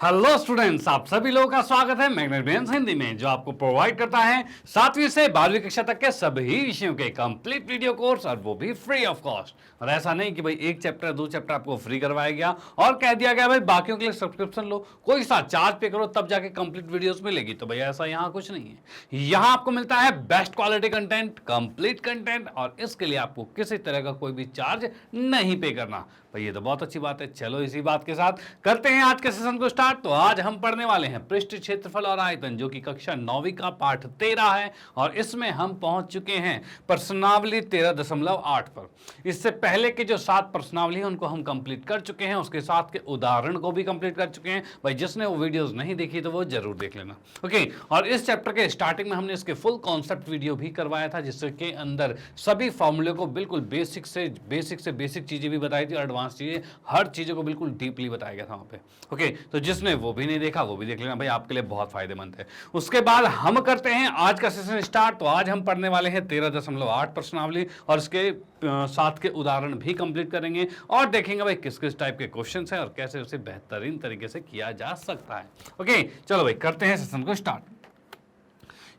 Hello students, आप सभी लोगों का स्वागत है मैग्नेट ब्रेन्स हिंदी में, जो आपको प्रोवाइड करता है 7वीं से 12वीं कक्षा तक के सभी विषयों के कंप्लीट वीडियो कोर्स, और वो भी फ्री ऑफ कॉस्ट। और ऐसा नहीं कि भाई एक चैप्टर 2 चैप्टर आपको फ्री करवाया गया और कह दिया गया भाई बाकियों के लिए सब्सक्रिप्शन लो, कोई सा चार्ज पे करो तब जाके कंप्लीट वीडियोस मिलेगी। तो भाई ऐसा यहाँ कुछ नहीं है। यहाँ आपको मिलता है best quality content, complete content, और इसके लिए आपको किसी तरह का कोई भी चार्ज नहीं पे करना। भाई ये तो बहुत अच्छी बात है। चलो इसी बात के साथ करते हैं आज के सेशन को स्टार्ट। तो आज हम पढ़ने वाले हैं पृष्ठ क्षेत्रफल और आयतन, जो कि कक्षा 9वीं का पाठ 13 है, और इसमें हम पहुंच चुके हैं प्रश्नावली 13.8 पर। इससे पहले के जो 7 प्रश्नावली हैं उनको हम कंप्लीट कर चुके हैं, उसके साथ के उदाहरण को भी कंप्लीट कर चुके हैं। भाई जिसने वो वीडियोस नहीं देखी तो वो जरूर देख लेना। ओके, और इस चैप्टर के स्टार्टिंग में हमने इसके फुल कॉन्सेप्ट वीडियो भी करवाया था, जिसके अंदर सभी फॉर्मूले को बिल्कुल बेसिक से बेसिक चीजें भी बताई थी, एडवांस चीजें, हर चीजों को बिल्कुल डीपली बताया गया था वहां पे। ओके, तो जिसने वो भी नहीं देखा वो भी देख लेना, भाई आपके लिए बहुत फायदेमंद है। उसके बाद हम करते हैं आज का सेशन स्टार्ट। तो आज हम पढ़ने वाले हैं 13.8 प्रश्नावली, और इसके साथ के उदाहरण भी कंप्लीट करेंगे और देखेंगे भाई किस किस टाइप के क्वेश्चंस हैं और कैसे उसे बेहतरीन तरीके से किया जा सकता है। ओके, चलो भाई करते हैं सेशन को स्टार्ट।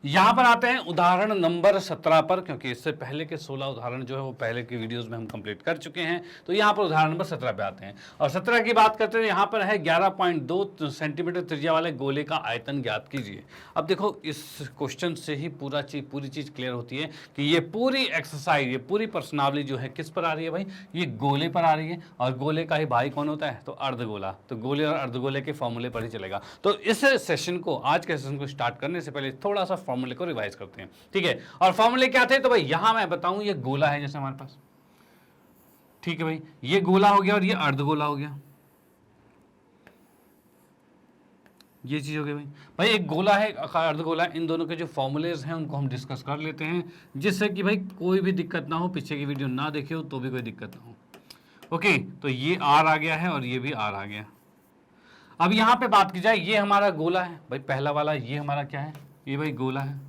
यहां पर आते हैं उदाहरण नंबर 17 पर, क्योंकि इससे पहले के 16 उदाहरण जो है वो पहले की वीडियोस में हम कंप्लीट कर चुके हैं। तो यहां पर उदाहरण नंबर 17 पे आते हैं, और 17 की बात करते हैं। यहां पर है 11.2 सेंटीमीटर त्रिज्या वाले गोले का आयतन ज्ञात कीजिए। अब देखो इस क्वेश्चन से ही पूरी चीज क्लियर होती है कि ये पूरी एक्सरसाइज, ये पूरी प्रश्नावली जो है किस पर आ रही है भाई, ये गोले पर आ रही है। और गोले का ही भाई कौन होता है, तो अर्धगोला। तो गोले और अर्धगोले के फॉर्मूले पर ही चलेगा। तो इस सेशन को, आज के सेशन को स्टार्ट करने से पहले थोड़ा सा फॉर्मूले को रिवाइज करते हैं, ठीक है। और फॉर्मूले क्या थे, तो भाई यहां मैं बताऊं, ये गोला है जैसे हमारे पास, ठीक है भाई, ये गोला हो गया और ये अर्धगोला हो गया, ये चीज हो गई भाई। भाई एक गोला है, अर्धगोला, इन दोनों के जो फॉर्मूलेज हैं उनको हम डिस्कस कर लेते हैं, जिससे कि भाई कोई भी दिक्कत ना हो, पीछे की वीडियो ना देखे हो तो भी कोई दिक्कत ना हो। ओके, तो ये आर आ गया है और ये भी आर आ गया। अब यहां पे बात की जाए, ये हमारा गोला है भाई, पहला वाला, ये हमारा क्या है, ये भाई गोला है।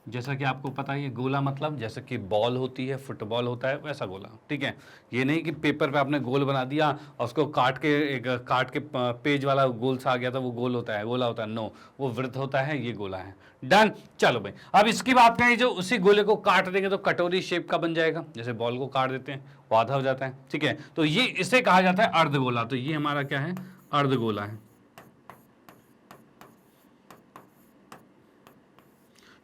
जैसा कि आपको पता है, ये गोला मतलब जैसे कि बॉल होती है, फुटबॉल होता है, वैसा गोला, ठीक है। ये नहीं कि पेपर पे आपने गोल बना दिया और उसको काट के पेज वाला गोल सा आ गया था, वो गोल होता है, गोला होता है। नो, वो वृत्त होता है, ये गोला है। डन। चलो भाई, अब इसकी बात करें, जो उसी गोले को काट देंगे तो कटोरी शेप का बन जाएगा, जैसे बॉल को काट देते हैं वो आधा हो जाता है, ठीक है। तो ये इसे कहा जाता है अर्धगोला। तो ये हमारा क्या है, अर्धगोला है,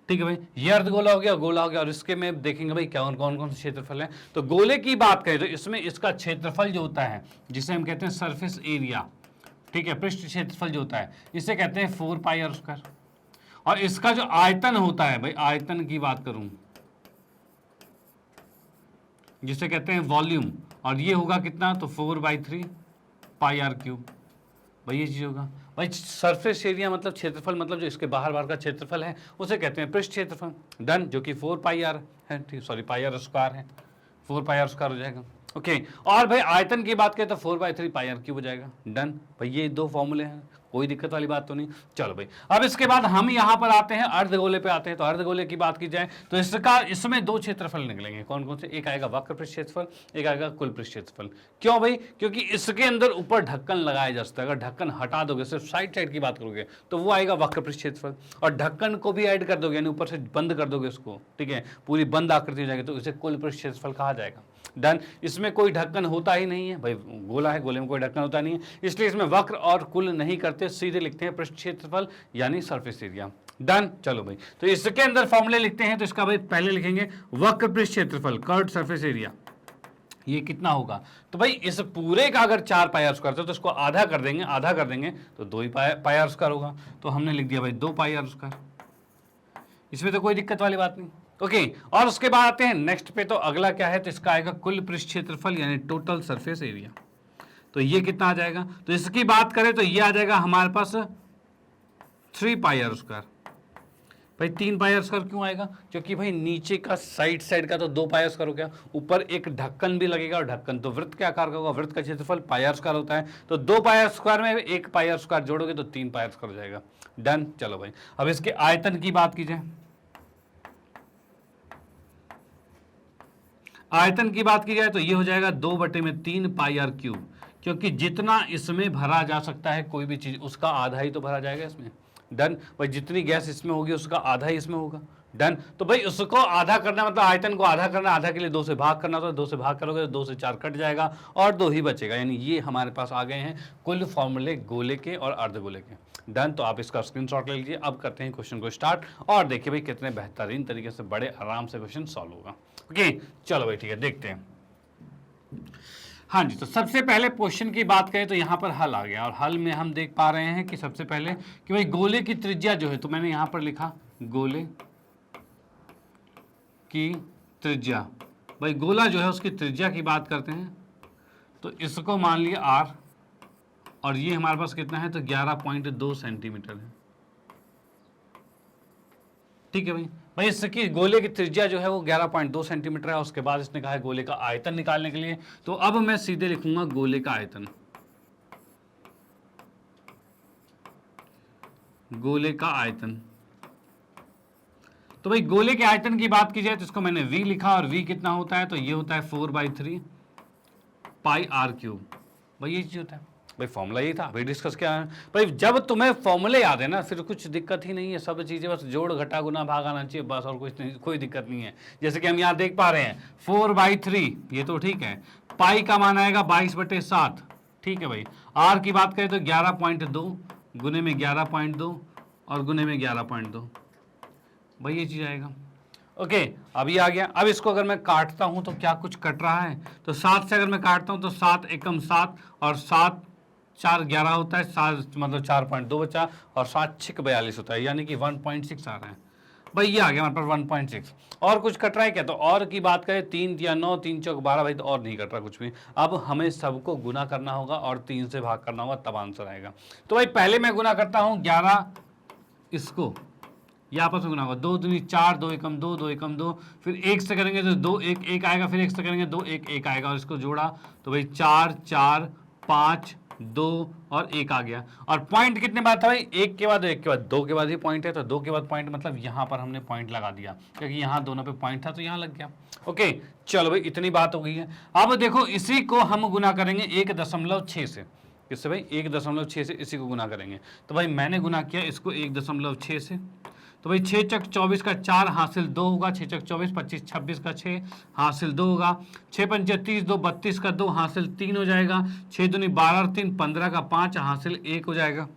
ठीक है भाई। ये अर्धगोला हो गया, गोला हो गया। और इसके में देखेंगे भाई क्या कौन कौन से क्षेत्रफल है। तो गोले की बात करें तो इसमें इसका क्षेत्रफल जो होता है, जिसे हम कहते हैं सरफेस एरिया, ठीक है, पृष्ठ क्षेत्रफल जो होता है, इसे कहते हैं 4 पाई आर स्क्वायर। और इसका जो आयतन होता है भाई, आयतन की बात करूं, जिसे कहते हैं वॉल्यूम, और ये होगा कितना, तो 4/3 पाई आर क्यूब। भाई ये चीज होगा भाई। सरफेस एरिया मतलब क्षेत्रफल, मतलब जो इसके बाहर बाहर का क्षेत्रफल है उसे कहते हैं पृष्ठ क्षेत्रफल। डन, जो कि 4 पाई आर है, ठीक, सॉरी पाई आर स्क्वायर है, 4 पाई आर स्क्वायर हो जाएगा। ओके, और भाई आयतन की बात करें तो 4/3 पाई आर क्यूब हो जाएगा। डन भाई, ये 2 फॉर्मूले हैं, कोई दिक्कत वाली बात तो नहीं। चलो भाई, अब इसके बाद हम यहां पर आते हैं अर्धगोले पे आते हैं। तो अर्धगोले की बात की जाए तो इसमें 2 क्षेत्रफल निकलेंगे। कौन कौन से, एक आएगा वक्र पृष्ठ क्षेत्रफल, एक आएगा कुल पृष्ठ क्षेत्रफल। क्यों भाई, क्योंकि इसके अंदर ऊपर ढक्कन लगाया जा सकता है। अगर ढक्कन हटा दोगे, सिर्फ साइड की बात करोगे, तो वो आएगा वक्र पृष्ठ क्षेत्रफल। और ढक्कन को भी ऐड कर दोगे, यानी ऊपर से बंद कर दोगे उसको, ठीक है, पूरी बंद आकृति हो जाएगी, तो इसे कुल पृष्ठ क्षेत्रफल कहा जाएगा। डन, इसमें कोई ढक्कन होता ही नहीं है भाई, गोला है, गोले में कोई ढक्कन होता नहीं है, इसलिए इसमें वक्र और कुल नहीं करते, सीधे लिखते हैं पृष्ठ क्षेत्रफल यानी सरफेस एरिया। डन। चलो भाई, तो इसके अंदर फॉर्मूले लिखते हैं। तो इसका भाई पहले लिखेंगे वक्र पृष्ठ क्षेत्रफल, कर्व्ड सरफेस एरिया, ये कितना होगा, तो भाई इस पूरे का अगर 4 पाई आर स्क्वायर, तो इसको आधा कर देंगे तो 2 ही पाई आर स्क्वायर होगा। तो हमने लिख दिया भाई 2 पाई आर स्क्वायर, इसमें तो कोई दिक्कत वाली बात नहीं। ओके, और उसके बाद आते हैं नेक्स्ट पे। तो अगला क्या है, तो इसका आएगा कुल पृष्ठ क्षेत्रफल यानी टोटल सरफेस एरिया। तो ये कितना आ जाएगा, तो इसकी बात करें तो ये आ जाएगा हमारे पास 3 पाई आर स्क्वायर। भाई 3 पाई आर स्क्वायर क्यों आएगा, क्योंकि भाई नीचे का साइड का तो 2 पाई आर स्क्वायर हो गया, ऊपर एक ढक्कन भी लगेगा, और ढक्कन तो वृत्त के आकार का होगा, वृत्त का क्षेत्रफल पाई आर स्क्वायर होता है। तो 2 पाई आर स्क्वायर में 1 पाई आर स्क्वायर जोड़ोगे तो 3 पाई आर स्क्वायर हो जाएगा। डन। चलो भाई, अब इसके आयतन की बात की जाए, तो ये हो जाएगा 2/3 पाई आर क्यूब। क्योंकि जितना इसमें भरा जा सकता है कोई भी चीज, उसका आधा ही तो भरा जाएगा इसमें। डन भाई, जितनी गैस इसमें होगी उसका आधा ही इसमें होगा। डन। तो भाई उसको आधा करना मतलब आयतन को आधा करना, आधा के लिए 2 से भाग करना, तो 2 से भाग करोगे तो 2 से 4 कट जाएगा और 2 ही बचेगा। यानी ये हमारे पास आ गए हैं कुल फॉर्मूले गोले के और अर्धगोले के। डन। तो आप इसका स्क्रीनशॉट ले लीजिए। अब करते हैं क्वेश्चन को स्टार्ट और देखिए भाई कितने बेहतरीन तरीके से बड़े आराम से क्वेश्चन सॉल्व होगा। ओके चलो भाई ठीक है, देखते हैं। हाँ जी, तो सबसे पहले क्वेश्चन की बात करें तो यहाँ पर हल आ गया और हल में हम देख पा रहे हैं कि सबसे पहले कि भाई गोले की त्रिज्या जो है, तो मैंने यहाँ पर लिखा गोले की त्रिज्या। भाई गोला जो है उसकी त्रिज्या की बात करते हैं तो इसको मान लिया r और ये हमारे पास कितना है तो 11.2 सेंटीमीटर है। ठीक है भाई। भाई इसकी गोले की त्रिज्या जो है वो 11.2 सेंटीमीटर है। उसके बाद इसने कहा है गोले का आयतन निकालने के लिए, तो अब मैं सीधे लिखूंगा गोले का आयतन। गोले का आयतन, तो भाई गोले के आयतन की बात की जाए तो इसको मैंने v लिखा और v कितना होता है तो ये होता है 4/3 पाई r क्यूब। भाई ये चीज होता है। भाई फॉर्मूला यही था, भाई डिस्कस क्या है भाई, जब तुम्हें फॉर्मूले याद है ना फिर कुछ दिक्कत ही नहीं है। सब चीजें बस जोड़ घटा गुना भाग आना चाहिए बस, और कुछ नहीं, कोई दिक्कत नहीं है। जैसे कि हम यहाँ देख पा रहे हैं 4/3, ये तो ठीक है। पाई का मान आएगा 22/7। ठीक है भाई। r की बात करें तो 11.2 गुने में 11.2 और गुने में 11.2, भाई ये चीज आएगा। ओके अब ये आ गया। अब इसको अगर मैं काटता हूं तो क्या कुछ कट रहा है, तो 7 से अगर मैं काटता हूं तो 7 एकम 7 और 7 4 11 होता है, 7 मतलब 4.2 बचा और 7 6 42 होता है, यानी कि 1.6 आ रहा है। भाई ये आ गया हमारे पास 1.6। और कुछ कट रहा है क्या, तो और की बात करें 3 या 9 3 चौक 12, भाई तो और नहीं कट रहा कुछ भी। अब हमें सबको गुना करना होगा और 3 से भाग करना होगा तब आंसर आएगा। तो भाई पहले मैं गुना करता हूँ 11 इसको, ये आपस में गुना होगा 2 दूनी 4 2 एकम 2 2 एकम 2, फिर 1 से करेंगे तो 2 1 1 आएगा, फिर 1 से करेंगे 2 1 1 आएगा और इसको जोड़ा तो भाई 4 4 5 2 और 1 आ गया। और पॉइंट कितने बार था भाई, 1 के बाद 1 के बाद 2 के बाद ही पॉइंट है, तो 2 के बाद पॉइंट मतलब यहाँ पर हमने पॉइंट लगा दिया क्योंकि यहाँ दोनों पे पॉइंट था तो यहाँ लग गया। ओके चलो भाई इतनी बात हो गई है। अब देखो इसी को हम गुना करेंगे 1.6 से। इससे भाई 1.6 से इसी को गुना करेंगे, तो भाई मैंने गुना किया इसको 1.6 से, तो भाई 6 चक 24 का 4 हासिल 2 होगा, 6 चक 24 25 26 का 6 हासिल 2 होगा, 6 पंचे 30 2 32 का 2 हासिल 3 हो जाएगा, 6 दूनी 12 और 3 15 का 5 हासिल 1 हो जाएगा,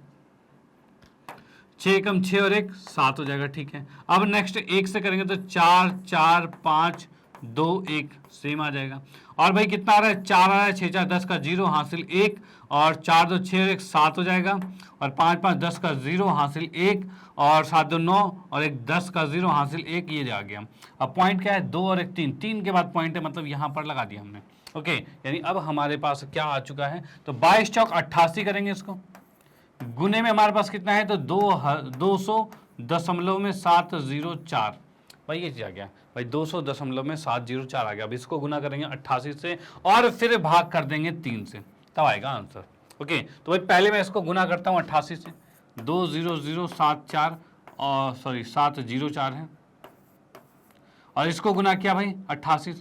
6 एकम 6 और 1 7 हो जाएगा। ठीक है। अब नेक्स्ट 1 से करेंगे तो 4 4 5 2 1 सेम आ जाएगा। और भाई कितना आ रहा है 4 आ रहा है, 6 4 10 का 0 हासिल 1 और 4 2 6 और 1 7 हो जाएगा, और 5 5 10 का 0 हासिल 1 और 7 2 9 और 1 10 का 0 हासिल 1, ये आ गया। अब पॉइंट क्या है 2 और 1 3, 3 के बाद पॉइंट है मतलब यहाँ पर लगा दिया हमने। ओके यानी अब हमारे पास क्या आ चुका है, तो 22 चौक 88 करेंगे इसको, गुने में हमारे पास कितना है तो 200.704, भाई ये चीज आ गया भाई 200.704 आ गया। अब इसको गुना करेंगे 88 से और फिर भाग कर देंगे 3 से, तब आएगा आंसर। ओके तो भाई पहले मैं इसको गुना करता हूँ 88 से, 20074 और सॉरी 704 है, और इसको गुना किया भाई 88 से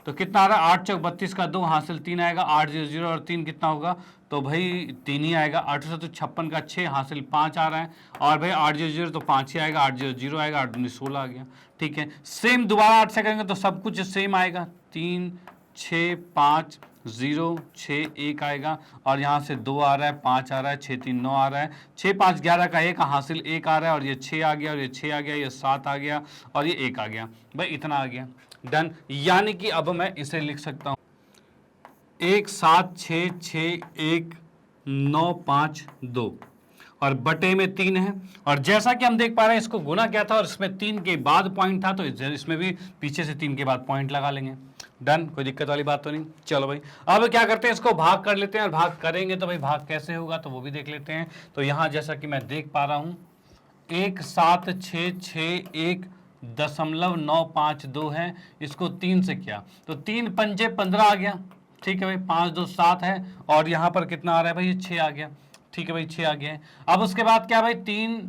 तो कितना आ रहा है 8 चौक 32 का 2 हासिल 3 आएगा, 8 0 0 और 3 कितना होगा तो भाई 3 ही आएगा, 8 से तो 56 का 6 हासिल 5 आ रहा है, और भाई 8 0 0 तो 5 ही आएगा, 8 0 0 आएगा, 8 दूनी 16 आ गया। ठीक है। सेम दोबारा 8 से करेंगे तो सब कुछ सेम आएगा, 3 6 5 0 6 1 आएगा, और यहाँ से 2 आ रहा है 5 आ रहा है 6 3 9 आ रहा है, 6 5 11 का 1 हासिल 1 आ रहा है, और ये 6 आ गया और ये 6 आ गया, ये 7 आ गया और ये 1 आ गया, भाई इतना आ गया। डन। यानी कि अब मैं इसे लिख सकता हूँ 1 7 6 6 1 9 5 2 और बटे में 3 है, और जैसा कि हम देख पा रहे हैं इसको गुना क्या था और इसमें 3 के बाद पॉइंट था, तो इसमें भी पीछे से 3 के बाद पॉइंट लगा लेंगे। डन, कोई दिक्कत वाली बात तो नहीं। चलो भाई अब क्या करते हैं, इसको भाग कर लेते हैं, और भाग करेंगे तो भाई भाग कैसे होगा तो वो भी देख लेते हैं। तो यहाँ जैसा कि मैं देख पा रहा हूँ 1 7 6 6 1 .952 है, इसको 3 से किया तो 3 पंजे 15 आ गया। ठीक है भाई 5 2 7 है, और यहाँ पर कितना आ रहा है भाई ये 6 आ गया। ठीक है भाई 6 आ गया है। अब उसके बाद क्या भाई 3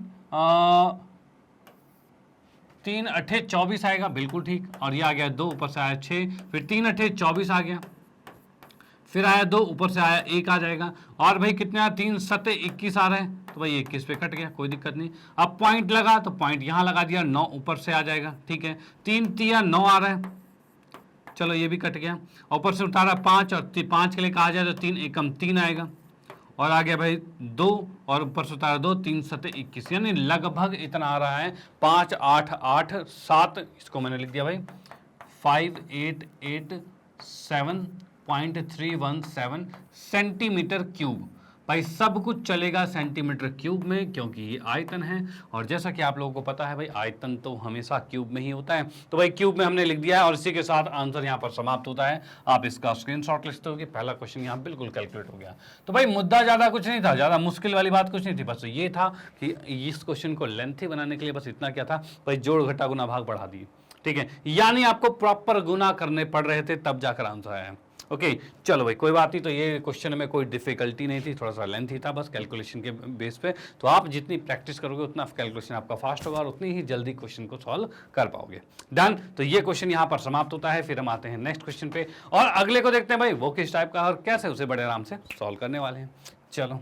3 8 24 आएगा, बिल्कुल ठीक, और ये आ गया 2 ऊपर से आया 6, फिर 3 8 24 आ गया, फिर आया 2, ऊपर से आया 1 आ जाएगा। और भाई कितने आया, 3 सत्ते 21 आ रहे हैं, तो भाई 21 पे कट गया, कोई दिक्कत नहीं। अब पॉइंट लगा तो पॉइंट यहाँ लगा दिया, 9 ऊपर से आ जाएगा, ठीक है। 3 तिया 9 आ रहा है, चलो ये भी कट गया। ऊपर से उतारा 5 और 5 के लिए कहा जाए तो 3 एकम 3 आएगा, और आ गया भाई 2 और ऊपर से उतारा 2, 3 सत्ते 21, यानी लगभग इतना आ रहा है 5 8 8 7, इसको मैंने लिख दिया भाई 5887.317 सेंटीमीटर क्यूब। भाई सब कुछ चलेगा सेंटीमीटर क्यूब में, क्योंकि ये आयतन है, और जैसा कि आप लोगों को पता है भाई आयतन तो हमेशा क्यूब में ही होता है, तो भाई क्यूब में हमने लिख दिया है, और इसी के साथ आंसर यहाँ पर समाप्त होता है। आप इसका स्क्रीनशॉट लिखते हो कि पहला क्वेश्चन यहाँ बिल्कुल कैलकुलेट हो गया। तो भाई मुद्दा ज़्यादा कुछ नहीं था, ज़्यादा मुश्किल वाली बात कुछ नहीं थी, बस ये था कि इस क्वेश्चन को लेंथी बनाने के लिए बस इतना क्या था भाई, जोड़ घटा गुना भाग बढ़ा दिए, ठीक है, यानी आपको प्रॉपर गुना करने पड़ रहे थे तब जाकर आंसर आया। ओके चलो भाई कोई बात नहीं, तो ये क्वेश्चन में कोई डिफिकल्टी नहीं थी, थोड़ा सा लेंथ ही था बस कैलकुलेशन के बेस पे। तो आप जितनी प्रैक्टिस करोगे उतना कैलकुलेशन आपका फास्ट होगा और उतनी ही जल्दी क्वेश्चन को सॉल्व कर पाओगे। डन, तो ये क्वेश्चन यहाँ पर समाप्त होता है। फिर हम आते हैं नेक्स्ट क्वेश्चन पे, और अगले को देखते हैं भाई वो किस टाइप का और कैसे उसे बड़े आराम से सॉल्व करने वाले हैं। चलो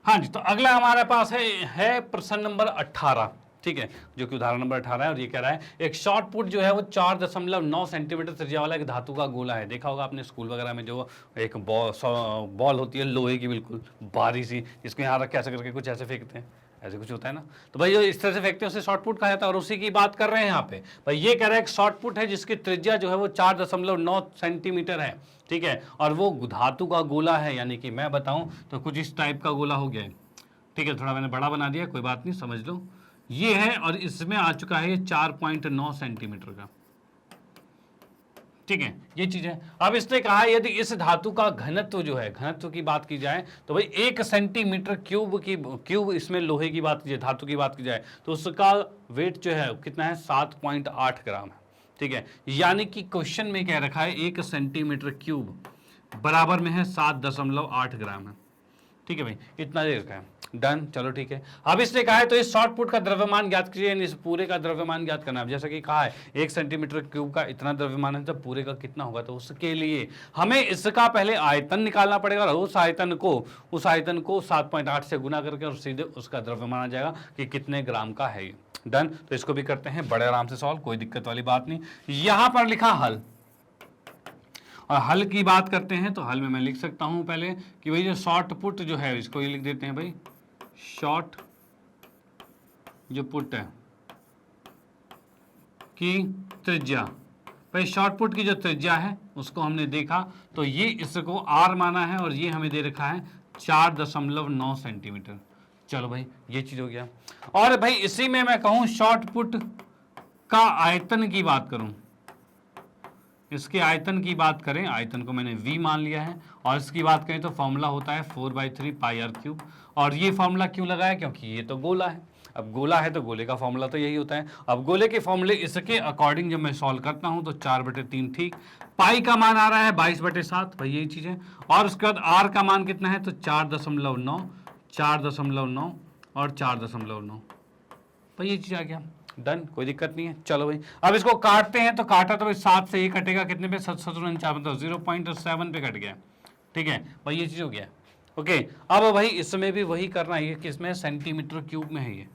हाँ जी, तो अगला हमारे पास है प्रश्न नंबर 18, ठीक है, जो कि उदाहरण नंबर 18 है, और ये कह रहा है एक शॉर्ट पुट जो है वो 4.9 सेंटीमीटर त्रिज्या वाला एक धातु का गोला है। देखा होगा आपने स्कूल वगैरह में जो एक बॉल होती है लोहे की बिल्कुल भारी सी, इसको यहाँ रख के ऐसे करके कुछ ऐसे फेंकते हैं, ऐसे कुछ होता है ना, तो भाई जो इस तरह से फेंकते हैं उसे शॉर्ट पुट कहा जाता है, और उसी की बात कर रहे हैं यहाँ पे। भाई ये कह रहा है एक शॉर्ट पुट है जिसकी त्रिज्या जो है वो 4.9 सेंटीमीटर है, ठीक है, और वो धातु का गोला है, यानी कि मैं बताऊं तो कुछ इस टाइप का गोला हो गया है, ठीक है, थोड़ा मैंने बड़ा बना दिया, कोई बात नहीं, समझ लो ये है, और इसमें आ चुका है 4.9 सेंटीमीटर का, ठीक है, ये चीज है। अब इसने कहा यदि इस धातु का घनत्व जो है, घनत्व की बात की जाए तो भाई 1 सेंटीमीटर क्यूब इसमें लोहे की बात की जाए, धातु की बात की जाए तो उसका वेट जो है कितना है, 7.8 ग्राम है, ठीक है, यानी कि क्वेश्चन में क्या रखा है 1 सेंटीमीटर क्यूब बराबर में है 7.8 ग्राम है, ठीक है भाई, इतना दे रखा है। डन, चलो ठीक है। अब इसने कहा है तो इस शॉर्ट पुट का द्रव्यमान ज्ञात कीजिए, इस पूरे का द्रव्यमान ज्ञात करना है। जैसा कि कहा है 1 सेंटीमीटर क्यूब का इतना द्रव्यमान है, तो पूरे का कितना होगा, तो उसके लिए हमें इसका पहले आयतन निकालना पड़ेगा, और उस आयतन को 7.8 से गुना करके और सीधे उसका द्रव्यमान आ जाएगा कि कितने ग्राम का है ये। डन, तो इसको भी करते हैं बड़े आराम से सॉल्व, कोई दिक्कत वाली बात नहीं। यहां पर लिखा हल, और हल की बात करते हैं तो हल में मैं लिख सकता हूं पहले कि भाई जो शॉर्ट पुट जो है इसको ये लिख देते हैं भाई, शॉर्ट जो पुट है की त्रिज्या, भाई शॉर्ट पुट की जो त्रिज्या है उसको हमने देखा तो ये इसको r माना है, और ये हमें दे रखा है 4.9 सेंटीमीटर। चलो भाई ये चीज हो गया। और भाई इसी में मैं कहूं शॉर्ट पुट का आयतन की बात करूं, इसके आयतन की बात करें, आयतन को मैंने v मान लिया है, और इसकी बात करें तो फॉर्मूला होता है 4/3 पाई r क्यूब। और ये फॉर्मूला क्यों लगाया, क्योंकि ये तो गोला है, अब गोला है तो गोले का फॉर्मूला तो यही होता है। अब गोले के फॉर्मूले इसके अकॉर्डिंग जब मैं सॉल्व करता हूं तो 4/3, ठीक, पाई का मान आ रहा है 22/7, भाई यही चीज है, और उसके बाद r का मान कितना है तो 4.9 और 4.9, भाई ये चीज आ गया। डन, कोई दिक्कत नहीं है। चलो भाई अब इसको काटते हैं, तो काटा तो भाई 7 से ये कटेगा कितने पे, 749, मतलब 0.7 पे कट गया, ठीक है भाई ये चीज हो गया। ओके, अब भाई इसमें भी वही करना है, किसमें, सेंटीमीटर क्यूब में है ये,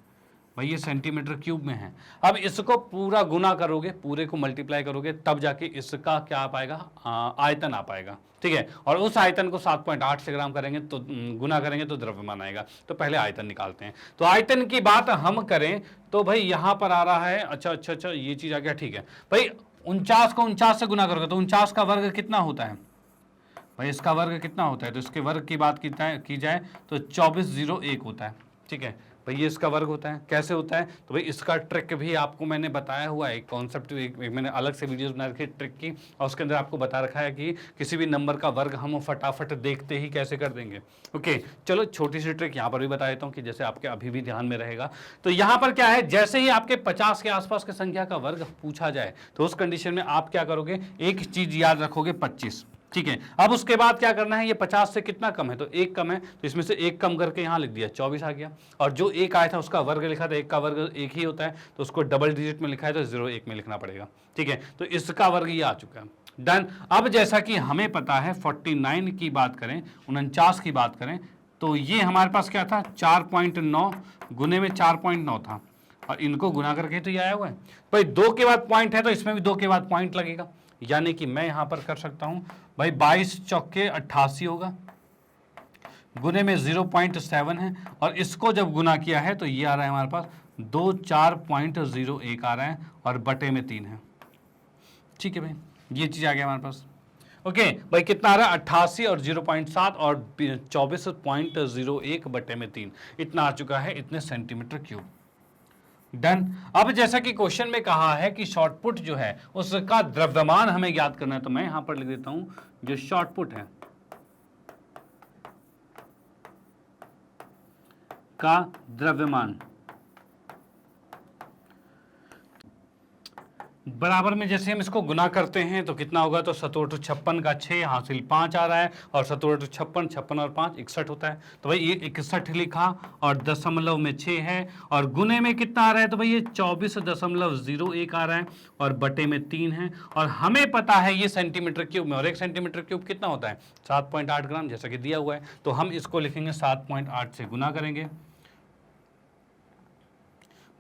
भाई ये सेंटीमीटर क्यूब में है। अब इसको पूरा गुना करोगे, पूरे को मल्टीप्लाई करोगे, तब जाके इसका क्या आ पाएगा, आयतन आ पाएगा, ठीक है, और उस आयतन को 7.8 से ग्राम करेंगे तो गुना करेंगे तो द्रव्यमान आएगा। तो पहले आयतन निकालते हैं। तो आयतन की बात हम करें तो भाई यहां पर आ रहा है, अच्छा ये चीज आ गया, ठीक है भाई 49 को 49 से गुना करोगे तो 49 का वर्ग कितना होता है भाई, इसका वर्ग कितना होता है, तो इसके वर्ग की बात की जाए तो 2401 होता है, ठीक है भाई ये इसका वर्ग होता है। कैसे होता है, तो भाई इसका ट्रिक भी आपको मैंने बताया हुआ है, एक कॉन्सेप्ट एक मैंने अलग से वीडियोस बना रखी है ट्रिक की, और उसके अंदर आपको बता रखा है कि किसी भी नंबर का वर्ग हम फटाफट देखते ही कैसे कर देंगे। ओके चलो छोटी सी ट्रिक यहाँ पर भी बता देता हूँ कि जैसे आपके अभी भी ध्यान में रहेगा। तो यहाँ पर क्या है, जैसे ही आपके 50 के आसपास की संख्या का वर्ग पूछा जाए तो उस कंडीशन में आप क्या करोगे, एक चीज याद रखोगे 25, ठीक है। अब उसके बाद क्या करना है, ये 50 से कितना कम है तो 1 कम है, तो इसमें से 1 कम करके यहाँ लिख दिया 24 आ गया, और जो 1 आया था उसका वर्ग लिखा था, 1 का वर्ग 1 ही होता है, तो उसको डबल डिजिट में लिखा है तो 01 में लिखना पड़ेगा, ठीक है, तो इसका वर्ग ये आ चुका है। डन। अब जैसा कि हमें पता है 49 की बात करें, 49 की बात करें, तो ये हमारे पास क्या था 4.9 गुने में 4.9 था, और इनको गुना करके तो ये आया हुआ है। भाई 2 के बाद पॉइंट है तो इसमें भी 2 के बाद पॉइंट लगेगा, यानी कि मैं यहां पर कर सकता हूं भाई 22 चौके 88 होगा, गुने में 0.7 है, और इसको जब गुना किया है तो ये आ रहा है हमारे पास 24.01 आ रहा है, और बटे में 3 है। ठीक है भाई, ये चीज आ गया हमारे पास। ओके भाई, कितना आ रहा है 88 और 0.7 और 24.01 बटे में 3, इतना आ चुका है, इतने सेंटीमीटर क्यूब। डन। अब जैसा कि क्वेश्चन में कहा है कि शॉर्टपुट जो है उसका द्रव्यमान हमें ज्ञात करना है, तो मैं यहां पर लिख देता हूं जो शॉर्टपुट है का द्रव्यमान बराबर में जैसे हम इसको गुना करते हैं तो कितना होगा, तो 57 का 6 हासिल 5 आ रहा है, और 56 56 और 5 61 होता है, तो भाई ये 61 लिखा, और दशमलव में 6 है, और गुने में कितना आ रहा है, तो भाई ये 24.01 आ रहा है, और बटे में 3 है, और हमें पता है ये सेंटीमीटर क्यूब में, और 1 सेंटीमीटर क्यूब कितना होता है 7.8 ग्राम, जैसा कि दिया हुआ है, तो हम इसको लिखेंगे 7.8 से गुना करेंगे।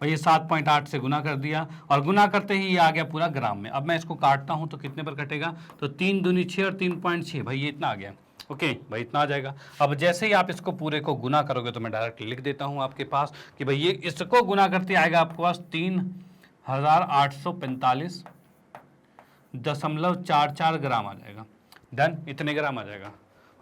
भाई ये 7.8 से गुना कर दिया, और गुना करते ही ये आ गया पूरा ग्राम में। अब मैं इसको काटता हूं तो कितने पर कटेगा, तो 3 दूनी 6 और 3.6, भाई ये इतना आ गया। ओके भाई, इतना आ जाएगा। अब जैसे ही आप इसको पूरे को गुना करोगे तो मैं डायरेक्ट लिख देता हूं आपके पास कि भाई ये इसको गुना करते आएगा आपके पास 3845.44 ग्राम आ जाएगा। डन, इतने ग्राम आ जाएगा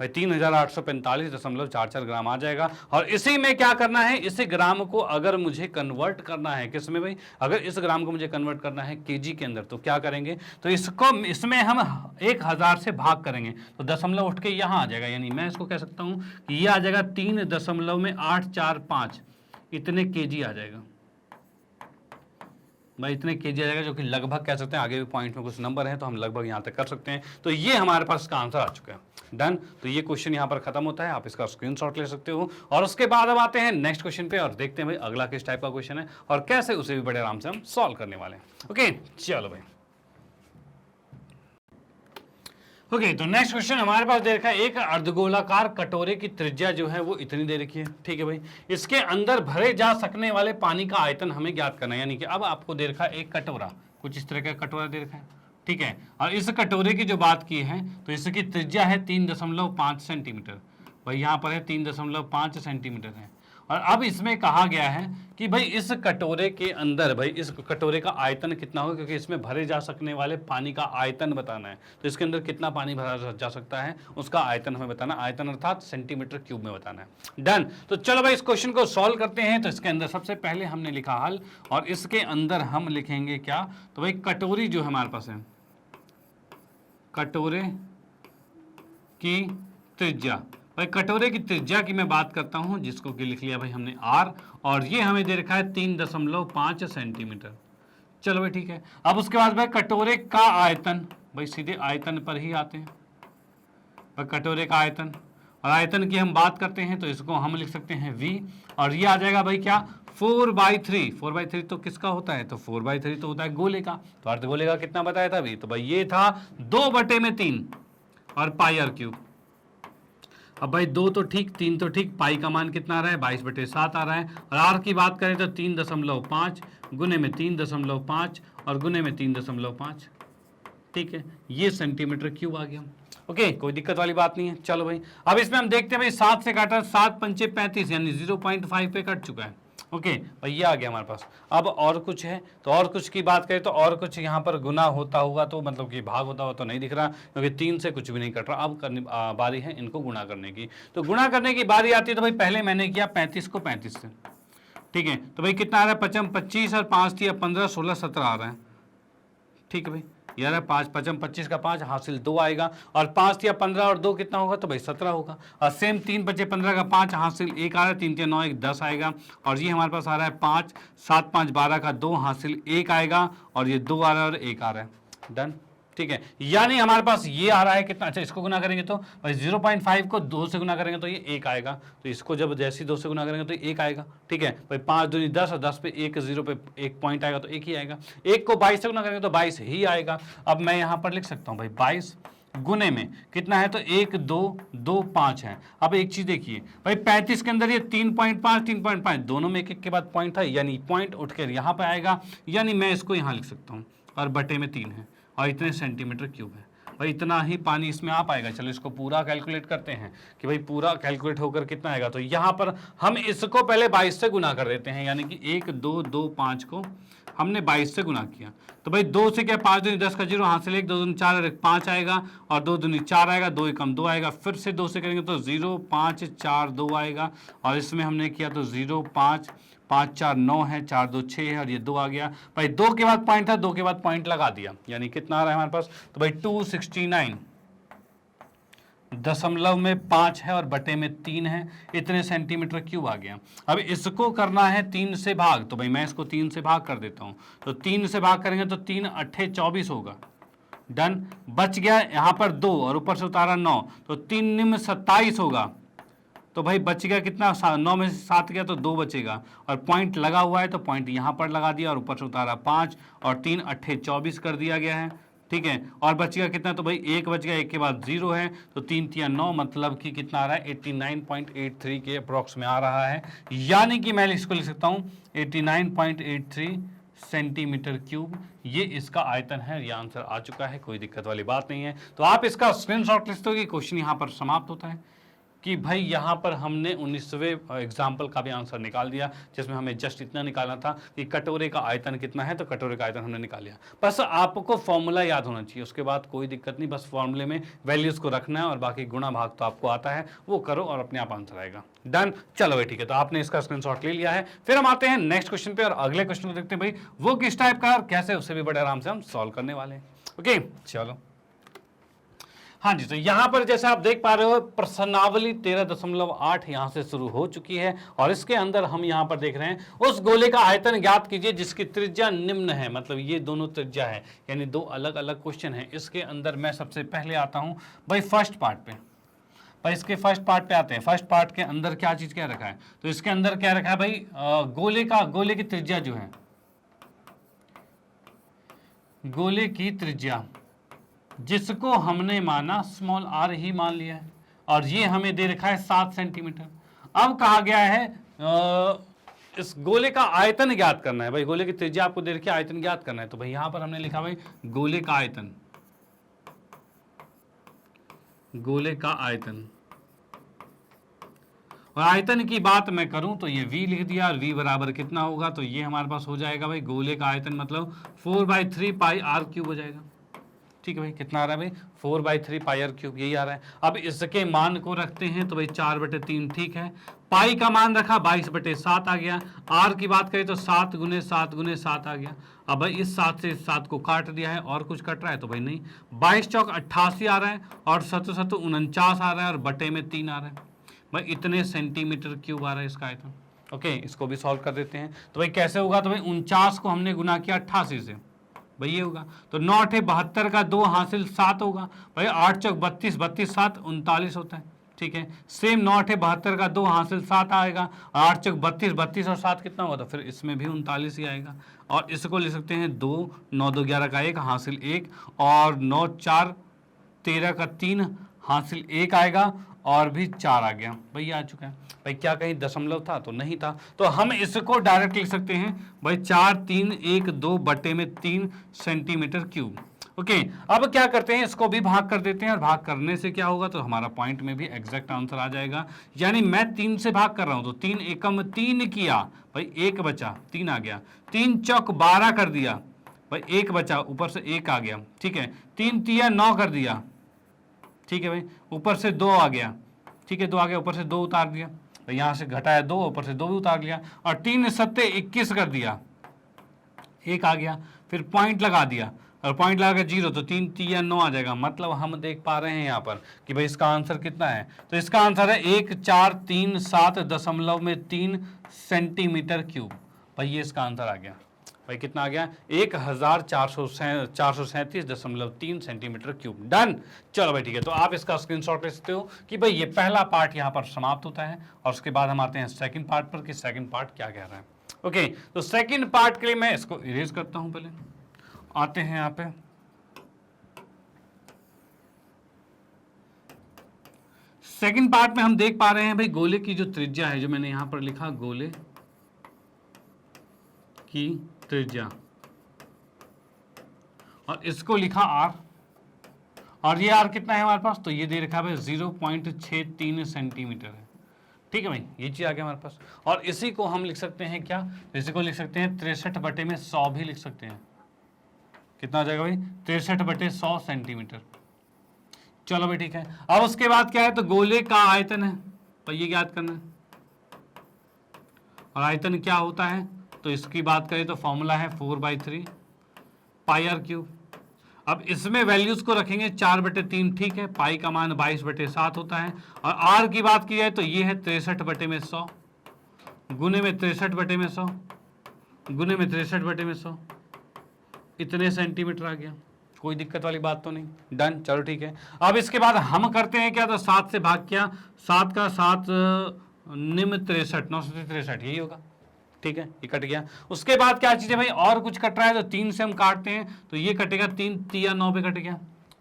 भाई, 3845.44 ग्राम आ जाएगा। और इसी में क्या करना है, इसी ग्राम को अगर मुझे कन्वर्ट करना है किस में भाई, अगर इस ग्राम को मुझे कन्वर्ट करना है केजी के अंदर, तो क्या करेंगे, तो इसको इसमें हम 1000 से भाग करेंगे, तो दशमलव उठ के यहाँ आ जाएगा, यानी मैं इसको कह सकता हूँ कि ये आ जाएगा 3.845, इतने केजी आ जाएगा भाई, इतने केजी आ जाएगा, जो कि लगभग कह सकते हैं, आगे भी पॉइंट में कुछ नंबर है तो हम लगभग यहाँ तक कर सकते हैं। तो ये हमारे पास इसका आंसर आ चुका है। डन। तो ये क्वेश्चन यहाँ पर खत्म होता है, आप इसका स्क्रीनशॉट ले सकते हो, और उसके बाद अब आते हैं नेक्स्ट क्वेश्चन पे और देखते हैं भाई अगला किस टाइप का क्वेश्चन है और कैसे उसे भी बड़े आराम से हम सॉल्व करने वाले हैं। ओके चलो भाई। ओके तो नेक्स्ट क्वेश्चन हमारे पास दे रखा है, एक अर्धगोलाकार कटोरे की त्रिज्या जो है वो इतनी दे रखी है। ठीक है भाई, इसके अंदर भरे जा सकने वाले पानी का आयतन हमें ज्ञात करना है, यानी कि अब आपको दे रखा है एक कटोरा, कुछ इस तरह का कटोरा दे रखा है। ठीक है, और इस कटोरे की जो बात की है तो इसकी त्रिज्या है 3.5 सेंटीमीटर, भाई यहाँ पर है 3.5 सेंटीमीटर है। और अब इसमें कहा गया है कि भाई इस कटोरे के अंदर, भाई इस कटोरे का आयतन कितना होगा, क्योंकि इसमें भरे जा सकने वाले पानी का आयतन बताना है, तो इसके अंदर कितना पानी भरा जा सकता है उसका आयतन हमें बताना, आयतन अर्थात सेंटीमीटर क्यूब में बताना है। डन। तो चलो भाई इस क्वेश्चन को सॉल्व करते हैं। तो इसके अंदर सबसे पहले हमने लिखा हल, और इसके अंदर हम लिखेंगे क्या, तो भाई कटोरी जो हमारे पास है, कटोरे की त्रिज्या, भाई कटोरे की त्रिज्या की मैं बात करता हूं, जिसको कि लिख लिया भाई हमने r, और ये हमें दे रखा है 3.5 सेंटीमीटर। चलो भाई ठीक है। अब उसके बाद भाई कटोरे का आयतन, भाई सीधे आयतन पर ही आते हैं, भाई कटोरे का आयतन, और आयतन की हम बात करते हैं तो इसको हम लिख सकते हैं v, और ये आ जाएगा भाई क्या 4/3। 4/3 तो किसका होता है, तो 4/3 तो होता है गोले का, तो अर्धगोले का कितना बताया था अभी, तो भाई ये था 2/3 और पाई r क्यूब। अब भाई 2 तो ठीक, 3 तो ठीक, पाई का मान कितना आ रहा है 22/7 आ रहा है, और आर की बात करें तो 3.5 गुने में 3.5 और गुने में 3.5। ठीक है, ये सेंटीमीटर क्यूब आ गया। ओके कोई दिक्कत वाली बात नहीं है। चलो भाई अब इसमें हम देखते हैं भाई 7 से काटा, 7 पंचे 35 यानी 0.5 पे कट चुका है। ओके भाई ये आ गया हमारे पास। अब और कुछ है, तो और कुछ की बात करें तो और कुछ यहाँ पर गुना होता हुआ, तो मतलब कि भाग होता हुआ तो नहीं दिख रहा, क्योंकि 3 से कुछ भी नहीं कट रहा। अब करनी बारी है इनको गुणा करने की, तो गुणा करने की बारी आती है। तो भाई पहले मैंने किया 35 को 35 से, ठीक है, तो भाई कितना आ रहा है 25 और 5 या 15 16 17 आ रहा है। ठीक है भाई, यार 5 5 25 का 5 हासिल 2 आएगा, और 5 या 15 और 2 कितना होगा, तो भाई 17 होगा। और सेम 3 बचे 15 का 5 हासिल 1 आ रहा है, 3 3 9 1 10 आएगा। और ये हमारे पास आ रहा है 5 7 5 12 का 2 हासिल 1 आएगा, और ये 2 आ रहा है और 1 आ रहा है। डन। ठीक है, यानी हमारे पास ये आ रहा है कितना, अच्छा इसको गुना करेंगे तो भाई 0.5 को 2 से गुना करेंगे तो ये 1 आएगा, तो इसको जब जैसे 2 से गुना करेंगे तो 1 आएगा, ठीक है भाई 5 दूनी 10 और 10 पे 1 0 पे 1 पॉइंट आएगा तो 1 ही आएगा। 1 को 22 से गुना करेंगे तो 22 ही आएगा। अब मैं यहाँ पर लिख सकता हूँ भाई 22 गुने में कितना है तो 1 2 2 5 है। अब एक चीज देखिए भाई 35 के अंदर ये 3.5 3.5 दोनों में एक एक के बाद पॉइंट था, यानी पॉइंट उठकर यहाँ पे आएगा, यानी मैं इसको यहाँ लिख सकता हूँ और बटे में 3 है और इतने सेंटीमीटर क्यूब है। भाई इतना ही पानी इसमें आ पाएगा। चलो इसको पूरा कैलकुलेट करते हैं कि भाई पूरा कैलकुलेट होकर कितना आएगा। तो यहाँ पर हम इसको पहले 22 से गुना कर देते हैं, यानी कि 1 2 2 5 को हमने 22 से गुना किया। तो भाई 2 से क्या 5 दूनी 10 का 0 हासिल 1 2 दूनी 4 और 1 5 आएगा और 2 दूनी 4 आएगा, 2 एकम 2 आएगा। फिर से 2 से करेंगे तो 0 5 4 2 आएगा और इसमें हमने किया तो 0 5 5 4 9 है, 4 2 6 है और ये 2 आ गया। भाई 2 के बाद पॉइंट था, 2 के बाद पॉइंट लगा दिया, यानी कितना आ रहा है हमारे पास तो भाई 269.5 है और बटे में 3 है, इतने सेंटीमीटर क्यूब आ गया। अब इसको करना है 3 से भाग, तो भाई मैं इसको 3 से भाग कर देता हूं। तो 3 से भाग करेंगे तो 3 8 24 होगा, डन। बच गया यहाँ पर 2 और ऊपर से उतारा 9, तो 3 निम्न 27 होगा। तो भाई बच गया कितना, 9 में से 7 गया तो 2 बचेगा और पॉइंट लगा हुआ है तो पॉइंट यहाँ पर लगा दिया और ऊपर से उतारा 5 और 3 8 24 कर दिया गया है, ठीक है। और बच गया कितना तो भाई 1 बच गया, 1 के बाद 0 है तो 3 3 9, मतलब कि कितना आ रहा है 89.83 के अप्रॉक्स में आ रहा है, यानी कि मैं इसको लिख सकता हूँ 89.83 सेंटीमीटर क्यूब। ये इसका आयतन है, ये आंसर आ चुका है, कोई दिक्कत वाली बात नहीं है। तो आप इसका स्क्रीनशॉट लिख दोगे, क्वेश्चन यहाँ पर समाप्त होता है कि भाई यहाँ पर हमने 19वें एग्जाम्पल का भी आंसर निकाल दिया, जिसमें हमें जस्ट इतना निकालना था कि कटोरे का आयतन कितना है, तो कटोरे का आयतन हमने निकाल लिया। बस आपको फॉर्मूला याद होना चाहिए, उसके बाद कोई दिक्कत नहीं, बस फॉर्मूले में वैल्यूज को रखना है और बाकी गुणा भाग तो आपको आता है, वो करो और अपने आप आंसर आएगा। डन, चलो भाई ठीक है, तो आपने इसका स्क्रीनशॉट ले लिया है। फिर हम आते हैं नेक्स्ट क्वेश्चन पे और अगले क्वेश्चन को देखते हैं भाई वो किस टाइप का और कैसे, उससे भी बड़े आराम से हम सॉल्व करने वाले हैं। ओके चलो, हाँ जी, तो यहाँ पर जैसे आप देख पा रहे हो प्रश्नावली 13.8 यहाँ से शुरू हो चुकी है और इसके अंदर हम यहाँ पर देख रहे हैं उस गोले का आयतन ज्ञात कीजिए जिसकी त्रिज्या निम्न है, मतलब ये दोनों त्रिज्या है, यानी दो अलग अलग क्वेश्चन है। इसके अंदर मैं सबसे पहले आता हूँ भाई फर्स्ट पार्ट पे, भाई इसके फर्स्ट पार्ट पे आते हैं। फर्स्ट पार्ट के अंदर क्या चीज क्या रखा है, तो इसके अंदर क्या रखा है भाई गोले की त्रिज्या जो है, गोले की त्रिज्या जिसको हमने माना स्मॉल r ही मान लिया है और ये हमें दे रखा है 7 सेंटीमीटर। अब कहा गया है इस गोले का आयतन ज्ञात करना है। भाई गोले की त्रिज्या आपको दे रखी है, आयतन ज्ञात करना है, तो भाई यहां पर हमने लिखा भाई गोले का आयतन, गोले का आयतन। और आयतन की बात मैं करूं तो ये v लिख दिया और v बराबर कितना होगा, तो ये हमारे पास हो जाएगा भाई गोले का आयतन मतलब 4/3 पाई r क्यूब हो जाएगा। ठीक है भाई, कितना आ रहा है भाई 4/3 पाई r क्यूब, यही आ रहा है। अब इसके मान को रखते हैं तो भाई 4/3 ठीक है, पाई का मान रखा 22/7 आ गया। r की बात करें तो 7 गुने 7 गुने 7 आ गया। अब भाई इस 7 से इस 7 को काट दिया है और कुछ कट रहा है तो भाई नहीं, 22 चौक 88 आ रहा है और 7 7 49 आ रहा है और बटे में 3 आ रहा है। भाई इतने सेंटीमीटर क्यूब आ रहा है इसका आयतन। ओके, इसको भी सॉल्व कर देते हैं। तो भाई कैसे होगा, तो भाई 49 को हमने गुना किया 88 से, भाई ये होगा तो 9 8 72 का 2 हासिल 7 होगा। भाई 8 चौक 32, 32 7 39 होता है। ठीक है, सेम 9 8 72 का 2 हासिल 7 आएगा और 8 चौक 32, 32 और 7 कितना होगा, तो फिर इसमें भी 39 ही आएगा। और इसको ले सकते हैं 2 9 2 11 का 1 हासिल 1 और 9 4 13 का 3 हासिल 1 आएगा और भी 4 आ गया। भाई आ चुका है। भाई क्या कहीं दशमलव था, तो नहीं था, तो हम इसको डायरेक्ट लिख सकते हैं भाई 4 3 1 2 बटे में 3 सेंटीमीटर क्यूब। ओके, अब क्या करते हैं, इसको भी भाग कर देते हैं और भाग करने से क्या होगा, तो हमारा पॉइंट में भी एग्जैक्ट आंसर आ जाएगा। यानी मैं 3 से भाग कर रहा हूं तो 3 एकम 3 किया, भाई 1 बचा 3 आ गया। 3 चौक 12 कर दिया, भाई 1 बचा ऊपर से 1 आ गया। ठीक है, 3 तिया 9 कर दिया। ठीक है भाई, ऊपर से 2 आ गया। ठीक है, 2 आ गया, ऊपर से 2 उतार दिया, तो यहां से घटाया 2, ऊपर से 2 भी उतार लिया और 3 7 21 कर दिया, 1 आ गया। फिर पॉइंट लगा दिया और पॉइंट लगा के 0, तो 3 3 9 आ जाएगा। मतलब हम देख पा रहे हैं यहाँ पर कि भाई इसका आंसर कितना है, तो इसका आंसर है 1437.3 सेंटीमीटर क्यूब। भाई ये इसका आंसर आ गया। भाई कितना आ गया 1437.3 सेंटीमीटर क्यूब। डन। चलो भाई ठीक है, तो आप इसका स्क्रीनशॉट ले सकते हो कि भाई ये पहला पार्ट यहाँ पर समाप्त होता है और उसके बाद हम आते हैं सेकंड पार्ट पर कि सेकंड पार्ट क्या कह रहा है। ओके, तो सेकंड पार्ट के लिए मैं इसको इरेज करता हूं। पहले आते हैं यहाँ पे, सेकंड पार्ट में हम देख पा रहे हैं भाई गोले की जो त्रिज्या है, जो मैंने यहां पर लिखा गोले की त्रिज्या, और इसको लिखा आर, और ये आर कितना है हमारे पास, तो ये दे रखा है 0.63 सेंटीमीटर है। ठीक है भाई, ये चीज आ गया हमारे पास। और इसी को हम लिख सकते हैं क्या, इसी को लिख सकते हैं 63/100 भी लिख सकते हैं। कितना आ जाएगा भाई 63/100 सेंटीमीटर। चलो भाई ठीक है, अब उसके बाद क्या है, तो गोले का आयतन है, तो ये याद करना है। और आयतन क्या होता है, तो इसकी बात करें तो फॉर्मूला है 4/3 पाई आर क्यूब। अब इसमें वैल्यूज को रखेंगे 4/3, ठीक है। पाई का मान 22/7 होता है। और आर की बात की जाए तो ये है 63/100 गुने में 63/100 गुने में 63/100, इतने सेंटीमीटर आ गया। कोई दिक्कत वाली बात तो नहीं। डन। चलो ठीक है, अब इसके बाद हम करते हैं क्या, तो 7 से भाग किया, 7 का 7 निम्न 63, 963 यही होगा। ठीक है, ये कट गया। उसके बाद क्या चीज है भाई, और कुछ कट रहा है तो 3 से हम काटते हैं, तो ये कटेगा 3 3 9 पे कट गया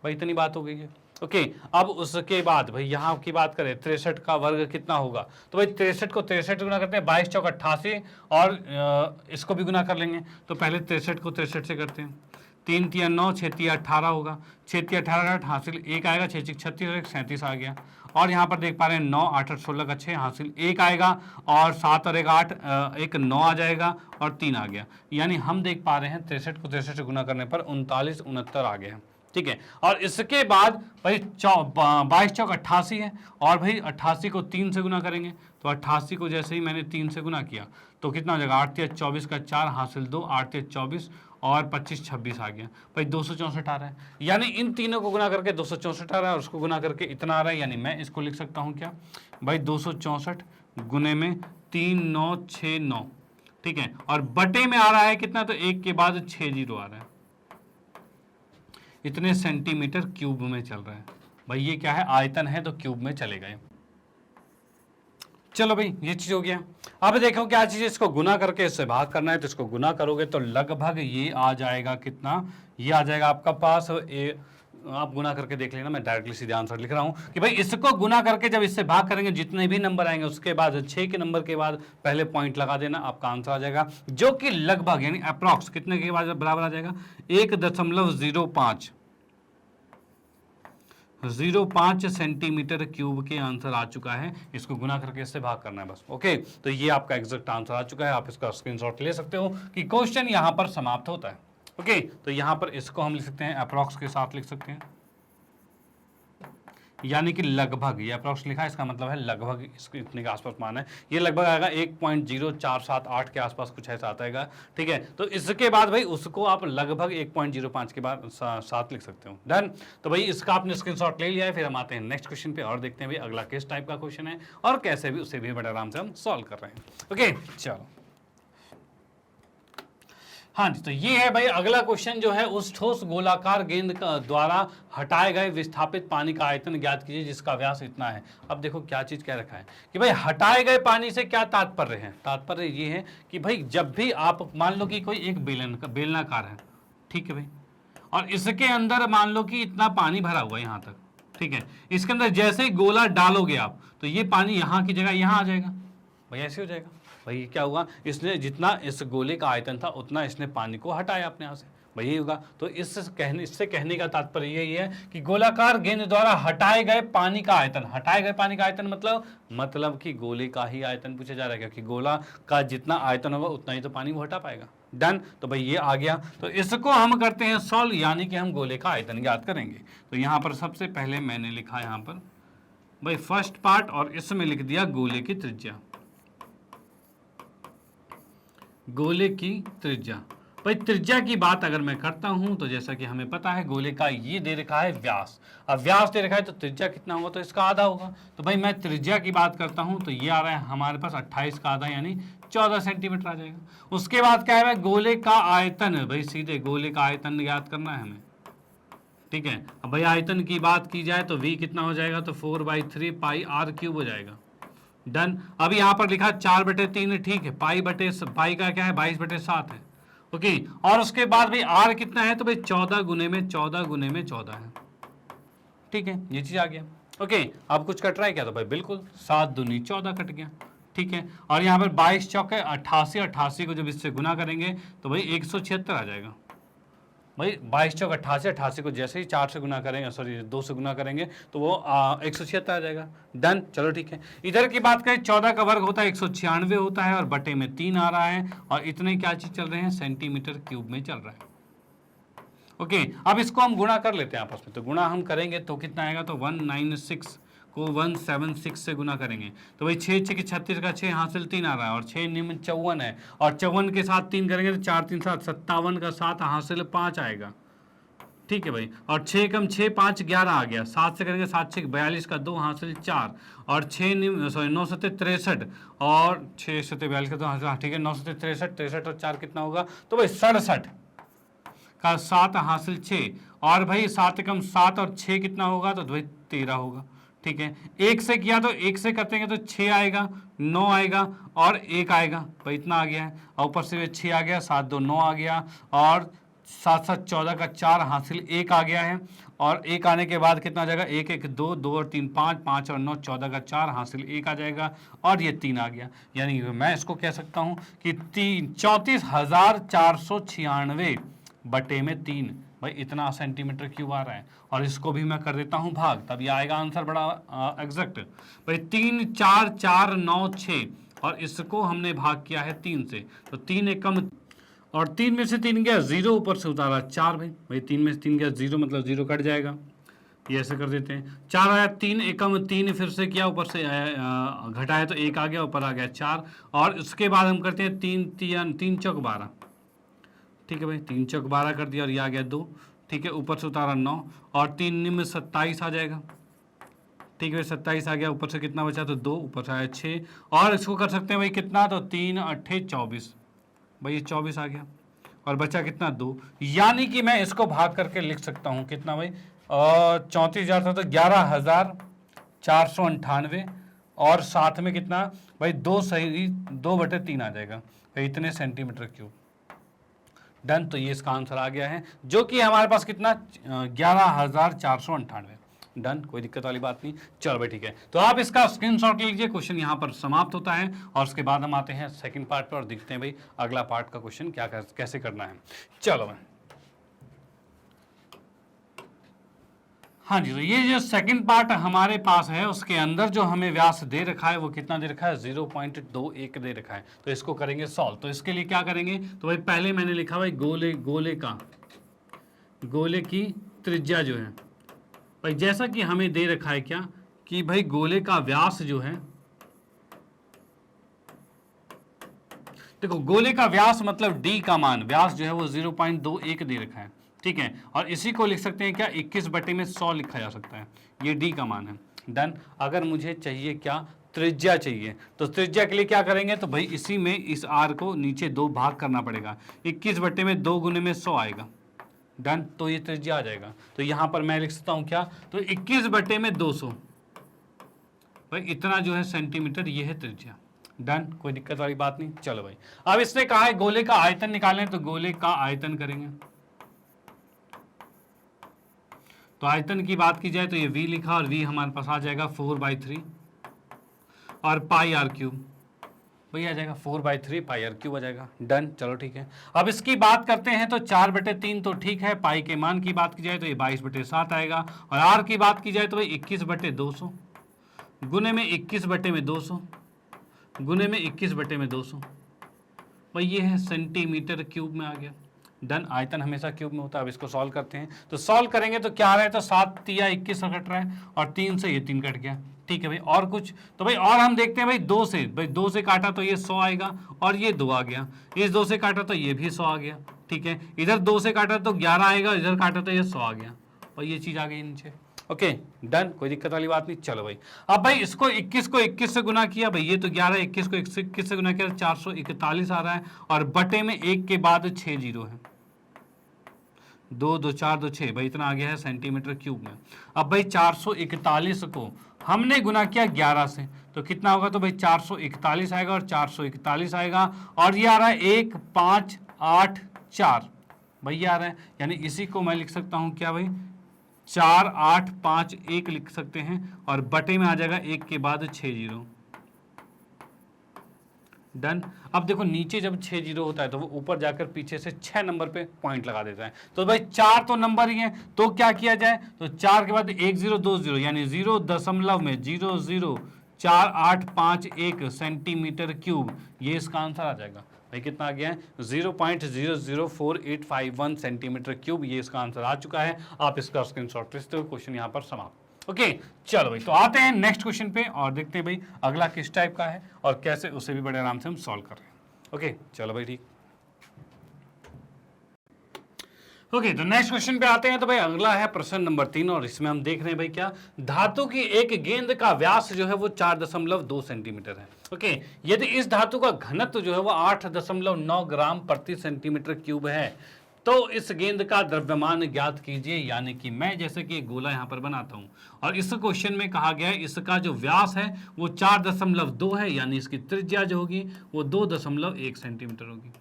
भाई, इतनी बात हो गई है। ओके, अब उसके बाद भाई यहाँ की बात करें 63 का वर्ग कितना होगा, तो भाई 63 को 63 गुना करते हैं, 22 चौक 88, और इसको भी गुना कर लेंगे। तो पहले 63 को 63 से करते हैं, 3 3 9, 6 3 18 होगा, 6 3 18 हासिल 1 आएगा, 6 6 36 और 1 37 आ गया। और यहाँ पर देख पा रहे हैं 9 8 8 16 का 6 हासिल 1 आएगा, और 7 और 1 8 एक 9 आ जाएगा, और 3 आ गया। यानी हम देख पा रहे हैं 63 को 63 से गुना करने पर 39 69 आ गया। ठीक है, और इसके बाद भाई 22 चौक 88 है, और भाई 88 को 3 से गुना करेंगे, तो 88 को जैसे ही मैंने 3 से गुना किया तो कितना हो जाएगा, 8 3 24 का 4 हासिल 2, 8 3 24 और 25 26 आ गया भाई, 264 आ रहा है। यानी इन तीनों को गुना करके 264 आ रहा है, और उसको गुना करके इतना आ रहा है। यानी मैं इसको लिख सकता हूँ क्या भाई, 264 गुने में 3969, ठीक है। और बटे में आ रहा है कितना, तो 1 के बाद 6 0 आ रहा है, इतने सेंटीमीटर क्यूब में चल रहा है भाई। ये क्या है, आयतन है, तो क्यूब में चलेगा। चलो भाई, ये चीज हो गया। अब देखो क्या चीज, इसको गुना करके इससे भाग करना है, तो इसको गुना करोगे तो लगभग ये आ जाएगा कितना, ये आ जाएगा आपका पास आप गुना करके देख लेना, मैं डायरेक्टली सीधे आंसर लिख रहा हूं कि भाई इसको गुना करके जब इससे भाग करेंगे, जितने भी नंबर आएंगे उसके बाद 6 के नंबर के बाद पहले पॉइंट लगा देना, आपका आंसर आ जाएगा, जो कि लगभग यानी अप्रॉक्स कितने के बाद बराबर आ जाएगा, 1.05 सेंटीमीटर क्यूब के आंसर आ चुका है। इसको गुना करके इससे भाग करना है बस। ओके, तो ये आपका एग्जैक्ट आंसर आ चुका है। आप इसका स्क्रीनशॉट ले सकते हो कि क्वेश्चन यहां पर समाप्त होता है। ओके, तो यहां पर इसको हम लिख सकते हैं अप्रॉक्स के साथ लिख सकते हैं, यानी कि लगभग, ये अप्रॉक्स लिखा है, इसका मतलब है लगभग इसके इतने के आसपास मान है। ये लगभग आएगा 1.0478 के आसपास कुछ ऐसा आता है। ठीक है, तो इसके बाद भाई उसको आप लगभग 1.05 के बाद साथ लिख सकते हो। डन। तो भाई इसका आपने स्क्रीनशॉट ले लिया है। फिर हम आते हैं नेक्स्ट क्वेश्चन पे और देखते हैं भाई अगला किस टाइप का क्वेश्चन है और कैसे भी उसे भी बड़े आराम से हम सॉल्व कर रहे हैं। ओके, चलो हाँ जी, तो ये है भाई अगला क्वेश्चन जो है, उस ठोस गोलाकार गेंद का द्वारा हटाए गए विस्थापित पानी का आयतन ज्ञात कीजिए जिसका व्यास इतना है। अब देखो क्या चीज क्या रखा है कि भाई हटाए गए पानी से क्या तात्पर्य है, तात्पर्य ये है कि भाई जब भी आप मान लो कि कोई एक बेलनाकार है, ठीक है भाई, और इसके अंदर मान लो कि इतना पानी भरा हुआ है यहाँ तक, ठीक है, इसके अंदर जैसे ही गोला डालोगे आप तो ये पानी यहाँ की जगह यहाँ आ जाएगा भाई, ऐसे हो जाएगा भाई। क्या हुआ, इसने जितना इस गोले का आयतन था उतना इसने पानी को हटाया अपने यहाँ से भाई, यही होगा। तो इससे कहने का तात्पर्य यही है कि गोलाकार गेंद द्वारा हटाए गए पानी का आयतन, हटाए गए पानी का आयतन मतलब कि गोले का ही आयतन पूछा जा रहा है, क्योंकि गोला का जितना आयतन होगा उतना ही तो पानी वो हटा पाएगा। डन। तो भाई ये आ गया, तो इसको हम करते हैं सॉल्व, यानी कि हम गोले का आयतन ज्ञात करेंगे। तो यहाँ पर सबसे पहले मैंने लिखा यहाँ पर भाई फर्स्ट पार्ट, और इसमें लिख दिया गोले की त्रिज्या, गोले की त्रिज्या। भाई त्रिज्या की बात अगर मैं करता हूं तो जैसा कि हमें पता है गोले का ये दे रखा है व्यास, अब व्यास दे रखा है तो त्रिज्या कितना होगा, तो इसका आधा होगा। तो भाई मैं त्रिज्या की बात करता हूं तो ये आ रहा है हमारे पास 28 का आधा यानी 14 सेंटीमीटर आ जाएगा। उसके बाद क्या है भाई, गोले का आयतन, भाई सीधे गोले का आयतन ज्ञात करना है हमें, ठीक है। अब भाई आयतन की बात की जाए तो v कितना हो जाएगा, तो 4/3 पाई r क्यूब हो जाएगा। डन। अब यहाँ पर लिखा 4/3 है, ठीक है, पाई का क्या है 22/7 है, ओके। और उसके बाद भाई r कितना है, तो भाई 14 गुने में 14 है, ठीक है, ये चीज आ गया, ओके। अब कुछ कट रहा है क्या, तो भाई बिल्कुल 7 दूनी 14 कट गया, ठीक है। और यहाँ पर 22 चौके 88, 88 को जब इससे गुना करेंगे तो भाई 176 आ जाएगा। भाई 22 चौक 88, 88 को जैसे ही 4 से गुना करेंगे, सॉरी 2 से गुना करेंगे तो वो 176 आ जाएगा। डन, चलो ठीक है। इधर की बात करें, 14 का वर्ग होता है 196 होता है और बटे में 3 आ रहा है, और इतने क्या चीज चल रहे हैं, सेंटीमीटर क्यूब में चल रहा है, ओके। अब इसको हम गुणा कर लेते हैं आपस में, तो गुणा हम करेंगे तो कितना आएगा, तो 196 को 176 से गुना करेंगे तो भाई 6 6 36 का 6 हासिल 3 आ रहा है, और 6 निम्न 54 है, और 54 के साथ 3 करेंगे तो 4 3 7 57 का 7 हासिल 5 आएगा, ठीक है भाई। और 6 कम 6 5 11 आ गया, 7 से करेंगे 7 6 42 का 2 हासिल 4, और 6 9 7 63, और 6 7 42 का 2 हासिल, ठीक है, 9 7 63 63 और 4 कितना होगा, तो भाई 67 का 7 हासिल 6, और भाई 7 कम 7 और 6 कितना होगा, तो भाई 13 होगा, ठीक है। 1 से किया तो 1 से करते हैं तो 6 आएगा, 9 आएगा और 1 आएगा, भाई इतना आ गया है, और ऊपर से 6 आ गया, 7 2 9 आ गया, और 7 7 14 का 4 हासिल 1 आ गया है, और 1 आने के बाद कितना आ जाएगा, 1 1 2 2 और 3 5 5 और 9 14 का 4 हासिल 1 आ जाएगा, और ये 3 आ गया। यानी मैं इसको कह सकता हूँ कि 34,496 बटे में 3, भाई इतना सेंटीमीटर क्यूब आ रहा है। और इसको भी मैं कर देता हूं भाग, तब ये आएगा आंसर बड़ा एग्जैक्ट, भाई 3 4 4 9 6, और इसको हमने भाग किया है 3 से, तो 3 एकम, और 3 में से 3 गया 0, ऊपर से उतारा 4, भाई 3 में से 3 गया 0, मतलब 0 कट जाएगा, ये ऐसे कर देते हैं। 4 आया 3 एकम 3, फिर से किया, ऊपर से घटाया तो 1 आ गया, ऊपर आ गया 4, और उसके बाद हम करते हैं 3 चौक 12, ठीक है भाई, 3 चौक 12 कर दिया, और ये आ गया 2, ठीक है, ऊपर से उतारा 9, और 3 निम्न 27 आ जाएगा, ठीक है, 27 आ गया, ऊपर से कितना बचा, तो 2, ऊपर से आया 6, और इसको कर सकते हैं भाई कितना, तो 3 8 24, भाई ये 24 आ गया, और बचा कितना 2, यानी कि मैं इसको भाग करके लिख सकता हूँ कितना भाई, 34,000 था तो 11,498, और साथ में कितना भाई 2 सही 2/3 आ जाएगा, भाई इतने सेंटीमीटर क्यूब। डन, तो ये इसका आंसर आ गया है, जो कि हमारे पास कितना 11,498। डन, कोई दिक्कत वाली बात नहीं, चलो भाई ठीक है। तो आप इसका स्क्रीनशॉट ले लीजिए, क्वेश्चन यहाँ पर समाप्त होता है, और उसके बाद हम आते हैं सेकंड पार्ट पर और देखते हैं भाई अगला पार्ट का क्वेश्चन कैसे करना है। चलो भाई, हाँ जी, तो ये जो सेकंड पार्ट हमारे पास है, उसके अंदर जो हमें व्यास दे रखा है वो कितना दे रखा है, 0.21 दे रखा है। तो इसको करेंगे सॉल्व। तो इसके लिए क्या करेंगे, तो भाई पहले मैंने लिखा भाई गोले की त्रिज्या जो है, भाई जैसा कि हमें दे रखा है क्या, कि भाई गोले का व्यास जो है, देखो गोले का व्यास मतलब d का मान, व्यास जो है वो 0.21 दे रखा है, ठीक है। और इसी को लिख सकते हैं क्या, 21 बटे में 100 लिखा जा सकता है, ये d का मान है। डन। अगर मुझे चाहिए क्या, त्रिज्या चाहिए, तो त्रिज्या के लिए क्या करेंगे, तो भाई इसी में इस r को नीचे 2 भाग करना पड़ेगा, 21 बटे में 2 गुने में 100 आएगा। डन, तो ये त्रिज्या आ जाएगा। तो यहां पर मैं लिख सकता हूं क्या, तो 21 बटे में 200, भाई इतना जो है सेंटीमीटर, ये है त्रिज्या। डन, कोई दिक्कत वाली बात नहीं। चलो भाई, अब इसने कहा है गोले का आयतन निकालने, तो गोले का आयतन करेंगे। तो आयतन की बात की जाए तो ये v लिखा, और v हमारे पास आ जाएगा 4/3 और पाई r क्यूब, वही आ जाएगा 4/3 पाई r क्यूब आ जाएगा। डन, चलो ठीक है। अब इसकी बात करते हैं तो 4/3 तो ठीक है, पाई के मान की बात की जाए तो ये 22/7 आएगा, और r की बात की जाए तो भाई 21/200 गुने में 21 बटे में 200 गुने में 21 बटे में 200, भाई ये है सेंटीमीटर क्यूब में आ गया। डन, आयतन हमेशा क्यूब में होता है। अब इसको सॉल्व करते हैं, तो सॉल्व करेंगे तो क्या आ रहा है, तो 7 तिया 21 कट रहा है, और 3 से ये 3 कट गया, ठीक है भाई। और कुछ, तो भाई और हम देखते हैं भाई 2 से, भाई 2 से काटा तो ये 100 आएगा, और ये 2 आ गया, इस 2 से काटा तो ये भी 100 आ गया, ठीक है। इधर 2 से काटा तो 11 आएगा, इधर काटा तो ये 100 आ गया, और ये चीज़ आ गई नीचे। ओके डन, कोई दिक्कत वाली बात नहीं। चलो भाई, अब भाई इसको 21 को 21 से गुना किया भाई, ये तो 11, 21 को 21 से गुना किया 441 आ रहा है, और बटे में 1 के बाद 6 जीरो है, 2 2 4 2 6 भाई, इतना आ गया है सेंटीमीटर क्यूब में। अब भाई 441 को हमने गुना किया 11 से, तो कितना होगा, तो भाई 441 आएगा और 441 आएगा, और ये आ रहा है 1 5 8 4 भाई, ये आ रहा है, यानी इसी को मैं लिख सकता हूं क्या भाई, 4 8 5 1 लिख सकते हैं, और बटे में आ जाएगा 1 के बाद 6 जीरो। डन। अब देखो नीचे जब 6 जीरो होता है तो वो ऊपर जाकर पीछे से 6 नंबर पे पॉइंट लगा देता है, तो भाई 4 तो नंबर ही है, तो क्या किया जाए, तो 4 के बाद 1 0 2 0 यानी 0 में 0 0 4 8 5 1 सेंटीमीटर क्यूब, ये इसका आंसर आ जाएगा भाई। कितना आ गया है, 0.004851 सेंटीमीटर क्यूब, ये इसका आंसर आ चुका है। आप इसका स्क्रीनशॉट ले सकते हो। क्वेश्चन यहाँ पर समाप्त। ओके चलो भाई, तो आते हैं नेक्स्ट क्वेश्चन पे और देखते हैं भाई अगला किस टाइप का है और कैसे उसे भी बड़े आराम से हम सॉल्व कर रहे हैं। ओके चलो भाई ठीक। ओके तो नेक्स्ट क्वेश्चन पे आते हैं। तो भाई अगला है प्रश्न नंबर 3 और इसमें हम देख रहे हैं भाई क्या, धातु की एक गेंद का व्यास जो है वो 4.2 सेंटीमीटर है। ओके यदि इस धातु का घनत्व जो है वो 8.9 ग्राम प्रति सेंटीमीटर क्यूब है, तो इस गेंद का द्रव्यमान ज्ञात कीजिए। यानी कि मैं जैसे कि एक गोला यहां पर बनाता हूं और इस क्वेश्चन में कहा गया है इसका जो व्यास है वो 4.2 है, यानी इसकी त्रिज्या जो होगी वो 2.1 सेंटीमीटर होगी।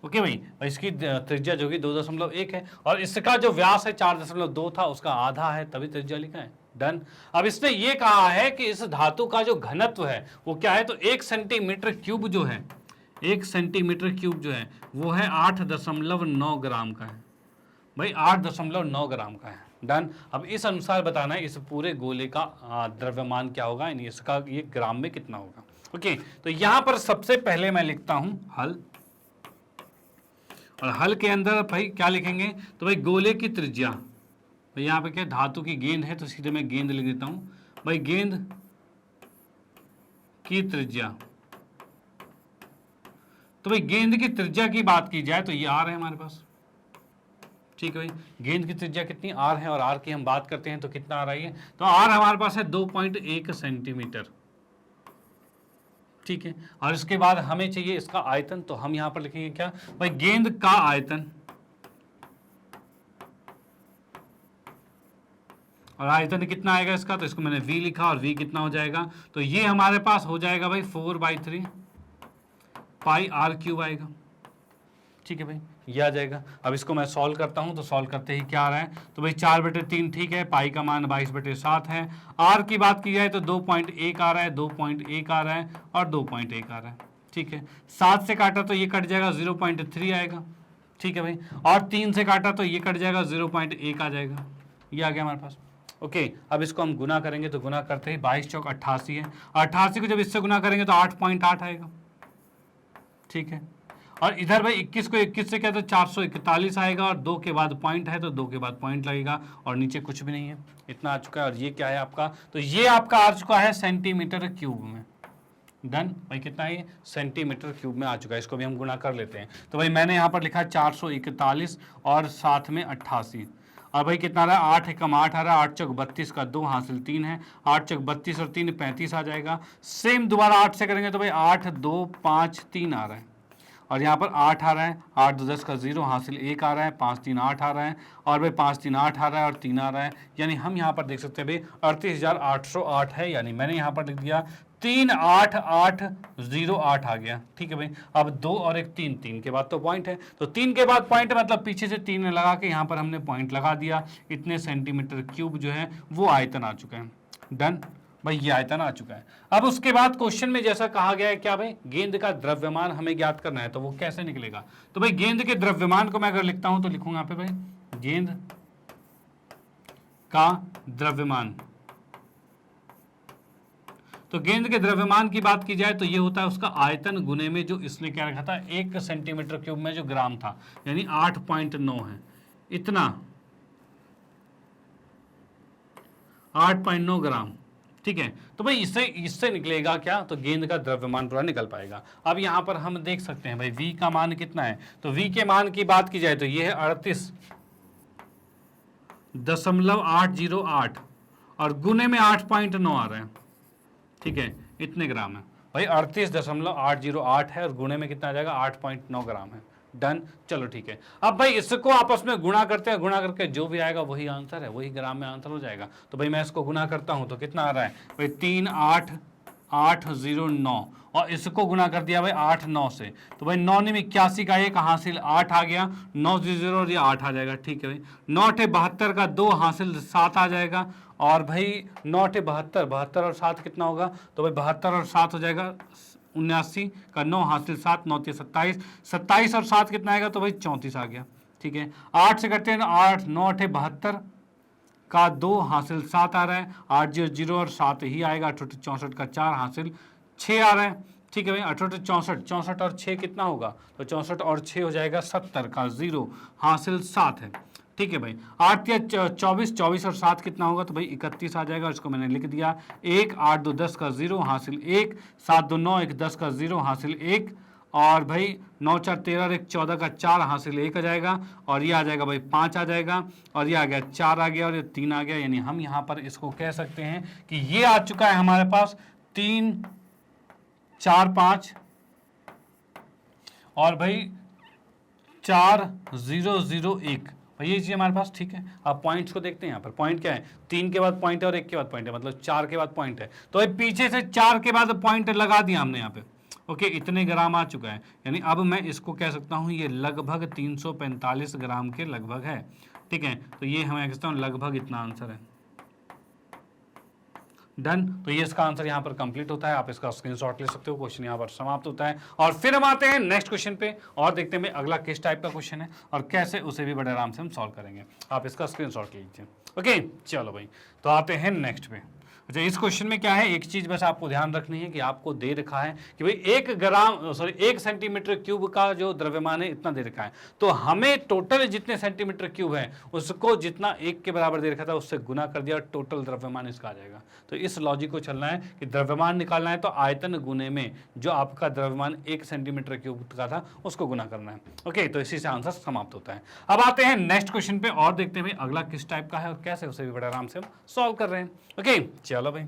ओके भाई, इसकी त्रिज्या जो होगी 2.1 है और इसका जो व्यास है 4.2 था, उसका आधा है, तभी त्रिज्या लिखा है। डन। अब इसने ये कहा है कि इस धातु का जो घनत्व है वो क्या है, तो 1 सेंटीमीटर क्यूब जो है, 1 सेंटीमीटर क्यूब जो है वो है 8.9 ग्राम का है भाई, 8.9 ग्राम का है। डन। अब इस अनुसार बताना है इस पूरे गोले का द्रव्यमान क्या होगा, यानी इसका ये ग्राम में कितना होगा। ओके तो यहां पर सबसे पहले मैं लिखता हूं हल, और हल के अंदर भाई क्या लिखेंगे, तो भाई गोले की त्रिज्या, भाई यहाँ पे क्या धातु की गेंद है तो सीधे मैं गेंद लिख देता हूं भाई, गेंद की त्रिज्या। तो भाई गेंद की त्रिज्या की बात की जाए तो ये आर है हमारे पास, ठीक है भाई। गेंद की त्रिज्या कितनी आर है और आर की हम बात करते हैं तो कितना आ रही है, तो आर हमारे पास है 2.1 सेंटीमीटर, ठीक है। और इसके बाद हमें चाहिए इसका आयतन, तो हम यहां पर लिखेंगे क्या भाई, गेंद का आयतन, और आयतन कितना आएगा इसका, तो इसको मैंने v लिखा और v कितना हो जाएगा, तो ये हमारे पास हो जाएगा भाई 4/3 पाई आर क्यूब आएगा, ठीक है भाई, ये आ जाएगा। अब इसको मैं सॉल्व करता हूं तो सॉल्व करते ही क्या आ रहा है, तो भाई 4/3 ठीक है, पाई का मान 22/7 है। आर की बात की जाए तो 2.1 आ रहा है, 2.1 आ रहा है और 2.1 आ रहा है, ठीक है। 7 से काटा तो ये कट जाएगा 0.3 आएगा, ठीक है भाई, और 3 से काटा तो ये कट जाएगा 0.1 आ जाएगा, ये आ गया हमारे पास। ओके अब इसको हम गुना करेंगे तो गुना करते ही 22 चौक 88 है, 88 को जब इससे गुना करेंगे तो 8.8 आएगा, ठीक है। और इधर भाई 21 को 21 से क्या, तो 441 आएगा और 2 के बाद पॉइंट है तो 2 के बाद पॉइंट लगेगा और नीचे कुछ भी नहीं है, इतना आ चुका है। और ये क्या है आपका, तो ये आपका आ चुका है सेंटीमीटर क्यूब में। डन भाई, कितना है सेंटीमीटर क्यूब में आ चुका है। इसको भी हम गुना कर लेते हैं, तो भाई मैंने यहाँ पर लिखा 441 और साथ में 88, और भाई कितना आ रहा है, 8 एकम 8 आ रहा है, 8 चौक 32 का 2 हासिल 3 है, 8 चौक 32 और 3 35 आ जाएगा। सेम दोबारा 8 से करेंगे तो भाई 8 2 5 3 आ रहा है, और यहाँ पर 8 आ रहा है, 8 2 10 का 0 हासिल 1 आ रहा है, 5 3 8 आ रहा है, और भाई 5 3 8 आ रहा है और 3 आ रहा है, यानी हम यहाँ पर देख सकते हैं भाई 38,808 है, यानी मैंने यहाँ पर लिख दिया 38808 आ गया, ठीक है भाई। अब 2 और 1 3, 3 के बाद तो पॉइंट है, तो 3 के बाद पॉइंट मतलब पीछे से 3 लगा के यहाँ पर हमने पॉइंट लगा दिया, इतने सेंटीमीटर क्यूब जो है वो आयतन आ चुका है। डन भाई, ये आयतन आ चुका है। अब उसके बाद क्वेश्चन में जैसा कहा गया है क्या भाई, गेंद का द्रव्यमान हमें ज्ञात करना है, तो वो कैसे निकलेगा, तो भाई गेंद के द्रव्यमान को मैं अगर लिखता हूं तो लिखूंगा यहाँ पे भाई गेंद का द्रव्यमान। तो गेंद के द्रव्यमान की बात की जाए तो ये होता है उसका आयतन गुने में जो इसने क्या रखा था 1 सेंटीमीटर क्यूब में जो ग्राम था, यानी 8.9 है, इतना 8.9 ग्राम, ठीक है। तो भाई इससे निकलेगा क्या, तो गेंद का द्रव्यमान पूरा निकल पाएगा। अब यहां पर हम देख सकते हैं भाई v का मान कितना है, तो v के मान की बात की जाए तो ये है 38.808 और गुने में 8.9 आ रहा है, ठीक है, इतने ग्राम है भाई, 38.808 है और गुणे में कितना आ जाएगा 8.9 ग्राम है। डन, चलो ठीक है। अब भाई इसको आपस में गुणा करते हैं, गुणा करके जो भी आएगा वही आंसर है, वही ग्राम में आंसर हो जाएगा। तो भाई मैं इसको गुणा करता हूं तो कितना आ रहा है भाई 38809 और इसको गुणा कर दिया भाई 8 9 से, तो भाई 9 में 81 का 1 हासिल 8 आ गया, 9 0 और ये 8 आ जाएगा, ठीक है भाई। 9 72 का 2 हासिल 7 आ जाएगा और भाई 9 72 72 और 7 कितना होगा, तो भाई 72 और 7 हो जाएगा 79 का 9 हासिल 7 9 27 27 और 7 कितना आएगा, तो भाई 34 आ गया, ठीक है। 8 से करते हैं 8 9 72 का 2 हासिल 7 आ रहा है, 8 0 और 7 ही आएगा, 8 64 का 4 हासिल 6 आ रहा है, ठीक है भाई। 8 64 64 और 6 कितना होगा, तो 64 और 6 हो जाएगा 70 का 0 हासिल 7 है, ठीक है भाई। 8 या 24 24 और 7 कितना होगा, तो भाई 31 आ जाएगा, इसको मैंने लिख दिया 1 8 2 10 का 0 हासिल 1 7 2 9 1 10 का 0 हासिल 1 और भाई 9 4 13 और 1 14 का 4 हासिल 1 आ जाएगा और ये आ जाएगा भाई 5 आ जाएगा और ये आ गया 4 आ गया और ये 3 आ गया, यानी हम यहाँ पर इसको कह सकते हैं कि ये आ चुका है हमारे पास 3 4 5 और भाई 4 0 0 1 भाई ये चीज हमारे पास, ठीक है। अब पॉइंट्स को देखते हैं, यहाँ पर पॉइंट क्या है, 3 के बाद पॉइंट है और 1 के बाद पॉइंट है, मतलब 4 के बाद पॉइंट है, तो भाई पीछे से 4 के बाद पॉइंट लगा दिया हमने यहाँ पे, ओके, इतने ग्राम आ चुका है, यानी अब मैं इसको कह सकता हूँ ये लगभग 345 ग्राम के लगभग है, ठीक है। तो ये हमें कहता हूँ लगभग इतना आंसर है। डन, तो ये इसका आंसर यहाँ पर कंप्लीट होता है, आप इसका स्क्रीनशॉट ले सकते हो, क्वेश्चन यहाँ पर समाप्त होता है। और फिर हम आते हैं नेक्स्ट क्वेश्चन पे और देखते हैं अगला किस टाइप का क्वेश्चन है और कैसे उसे भी बड़े आराम से हम सॉल्व करेंगे। आप इसका स्क्रीनशॉट लीजिए, ओके। चलो भाई, तो आते हैं नेक्स्ट पे। अच्छा, इस क्वेश्चन में क्या है, एक चीज बस आपको ध्यान रखनी है कि आपको दे रखा है कि भाई 1 सेंटीमीटर क्यूब का जो द्रव्यमान है इतना दे रखा है, तो हमें टोटल जितने सेंटीमीटर क्यूब है उसको जितना 1 के बराबर दे रखा था उससे गुना कर दिया और टोटल द्रव्यमान इसका आ जाएगा। तो इस लॉजिक को चलना है कि द्रव्यमान निकालना है तो आयतन गुने में जो आपका द्रव्यमान 1 सेंटीमीटर क्यूब का था उसको गुना करना है, ओके। तो इसी से आंसर समाप्त होता है। अब आते हैं नेक्स्ट क्वेश्चन पे और देखते हैं भाई अगला किस टाइप का है और कैसे उसे भी बड़े आराम से हम सॉल्व कर रहे हैं, ओके। चलो भाई,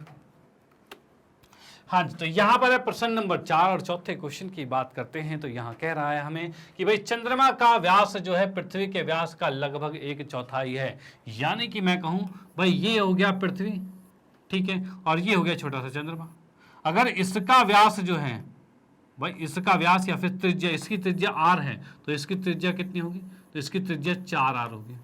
हाँ जी, तो यहाँ पर है प्रश्न नंबर 4 और चौथे क्वेश्चन की बात करते हैं। तो यहाँ कह रहा है हमें कि भाई चंद्रमा का व्यास जो है पृथ्वी के व्यास का लगभग 1/4 है, यानी कि मैं कहूँ भाई ये हो गया पृथ्वी, ठीक है, और ये हो गया छोटा सा चंद्रमा। अगर इसका व्यास जो है भाई, इसका व्यास या फिर त्रिज्या, इसकी त्रिज्या r है तो इसकी त्रिज्या कितनी होगी, तो इसकी त्रिज्या 4r होगी,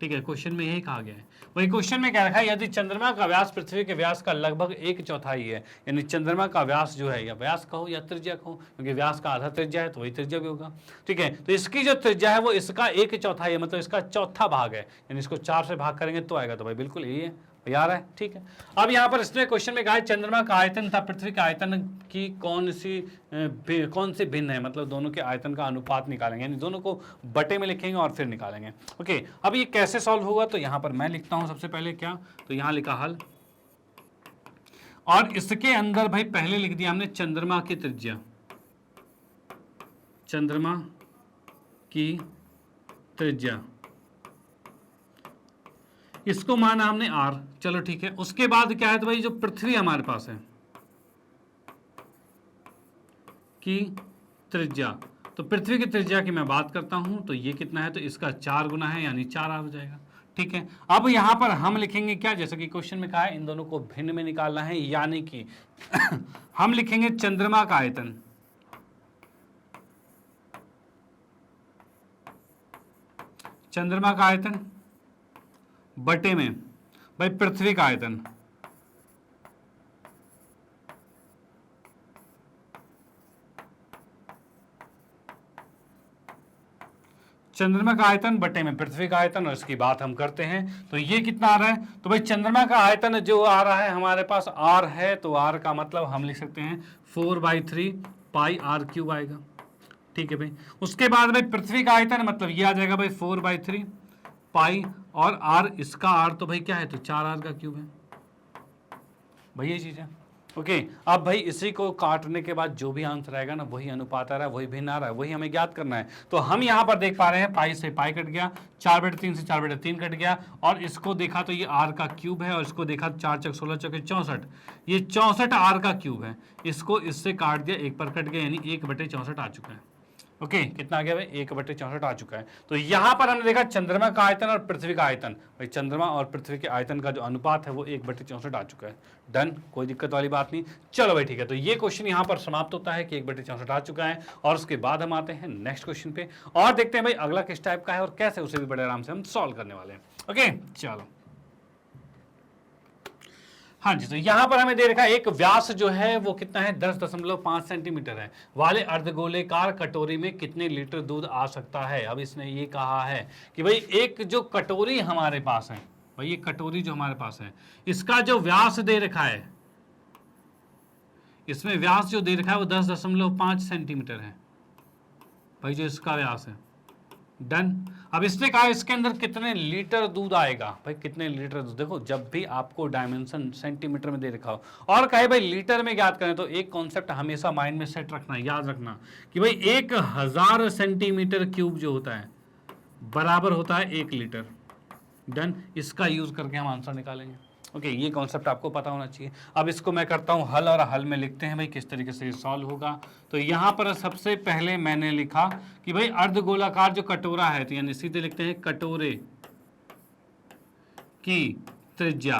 ठीक है। क्वेश्चन में यही कहा गया है। वही क्वेश्चन में क्या रखा है, यदि चंद्रमा का व्यास पृथ्वी के व्यास का लगभग 1/4 है, यानी चंद्रमा का व्यास जो है, या व्यास कहो या त्रिज्या कहो, क्योंकि व्यास का आधा त्रिज्या है तो वही त्रिज्या भी होगा, ठीक है। तो इसकी जो त्रिज्या है वो इसका 1/4 है, मतलब इसका चौथा भाग है, यानी इसको 4 से भाग करेंगे तो आएगा, तो भाई बिल्कुल यही है, यार है, ठीक है। अब यहाँ पर इसने क्वेश्चन में कहा है चंद्रमा का आयतन था पृथ्वी के आयतन की कौन से भिन्न है, मतलब दोनों के आयतन का अनुपात निकालेंगे, यानी दोनों को बटे में लिखेंगे और फिर निकालेंगे, ओके। अब ये कैसे सॉल्व होगा, तो यहाँ पर मैं लिखता हूँ सबसे पहले क्या, तो यहाँ लिखा हल और इसके अंदर भाई पहले लिख दिया हमने चंद्रमा की त्रिज्या, चंद्रमा की त्रिज्या, इसको माना हमने r, चलो ठीक है। उसके बाद क्या है, तो भाई जो पृथ्वी हमारे पास है की त्रिज्या, तो पृथ्वी की त्रिज्या की मैं बात करता हूं तो ये कितना है, तो इसका 4 गुना है, यानी 4r हो जाएगा, ठीक है। अब यहां पर हम लिखेंगे क्या, जैसे कि क्वेश्चन में कहा है इन दोनों को भिन्न में निकालना है, यानी कि हम लिखेंगे चंद्रमा का आयतन, चंद्रमा का आयतन बटे में भाई पृथ्वी का आयतन, चंद्रमा का आयतन बटे में पृथ्वी का आयतन, और इसकी बात हम करते हैं तो ये कितना आ रहा है, तो भाई चंद्रमा का आयतन जो आ रहा है हमारे पास r है, तो r का मतलब हम लिख सकते हैं 4/3 पाई r³ आएगा, ठीक है भाई। उसके बाद भाई पृथ्वी का आयतन मतलब ये आ जाएगा भाई 4/3 पाई और r, इसका r तो भाई क्या है, तो 4r का क्यूब है भाई, ये चीज है, ओके अब भाई इसी को काटने के बाद जो भी आंसर आएगा ना वही अनुपात आ रहा है, वही भिन्न आ रहा है, वही हमें ज्ञात करना है। तो हम यहाँ पर देख पा रहे हैं पाई से पाई कट गया, 4/3 से 4/3 कट गया, और इसको देखा तो ये आर का क्यूब है, और इसको देखा 4 चक 16 चौके 64, ये 64 आर का क्यूब है। इसको इससे काट दिया, 1 पर कट गया, यानी 1/64 आ चुका है। ओके कितना आ गया भाई, 1/64 आ चुका है। तो यहां पर हमने देखा चंद्रमा का आयतन और पृथ्वी का आयतन, भाई चंद्रमा और पृथ्वी के आयतन का जो अनुपात है वो 1/64 आ चुका है। डन, कोई दिक्कत वाली बात नहीं। चलो भाई ठीक है, तो ये क्वेश्चन यहां पर समाप्त होता है कि 1/64 आ चुका है। और उसके बाद हम आते हैं नेक्स्ट क्वेश्चन पे और देखते हैं भाई अगला किस टाइप का है और कैसे उसे भी बड़े आराम से हम सॉल्व करने वाले हैं। ओके चलो, हाँ जी, तो यहां पर हमें दे रखा है एक व्यास जो है वो कितना है, 10.5 सेंटीमीटर है, वाले अर्धगोलेकार कटोरी में कितने लीटर दूध आ सकता है। अब इसने ये कहा है कि भाई एक जो कटोरी हमारे पास है, भाई ये कटोरी जो हमारे पास है, इसका जो व्यास दे रखा है, इसमें व्यास जो दे रखा है वो 10.5 सेंटीमीटर है, भाई जो इसका व्यास है। डन, अब इसने कहा इसके अंदर कितने लीटर दूध आएगा। भाई कितने लीटर दूध, देखो जब भी आपको डायमेंशन सेंटीमीटर में दे रखा हो और कहे भाई लीटर में ज्ञात करें, तो एक कॉन्सेप्ट हमेशा माइंड में सेट रखना, याद रखना कि भाई 1000 सेंटीमीटर क्यूब जो होता है बराबर होता है 1 लीटर। डन, इसका यूज करके हम आंसर निकालेंगे। ओके ये कॉन्सेप्ट आपको पता होना चाहिए। अब इसको मैं करता हूं हल, और हल में लिखते हैं भाई किस तरीके से सॉल्व होगा। तो यहां पर सबसे पहले मैंने लिखा कि भाई अर्धगोलाकार जो कटोरा है, तो यानी सीधे लिखते हैं कटोरे की त्रिज्या।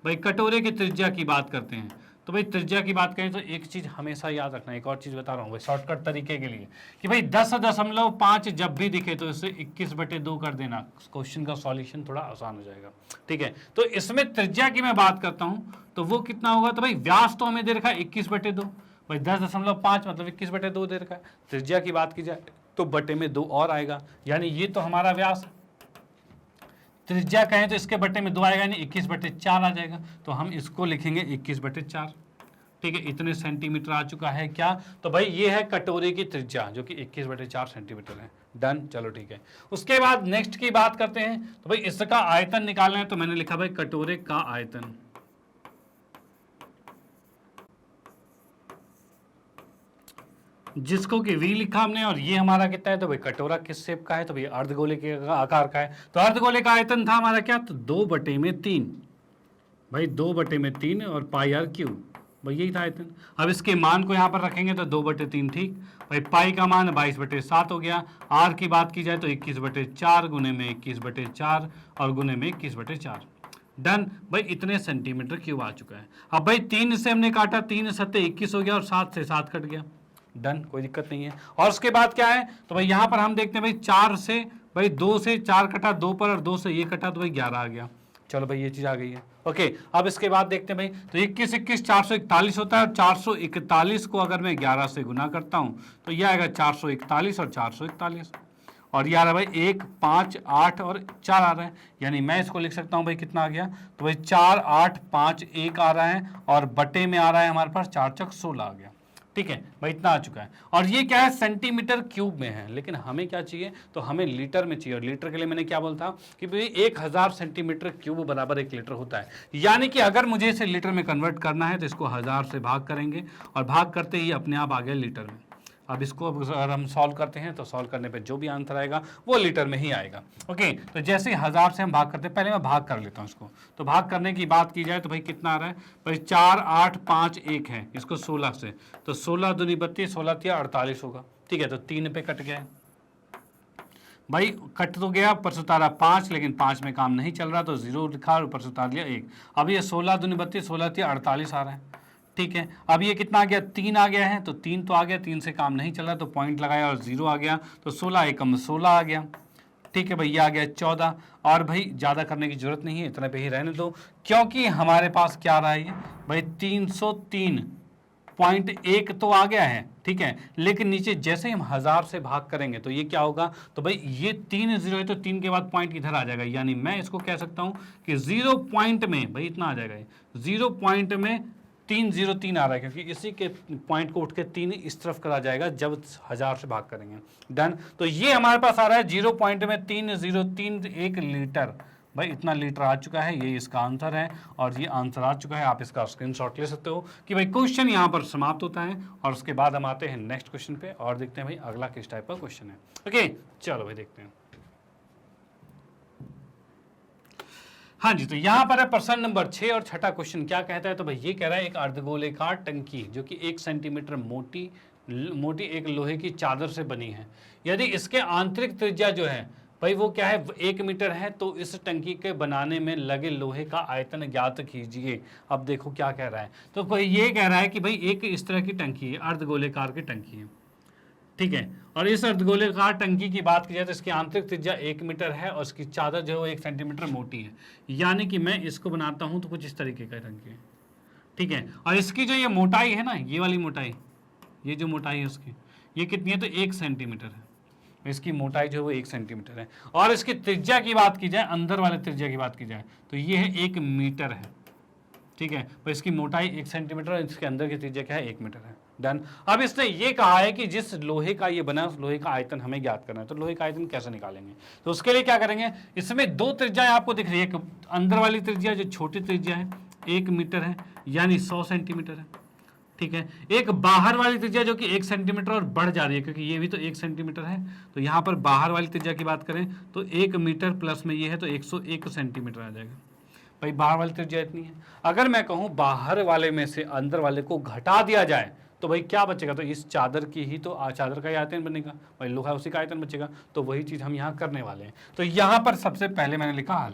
भाई कटोरे की त्रिज्या की बात करते हैं, तो भाई त्रिज्या की बात करें तो एक चीज हमेशा याद रखना, एक और चीज बता रहा हूँ भाई शॉर्टकट तरीके के लिए, कि भाई 10.5 जब भी दिखे तो इसे 21/2 कर देना, क्वेश्चन का सॉल्यूशन थोड़ा आसान हो जाएगा। ठीक है, तो इसमें त्रिज्या की मैं बात करता हूं तो वो कितना होगा, तो भाई व्यास तो हमें दे रखा है 21/2, भाई 10.5 मतलब 21/2 दे रखा है। त्रिज्या की बात की जाए तो बटे में 2 और आएगा, यानी ये तो हमारा व्यास, त्रिज्या कहें तो इसके बटे में 2 आएगा, यानी 21/4 आ जाएगा। तो हम इसको लिखेंगे 21/4। ठीक है, इतने सेंटीमीटर आ चुका है क्या, तो भाई ये है कटोरे की त्रिज्या जो कि 21/4 सेंटीमीटर है। डन, चलो ठीक है। उसके बाद नेक्स्ट की बात करते हैं, तो भाई इसका आयतन निकालना है, तो मैंने लिखा भाई कटोरे का आयतन, जिसको कि V लिखा हमने, और ये हमारा कितना है, तो भाई कटोरा किस शेप का है, तो भाई अर्धगोले के आकार का है। तो अर्धगोले का आयतन था हमारा क्या, तो 2/3, भाई 2/3 और पाई आर क्यूब, भाई यही था आयतन। अब इसके मान को यहाँ पर रखेंगे तो 2/3, ठीक भाई। पाई का मान 22/7 हो गया। आर की बात की जाए तो 21/4 गुने में 21/4 और गुने में 21/4। डन, भाई इतने सेंटीमीटर क्यूब आ चुका है। अब भाई 3 से हमने काटा, 3 7 21 हो गया, और 7 से 7 कट गया। डन, कोई दिक्कत नहीं है। और उसके बाद क्या है, तो भाई यहाँ पर हम देखते हैं भाई 4 से, भाई 2 से 4 कटा 2 पर, और 2 से ये कटा, तो भाई 11 आ गया। चलो भाई ये चीज आ गई है। ओके, अब इसके बाद देखते हैं भाई, तो 21 21 441 होता है, और 441 को अगर मैं 11 से गुना करता हूं तो यह आएगा 441 और 441, और ये आ रहा है भाई 1 5 8 और 4 आ रहा है, यानी मैं इसको लिख सकता हूं भाई कितना आ गया, तो भाई 4 8 5 1 आ रहा है, और बटे में आ रहा है हमारे पास 4 चक 16 आ गया। ठीक है भाई, इतना आ चुका है। और ये क्या है, सेंटीमीटर क्यूब में है, लेकिन हमें क्या चाहिए, तो हमें लीटर में चाहिए। और लीटर के लिए मैंने क्या बोला था कि भाई 1000 सेंटीमीटर क्यूब बराबर 1 लीटर होता है, यानी कि अगर मुझे इसे लीटर में कन्वर्ट करना है तो इसको 1000 से भाग करेंगे, और भाग करते ही अपने आप आ गया लीटर में। अब इसको अगर हम सॉल्व करते हैं तो सॉल्व करने पे जो भी आंसर आएगा वो लीटर में ही आएगा। ओके, तो जैसे ही 1000 से हम भाग करते हैं, पहले मैं भाग कर लेता हूँ इसको। तो भाग करने की बात की जाए तो भाई कितना आ रहा है, भाई 4 8 5 1 है, इसको 16 से, तो 16 दूनी 32, 16 तिया 48 होगा। ठीक है, तो 3 पे कट गया, भाई कट तो गया, ऊपर से उतारा 5, लेकिन 5 में काम नहीं चल रहा तो 0 लिखा और ऊपर से उतार लिया 1। अब ये 16 दूनी 32, 16 तिया 48 आ रहा है। ठीक है, अब ये कितना आ गया, 3 आ गया है, तो 3 तो आ गया, 3 से काम नहीं चल रहा तो पॉइंट लगाया और 0 आ गया, तो 16 एकम 16 आ गया। ठीक है भाई, ये आ गया 14, और भाई ज़्यादा करने की जरूरत नहीं है, इतने पे ही रहने दो, क्योंकि हमारे पास क्या आ रहा है भाई 303.1 तो आ गया है। ठीक है, लेकिन नीचे जैसे ही हम 1000 से भाग करेंगे तो ये क्या होगा, तो भाई ये 3 0 है, तो 3 के बाद पॉइंट इधर आ जाएगा, यानी मैं इसको कह सकता हूँ कि 0 पॉइंट में भाई इतना आ जाएगा, 0 पॉइंट में 303 आ रहा है, क्योंकि इसी के पॉइंट को उठ के 3 इस तरफ करा जाएगा जब 1000 से भाग करेंगे। डन, तो ये हमारे पास आ रहा है 0 पॉइंट में 3031 लीटर, भाई इतना लीटर आ चुका है, ये इसका आंसर है और ये आंसर आ चुका है। आप इसका स्क्रीनशॉट ले सकते हो कि भाई क्वेश्चन यहाँ पर समाप्त होता है और उसके बाद हम आते हैं नेक्स्ट क्वेश्चन पे और देखते हैं भाई अगला किस टाइप का क्वेश्चन है। ओके चलो भाई देखते हैं। हाँ जी, तो यहाँ पर है प्रश्न नंबर 6 और छठा क्वेश्चन क्या कहता है, तो भाई ये कह रहा है एक अर्धगोलाकार टंकी जो कि 1 सेंटीमीटर मोटी एक लोहे की चादर से बनी है, यदि इसके आंतरिक त्रिज्या जो है भाई वो क्या है 1 मीटर है, तो इस टंकी के बनाने में लगे लोहे का आयतन ज्ञात कीजिए। अब देखो क्या कह रहा है, तो भाई ये कह रहा है कि भाई एक इस तरह की टंकी है, अर्धगोलाकार की टंकी है, ठीक है, और इस अर्धगोलाकार टंकी की बात की जाए तो इसकी आंतरिक त्रिज्या 1 मीटर है और इसकी चादर जो है 1 सेंटीमीटर मोटी है। यानी कि मैं इसको बनाता हूं तो कुछ इस तरीके का टंकी है, ठीक है, और इसकी जो ये मोटाई है ना, ये वाली मोटाई, ये जो मोटाई है उसकी ये कितनी है, तो 1 सेंटीमीटर है, इसकी मोटाई जो है वो 1 सेंटीमीटर है। और इसकी त्रिज्या की बात की जाए, अंदर वाले त्रिज्या की बात की जाए तो ये है 1 मीटर है, ठीक है, तो इसकी मोटाई 1 सेंटीमीटर और इसके अंदर की त्रिज्या क्या है 1 मीटर है। डन। अब इसने ये कहा है कि जिस लोहे का ये बना उस लोहे का आयतन हमें ज्ञात करना है, तो लोहे का आयतन कैसे निकालेंगे, तो उसके लिए क्या करेंगे, इसमें दो त्रिज्याएं आपको दिख रही है, एक अंदर वाली त्रिज्या जो छोटी त्रिज्या है 1 मीटर है यानी 100 सेंटीमीटर है, ठीक है, एक बाहर वाली त्रिज्या जो कि 1 सेंटीमीटर और बढ़ जा रही है क्योंकि ये भी तो 1 सेंटीमीटर है, तो यहाँ पर बाहर वाली त्रिज्या की बात करें तो 1 मीटर प्लस में ये है तो 101 सेंटीमीटर आ जाएगा। भाई बाहर वाली त्रिज्या इतनी है, अगर मैं कहूँ बाहर वाले में से अंदर वाले को घटा दिया जाए तो भाई क्या बचेगा, तो इस चादर की ही तो चादर का ही आयतन बनेगा, भाई लोहा उसी का आयतन बचेगा, तो वही चीज हम यहाँ करने वाले हैं। तो यहाँ पर सबसे पहले मैंने लिखा हल,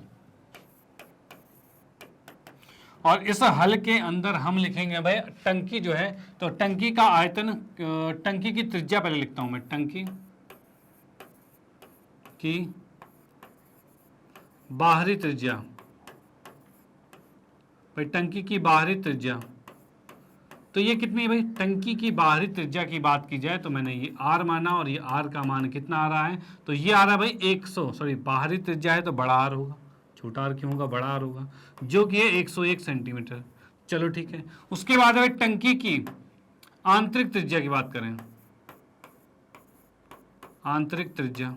और इस हल के अंदर हम लिखेंगे भाई टंकी जो है, तो टंकी का आयतन, टंकी की त्रिज्या पहले लिखता हूं मैं, टंकी की बाहरी त्रिज्या, भाई टंकी की बाहरी त्रिज्या तो ये कितनी है भाई, टंकी की बाहरी त्रिज्या की बात की जाए तो मैंने ये r माना और ये r का मान कितना आ रहा है, तो ये आ रहा है भाई 100, सॉरी बाहरी त्रिज्या है तो बड़ा r होगा, छोटा r क्यों होगा, बड़ा r होगा, जो कि है 101 सेंटीमीटर। चलो ठीक है, उसके बाद भाई टंकी की आंतरिक त्रिज्या की बात करें, आंतरिक त्रिज्या,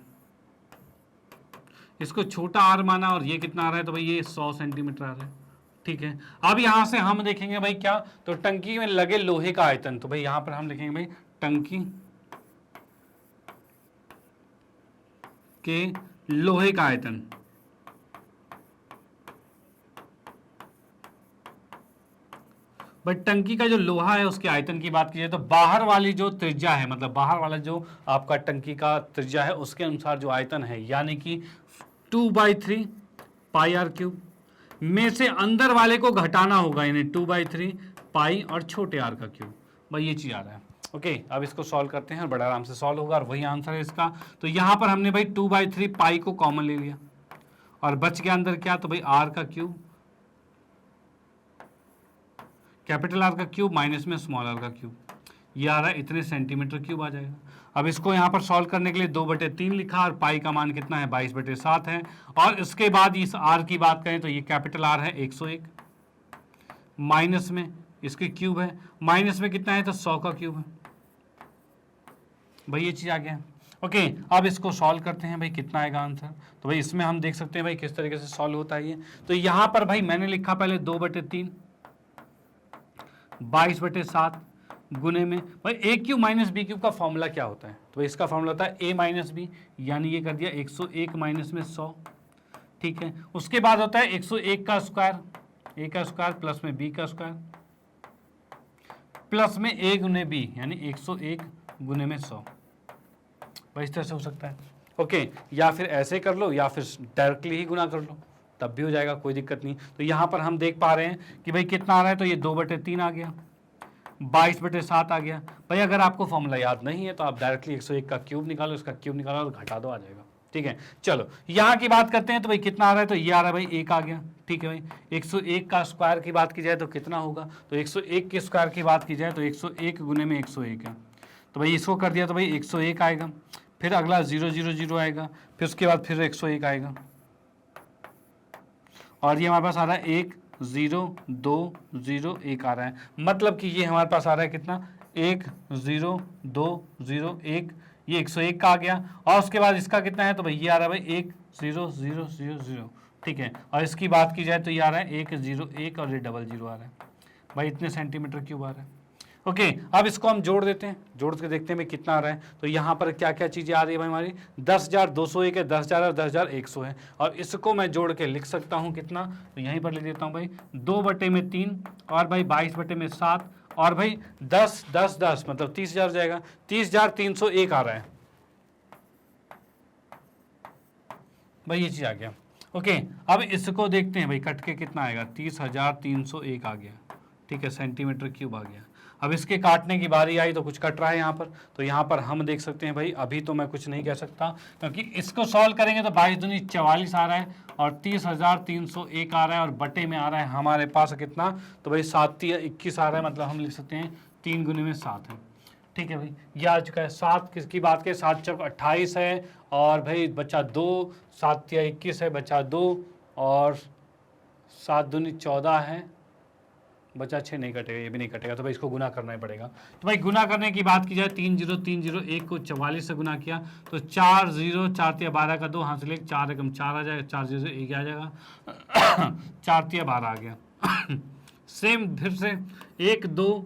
इसको छोटा r माना और ये कितना आ रहा है, तो भाई ये 100 सेंटीमीटर आ रहा है, ठीक है। अब यहां से हम देखेंगे भाई क्या, तो टंकी में लगे लोहे का आयतन, तो भाई यहां पर हम लिखेंगे भाई टंकी के लोहे का आयतन, भाई टंकी का जो लोहा है उसके आयतन की बात की जाए तो बाहर वाली जो त्रिज्या है, मतलब बाहर वाला जो आपका टंकी का त्रिज्या है उसके अनुसार जो आयतन है, यानी कि 2/3 पाई r क्यूब में से अंदर वाले को घटाना होगा, यानी 2/3 पाई और छोटे r का क्यूब, भाई ये चीज आ रहा है। ओके, अब इसको सॉल्व करते हैं और बड़ा आराम से सॉल्व होगा और वही आंसर है इसका। तो यहां पर हमने भाई 2/3 पाई को कॉमन ले लिया और बच गया अंदर क्या, तो भाई r का क्यूब, कैपिटल R का क्यूब माइनस में स्मॉल r का क्यूब, ये आ रहा है इतने सेंटीमीटर क्यूब आ जाएगा। अब इसको यहाँ पर सॉल्व करने के लिए 2/3 लिखा और पाई का मान कितना है 22/7 है, और इसके बाद इस r की बात करें तो ये कैपिटल R है 101, माइनस में इसके क्यूब है, माइनस में कितना है तो 100 का क्यूब है, भाई ये चीज आ गया। ओके, अब इसको सॉल्व करते हैं भाई कितना आएगा आंसर, तो भाई इसमें हम देख सकते हैं भाई किस तरीके से सॉल्व होता है ये। तो यहाँ पर भाई मैंने लिखा पहले 2/3 22/7 गुने में भाई a cube minus B cube का फॉर्मूला क्या होता है, तो इसका फॉर्मूला होता है a माइनस बी, यानी ये कर दिया 101 माइनस में 100, ठीक है। उसके बाद होता है 101 का स्क्वायर, a का स्क्वायर प्लस में b का स्क्वायर प्लस में a गुने b, यानी 101 गुने में 100, भाई इस तरह से हो सकता है। ओके, या फिर ऐसे कर लो या फिर डायरेक्टली ही गुना कर लो, तब भी हो जाएगा, कोई दिक्कत नहीं। तो यहाँ पर हम देख पा रहे हैं कि भाई कितना आ रहा है, तो ये 2/3 आ गया, 22/7 आ गया। भाई अगर आपको फॉर्मूला याद नहीं है तो आप डायरेक्टली 101 का क्यूब निकालो, इसका क्यूब निकालो और घटा दो, आ जाएगा, ठीक है। चलो यहाँ की बात करते हैं, तो भाई कितना आ रहा है, तो ये आ रहा है भाई 1 आ गया, ठीक है भाई। 101 का स्क्वायर की बात की जाए तो कितना होगा, तो 101 के स्क्वायर की बात की जाए तो 101 गुने में 101 है, तो भाई इसको कर दिया तो भाई 101 आएगा, फिर अगला 000 आएगा, फिर उसके बाद फिर 101 आएगा, और ये हमारे पास आ रहा है 1 0 2 0 1 आ रहा है, मतलब कि ये हमारे पास आ रहा है कितना 1 0 2 0 1, ये 101 का आ गया, और उसके बाद इसका कितना है, तो भाई ये आ रहा है भाई 1 0 0 0 0, ठीक है। और इसकी बात की जाए तो ये आ रहा है 101 और ये 00 आ रहा है भाई, इतने सेंटीमीटर क्यूब आ रहा है। ओके, अब इसको हम जोड़ देते हैं, जोड़ के देखते हैं भाई कितना आ रहा है। तो यहाँ पर क्या क्या चीज़ें आ रही है भाई हमारी, 10,201 है, 10,000 और 10,100 है, और इसको मैं जोड़ के लिख सकता हूँ कितना, तो यहीं पर लिख देता हूँ भाई 2/3 और भाई 22/7 और भाई 10 10 10 मतलब 30,000 हो जाएगा, 30,301 आ रहा है भाई, ये चीज़ आ गया। ओके, अब इसको देखते हैं भाई कट के कितना आएगा, 30,301 आ गया, ठीक है, सेंटीमीटर क्यूब आ गया। अब इसके काटने की बारी आई तो कुछ कट रहा है यहाँ पर, तो यहाँ पर हम देख सकते हैं भाई, अभी तो मैं कुछ नहीं कह सकता क्योंकि इसको सॉल्व करेंगे तो 22 दूनी 44 आ रहा है और 30,301 आ रहा है और बटे में आ रहा है हमारे पास कितना, तो भाई 7 या 21 आ रहा है, मतलब हम लिख सकते हैं 3 गुने में 7 है। ठीक है भाई, ये आ चुका है। 7 किसकी बात करें, 7 चौक 28 है और भाई बचा 2, 7 या 21 है, बचा 2 और 7 दूनी 14 है, बचा 6 नहीं कटेगा, ये भी नहीं कटेगा, तो भाई इसको गुना करना ही पड़ेगा। तो भाई गुना करने की बात की जाए, 3,0,3,0,1 को 44 से गुना किया तो 4 0 4 12 का 2 हाथ से लेकर 4 एकम 4 आ जाएगा, 4 0 1 आ जाएगा 4 12 आ गया। सेम फिर से 1 2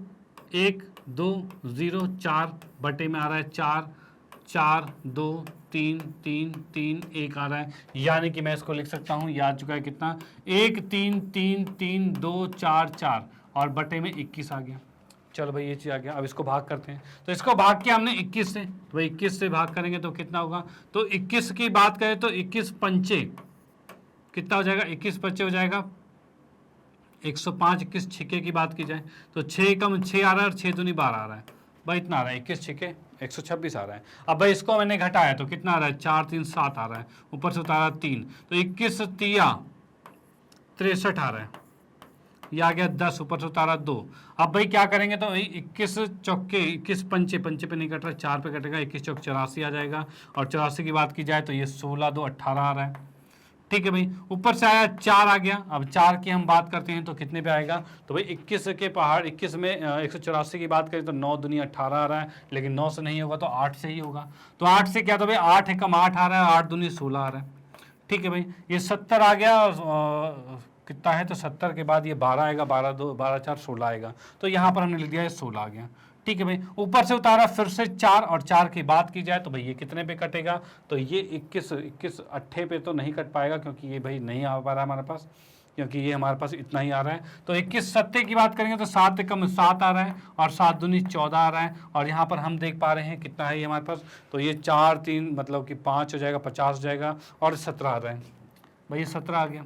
1 2 0 4 बटे में आ रहा है 4 4 2 3 3 3 1 आ रहा है, यानी कि मैं इसको लिख सकता हूँ, ये आ चुका है कितना, 1 3 3 3 2 4 4 और बटे में 21 आ गया। चलो भाई ये चीज़ आ गया। अब इसको भाग करते हैं, तो इसको भाग किया हमने 21 से, तो भाई 21 से भाग करेंगे तो कितना होगा, तो 21 की बात करें तो 21 पंचे कितना हो जाएगा, 21 पंचे हो जाएगा 105। 21 छिके की बात की जाए तो 6 कम 6 आ रहा है और 6 दूनी 12 आ रहा है भाई, इतना आ रहा है, 21 छिके 126 आ रहा है। अब भाई इसको मैंने घटाया तो कितना आ रहा है, 4 3 7 आ रहा है, ऊपर से उतारा 3 तो 21 तिया 63 आ रहा है, ये आ गया 10, ऊपर से उतारा 2। अब भाई क्या करेंगे, तो 21 चौके 21 पंचे पंचे पे नहीं कट रहा, 4 पे कटेगा, 21 चौक 84 आ जाएगा और 84 की बात की जाए तो ये 16 2 18 आ रहा है। ठीक है भाई, ऊपर से आया 4 आ गया। अब 4 की हम बात करते हैं तो कितने पे आएगा, तो भाई 21 के पहाड़ 21 में 184 की बात करें तो 9 दूनी 18 आ रहा है, लेकिन 9 से नहीं होगा तो 8 से ही होगा, तो 8 से क्या, तो भाई 8 एकम 8 आ रहा है, 8 दूनी 16 आ रहा है। ठीक है भाई, ये 70 आ गया और कितना है, तो 70 के बाद ये 12 आएगा, 12 2 12 4 16 आएगा, तो यहाँ पर हमने लिख दिया ये 16 आ गया। ठीक है भाई, ऊपर से उतारा फिर से 4 और 4 की बात की जाए तो भाई ये कितने पे कटेगा, तो ये 21 अट्ठे पे तो नहीं कट पाएगा क्योंकि ये भाई नहीं आ पा रहा है हमारे पास, क्योंकि ये हमारे पास इतना ही आ रहा है। तो 21 सत्ते की बात करेंगे तो 7 कम 7 आ रहा है और 7 दूनी 14 आ रहा है, और यहाँ पर हम देख पा रहे हैं कितना है ये हमारे पास, तो ये 4 3 मतलब कि 5 हो जाएगा, 50 हो जाएगा और 17 आ रहा है भाई, ये 17 आ गया।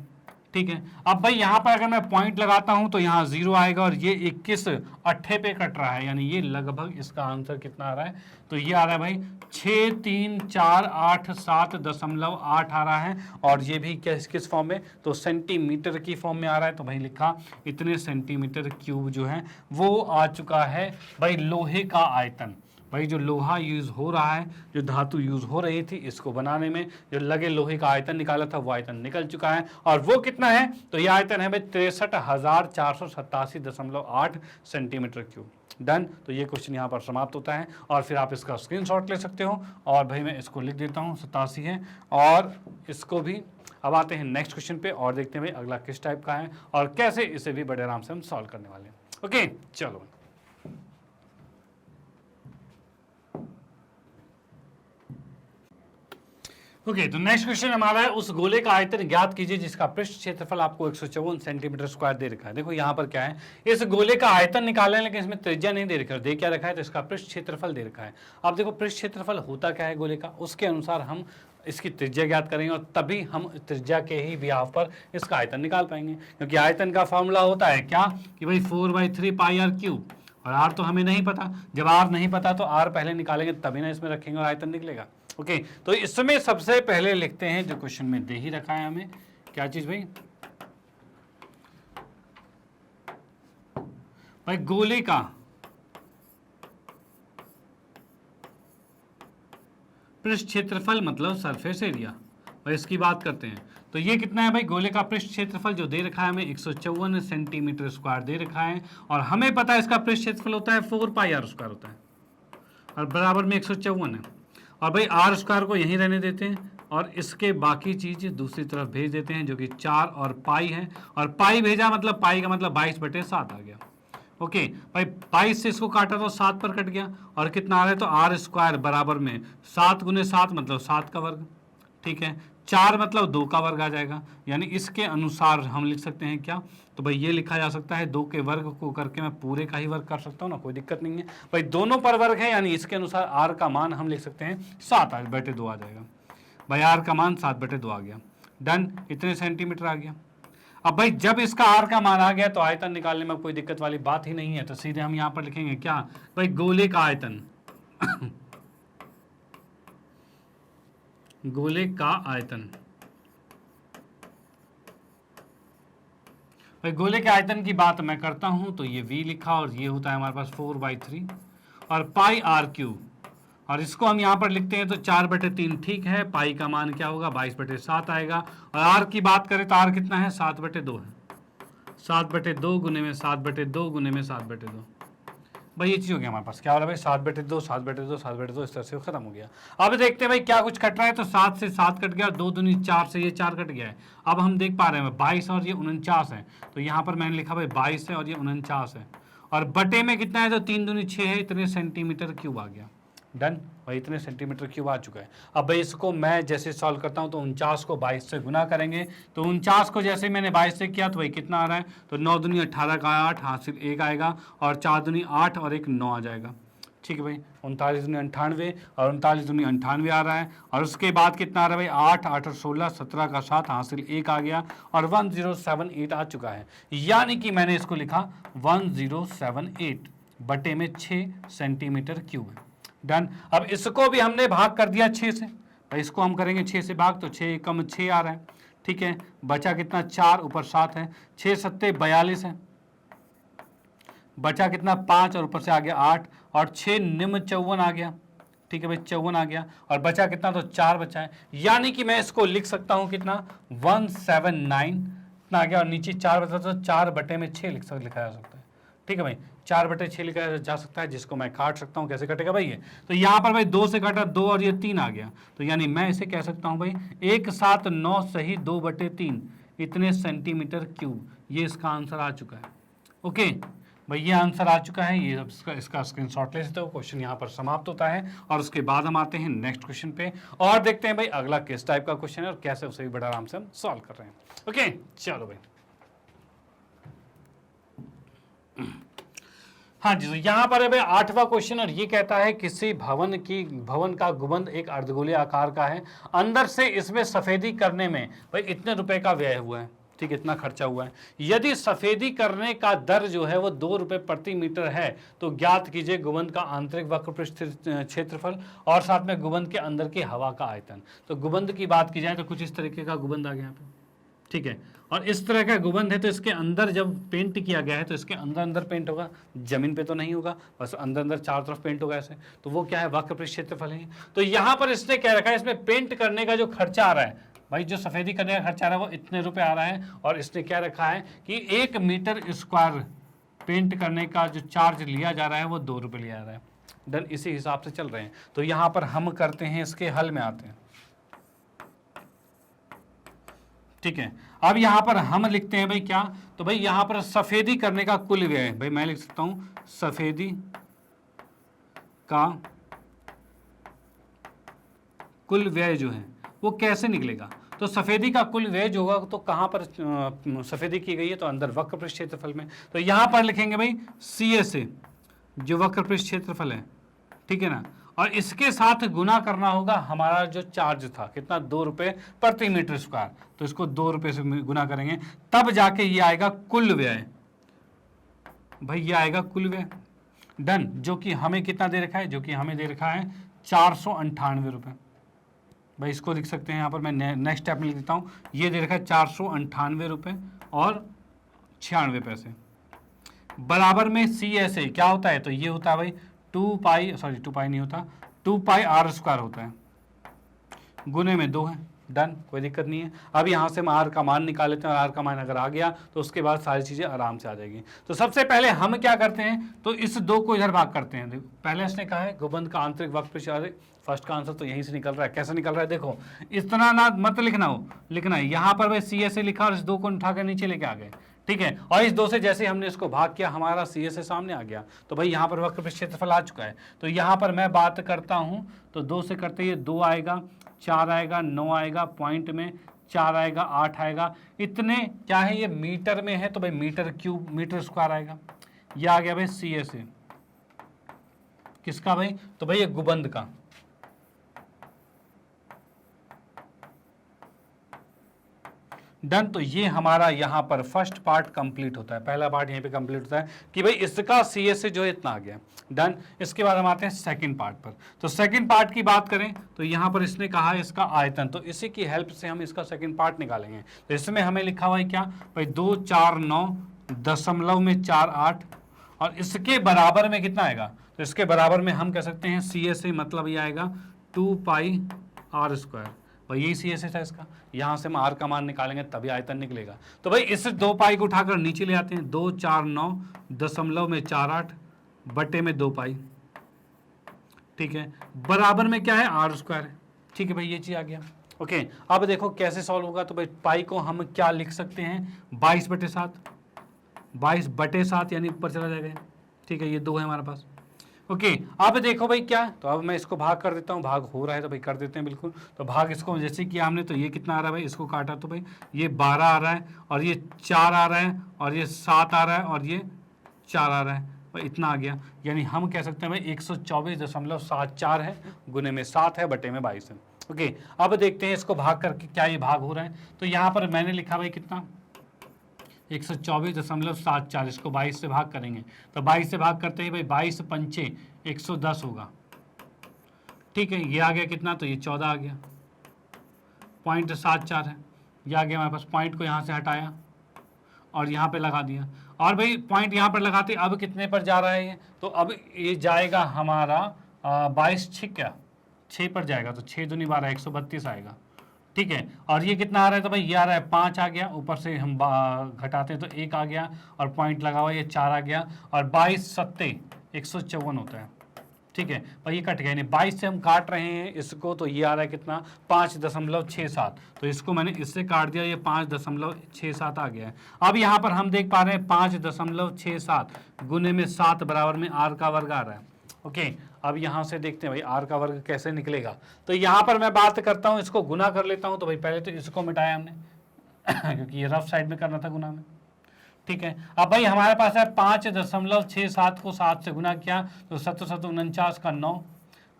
ठीक है, अब भाई यहाँ पर अगर मैं पॉइंट लगाता हूँ तो यहाँ 0 आएगा और ये 21 अट्ठे पे कट रहा है, यानी ये लगभग इसका आंसर कितना आ रहा है, तो ये आ रहा है भाई 6 3 4 8 7.8 आ रहा है, और ये भी किस फॉर्म में, तो सेंटीमीटर की फॉर्म में आ रहा है। तो भाई लिखा इतने सेंटीमीटर क्यूब जो है वो आ चुका है भाई लोहे का आयतन। भाई जो लोहा यूज़ हो रहा है, जो धातु यूज़ हो रही थी इसको बनाने में, जो लगे लोहे का आयतन निकाला था वो आयतन निकल चुका है, और वो कितना है, तो ये आयतन है भाई 63,487.8 सेंटीमीटर क्यूब। डन। तो ये क्वेश्चन यहाँ पर समाप्त होता है, और फिर आप इसका स्क्रीनशॉट ले सकते हो, और भाई मैं इसको लिख देता हूँ 87 है, और इसको भी। अब आते हैं नेक्स्ट क्वेश्चन पे और देखते हैं भाई अगला किस टाइप का है और कैसे इसे भी बड़े आराम से हम सॉल्व करने वाले हैं। ओके चलो, ओके तो नेक्स्ट क्वेश्चन हमारा है, उस गोले का आयतन ज्ञात कीजिए जिसका पृष्ठ क्षेत्रफल आपको 154 सेंटीमीटर स्क्वायर दे रखा है। देखो यहाँ पर क्या है, इस गोले का आयतन निकालना है लेकिन इसमें त्रिज्या नहीं दे रखा है, दे क्या रखा है, तो इसका पृष्ठ क्षेत्रफल दे रखा है। अब देखो पृष्ठ क्षेत्रफल होता क्या है गोले का, उसके अनुसार हम इसकी त्रिज्या ज्ञात करेंगे और तभी हम त्रिज्या के ही ब्याह पर इसका आयतन निकाल पाएंगे, क्योंकि आयतन का फॉर्मूला होता है क्या कि भाई 4/3 पाई आर क्यूब, और आर तो हमें नहीं पता, जब आर नहीं पता तो आर पहले निकालेंगे तभी ना इसमें रखेंगे और आयतन निकलेगा। ओके तो इसमें सबसे पहले लिखते हैं जो क्वेश्चन में दे ही रखा है हमें, क्या चीज भाई, भाई गोले का पृष्ठ क्षेत्रफल मतलब सरफेस एरिया, और इसकी बात करते हैं तो ये कितना है भाई, गोले का पृष्ठ क्षेत्रफल जो दे रखा है हमें 154 सेंटीमीटर स्क्वायर दे रखा है, और हमें पता है इसका पृष्ठ क्षेत्रफल होता है 4 पाई आर स्क्वायर होता है, और बराबर में 154 है, और भाई आर स्क्वायर को यहीं रहने देते हैं, और इसके बाकी चीज़ दूसरी तरफ भेज देते हैं जो कि 4 और पाई है, और पाई भेजा मतलब पाई का मतलब 22/7 आ गया। ओके भाई 22 से इसको काटा तो 7 पर कट गया, और कितना आ रहा है तो आर स्क्वायर बराबर में 7 × 7 मतलब 7 का वर्ग, ठीक है, 4 मतलब 2 का वर्ग आ जाएगा। यानी इसके अनुसार हम लिख सकते हैं क्या, तो भाई ये लिखा जा सकता है 2 के वर्ग को करके मैं पूरे का ही वर्ग कर सकता हूँ ना, कोई दिक्कत नहीं है भाई, दोनों पर वर्ग है, यानी इसके अनुसार आर का मान हम लिख सकते हैं 7/2 आ जाएगा। भाई आर का मान 7/2 आ गया, डन, इतने सेंटीमीटर आ गया। अब भाई जब इसका आर का मान आ गया तो आयतन निकालने में कोई दिक्कत वाली बात ही नहीं है, तो सीधे हम यहाँ पर लिखेंगे क्या भाई, गोले का आयतन गोले का आयतन। भाई गोले के आयतन की बात मैं करता हूं तो ये v लिखा, और ये होता है हमारे पास 4/3 और पाई r3, और इसको हम यहाँ पर लिखते हैं तो 4/3, ठीक है, पाई का मान क्या होगा 22/7 आएगा, और आर की बात करें तो आर कितना है 7/2 है, 7/2 गुने में 7/2 गुने में 7/2, भाई ये चीज हो गया हमारे पास, क्या हो रहा है भाई 7/2 7/2 7/2, इस तरह से खत्म हो गया। अब देखते हैं भाई क्या कुछ कट रहा है, तो 7 से 7 कट गया, 2 दूनी 4 से ये 4 कट गया है। अब हम देख पा रहे हैं 22 और ये 49 है, तो यहाँ पर मैंने लिखा भाई 22 है और ये 49 है, और बटे में कितना है तो 3 दूनी 6 है, इतने सेंटीमीटर क्यूब आ गया, डन भाई, इतने सेंटीमीटर क्यूब आ चुका है। अब भाई इसको मैं जैसे सॉल्व करता हूं तो 49 को 22 से गुना करेंगे, तो 49 को जैसे मैंने 22 से किया तो भाई कितना आ रहा है, तो 9 दूनी 18 का 8 हासिल 1 आएगा, और 4 दूनी 8 और 1 9 आ जाएगा, ठीक है भाई, 39 दूनी 98 और 39 दूनी 98 आ रहा है, और उसके बाद कितना आ रहा है भाई 8 8 और 16 17 का 7 हासिल 1 आ गया, और 1078 आ चुका है, यानी कि मैंने इसको लिखा 1078 बटे में 6 सेंटीमीटर क्यूब है, डन। अब इसको भी हमने भाग कर दिया 6 से, भाई इसको हम करेंगे 6 से भाग, तो 6 कम 6 आ रहा है, ठीक है, बचा कितना 4 ऊपर 7 है, 6 7 42 है, बचा कितना 5 और ऊपर से आ गया 8, और 6 निम्न 54 आ गया, ठीक है भाई 54 आ गया, और बचा कितना तो 4 बचा है, यानी कि मैं इसको लिख सकता हूं कितना 179 इतना आ गया, और नीचे 4 बचा तो 4 बटे में 6 लिखा जा सकता है, ठीक है भाई 4/6 लिखा जा सकता है, जिसको मैं काट सकता हूँ, कैसे कटेगा भाई ये, तो यहाँ पर भाई 2 से काटा 2 और ये 3 आ गया, तो यानी मैं इसे कह सकता हूँ भाई 179 सही 2/3 इतने सेंटीमीटर क्यूब, ये इसका आंसर आ चुका है। ओके भाई ये आंसर आ चुका है, ये इसका स्क्रीनशॉट ले सकते हो, क्वेश्चन यहाँ पर समाप्त होता है, और उसके बाद हम आते हैं नेक्स्ट क्वेश्चन पे, और देखते हैं भाई अगला किस टाइप का क्वेश्चन है और कैसे उसे भी बड़ा आराम से हम सॉल्व कर रहे हैं। ओके चलो भाई, हाँ जी, तो यहाँ पर है भाई 8वां क्वेश्चन, और ये कहता है किसी भवन का गुंबद एक अर्धगोलीय आकार का है, अंदर से इसमें सफेदी करने में भाई इतने रुपए का व्यय हुआ है, ठीक, इतना खर्चा हुआ है, यदि सफेदी करने का दर जो है वो 2 रुपए प्रति मीटर है, तो ज्ञात कीजिए गुंबद का आंतरिक वक्रपृष्ठ क्षेत्रफल और साथ में गुंबद के अंदर की हवा का आयतन। तो गुंबद की बात की जाए तो कुछ इस तरीके का गुंबद आ गया यहाँ पे, ठीक है, और इस तरह का गुंबद है, तो इसके अंदर जब पेंट किया गया है तो इसके अंदर पेंट होगा, जमीन पे तो नहीं होगा, बस अंदर चारों तरफ पेंट होगा ऐसे, तो वो क्या है वक्रपृष्ठ क्षेत्रफल है। तो यहाँ पर इसने क्या रखा है, इसमें पेंट करने का जो खर्चा आ रहा है भाई, जो सफेदी करने का खर्चा आ रहा है वो इतने रुपए आ रहा है, और इसने क्या रखा है कि 1 मीटर स्क्वायर पेंट करने का जो चार्ज लिया जा रहा है वो 2 रुपये लिया जा रहा है, डन, इसी हिसाब से चल रहे हैं। तो यहाँ पर हम करते हैं, इसके हल में आते हैं, ठीक है। अब यहाँ पर हम लिखते हैं भाई क्या, तो भाई यहाँ पर सफेदी करने का कुल व्यय, भाई मैं लिख सकता हूं सफेदी का कुल व्यय जो है वो कैसे निकलेगा, तो सफेदी का कुल व्यय जो होगा तो कहाँ पर सफेदी की गई है, तो अंदर वक्रपृष्ठ क्षेत्रफल में, तो यहाँ पर लिखेंगे भाई CA जो वक्रपृष्ठ क्षेत्रफल है, ठीक है ना, और इसके साथ गुना करना होगा हमारा जो चार्ज था, कितना 2 रुपये प्रति मीटर स्क्वायर, तो इसको 2 रुपये से गुना करेंगे, तब जाके ये आएगा कुल व्यय, भाई ये आएगा कुल व्यय, डन, जो कि हमें कितना दे रखा है, जो कि हमें दे रखा है 498 रुपये, भाई इसको लिख सकते हैं, यहाँ पर मैं नेक्स्ट स्टेप में लिख देता हूँ, ये दे रखा है 498 रुपये और 96 पैसे, बराबर में CSA क्या होता है, तो ये होता है भाई 2 पाई नहीं होता, 2 पाई R² होता है, गुने में 2 है, डन, कोई दिक्कत नहीं है। अब यहाँ से हम आर का मान निकाल लेते हैं, और आर का मान अगर आ गया तो उसके बाद सारी चीज़ें आराम से आ जाएगी। तो सबसे पहले हम क्या करते हैं, तो इस 2 को इधर भाग करते हैं। देखो पहले इसने कहा है गुबंद का आंतरिक वक्र, फर्स्ट का आंसर तो यहीं से निकल रहा है। कैसे निकल रहा है देखो, इतना ना मत लिखना है यहाँ पर भाई सी से लिखा और इस 2 को उठाकर नीचे लेके आ गए, ठीक है। और इस 2 से जैसे हमने इसको भाग किया हमारा सी से सामने आ गया, तो भाई यहाँ पर वक्र पे क्षेत्रफल आ चुका है। तो यहाँ पर मैं बात करता हूँ तो 2 से करते ये 2 आएगा, 4 आएगा, 9 आएगा, पॉइंट में 4 आएगा, 8 आएगा, इतने क्या है ये मीटर में है, तो भाई मीटर क्यूब मीटर स्क्वायर आएगा। ये आ गया भाई सी से, किसका भाई, तो भाई ये गुबंद का। डन, तो ये हमारा यहाँ पर फर्स्ट पार्ट कंप्लीट होता है, पहला पार्ट यहीं पे कंप्लीट होता है कि भाई इसका सी से जो है इतना आ गया। डन, इसके बाद हम आते हैं सेकंड पार्ट पर। तो सेकंड पार्ट की बात करें तो यहाँ पर इसने कहा है इसका आयतन, तो इसी की हेल्प से हम इसका सेकंड पार्ट निकालेंगे। तो इसमें हमें लिखा हुआ है क्या भाई 249.48 और इसके बराबर में कितना आएगा, तो इसके बराबर में हम कह सकते हैं सी से मतलब ये आएगा 2πr²। भाई यही सी था इसका, यहाँ से हम आर का मान निकालेंगे तभी आयतन निकलेगा। तो भाई इस 2 पाई को उठाकर नीचे ले आते हैं, 249.48 बटे में 2 पाई, ठीक है, बराबर में क्या है r² है, ठीक है भाई ये चीज आ गया। ओके, अब देखो कैसे सॉल्व होगा। तो भाई पाई को हम क्या लिख सकते हैं 22/7, 22/7 यानी ऊपर चला जाएगा, ठीक है, ये 2 है हमारे पास। ओके, अब देखो भाई क्या, तो अब मैं इसको भाग कर देता हूँ, भाग हो रहा है तो भाई कर देते हैं बिल्कुल। तो भाग इसको जैसे किया हमने, तो ये कितना आ रहा है भाई, इसको काटा तो भाई ये 12 आ रहा है और ये 4 आ रहा है और ये 7 आ रहा है और ये 4 आ रहा है, भाई इतना आ गया। यानी हम कह सकते हैं भाई 124.74 है, गुने में 7 है, बटे में 22 है। ओके, अब देखते हैं इसको भाग करके क्या ये भाग हो रहा है। तो यहाँ पर मैंने लिखा भाई कितना 124.74, इसको 22 से भाग करेंगे तो 22 से भाग करते हैं भाई 22 पंचे 110 होगा, ठीक है। ये आ गया कितना, तो ये 14 आ गया, 0.74 है, ये आ गया हमारे पास। पॉइंट को यहाँ से हटाया और यहाँ पे लगा दिया, और भाई पॉइंट यहाँ पर लगाते अब कितने पर जा रहा है ये, तो अब ये जाएगा हमारा 22 6 पर जाएगा, तो 6 दूनी 12 132 आएगा, ठीक है। और ये कितना आ रहा है, तो भाई ये आ रहा है 5 आ गया, ऊपर से हम घटाते हैं तो 1 आ गया और पॉइंट लगा हुआ ये 4 आ गया, और 22 7 154 होता है, ठीक है भाई ये कट गया। यानी 22 से हम काट रहे हैं इसको, तो ये आ रहा है कितना 5.67, तो इसको मैंने इससे काट दिया, ये 5.67 आ गया है। अब यहाँ पर हम देख पा रहे हैं 5.67 गुने में 7 बराबर में r का वर्ग आ रहा है। ओके, अब यहाँ से देखते हैं भाई r का वर्ग कैसे निकलेगा। तो यहाँ पर मैं बात करता हूँ, इसको गुना कर लेता हूँ। तो भाई पहले तो इसको मिटाया हमने क्योंकि ये रफ साइड में करना था गुना में, ठीक है। अब भाई हमारे पास है 5.67 को 7 से गुना किया तो 7 7 49 का 9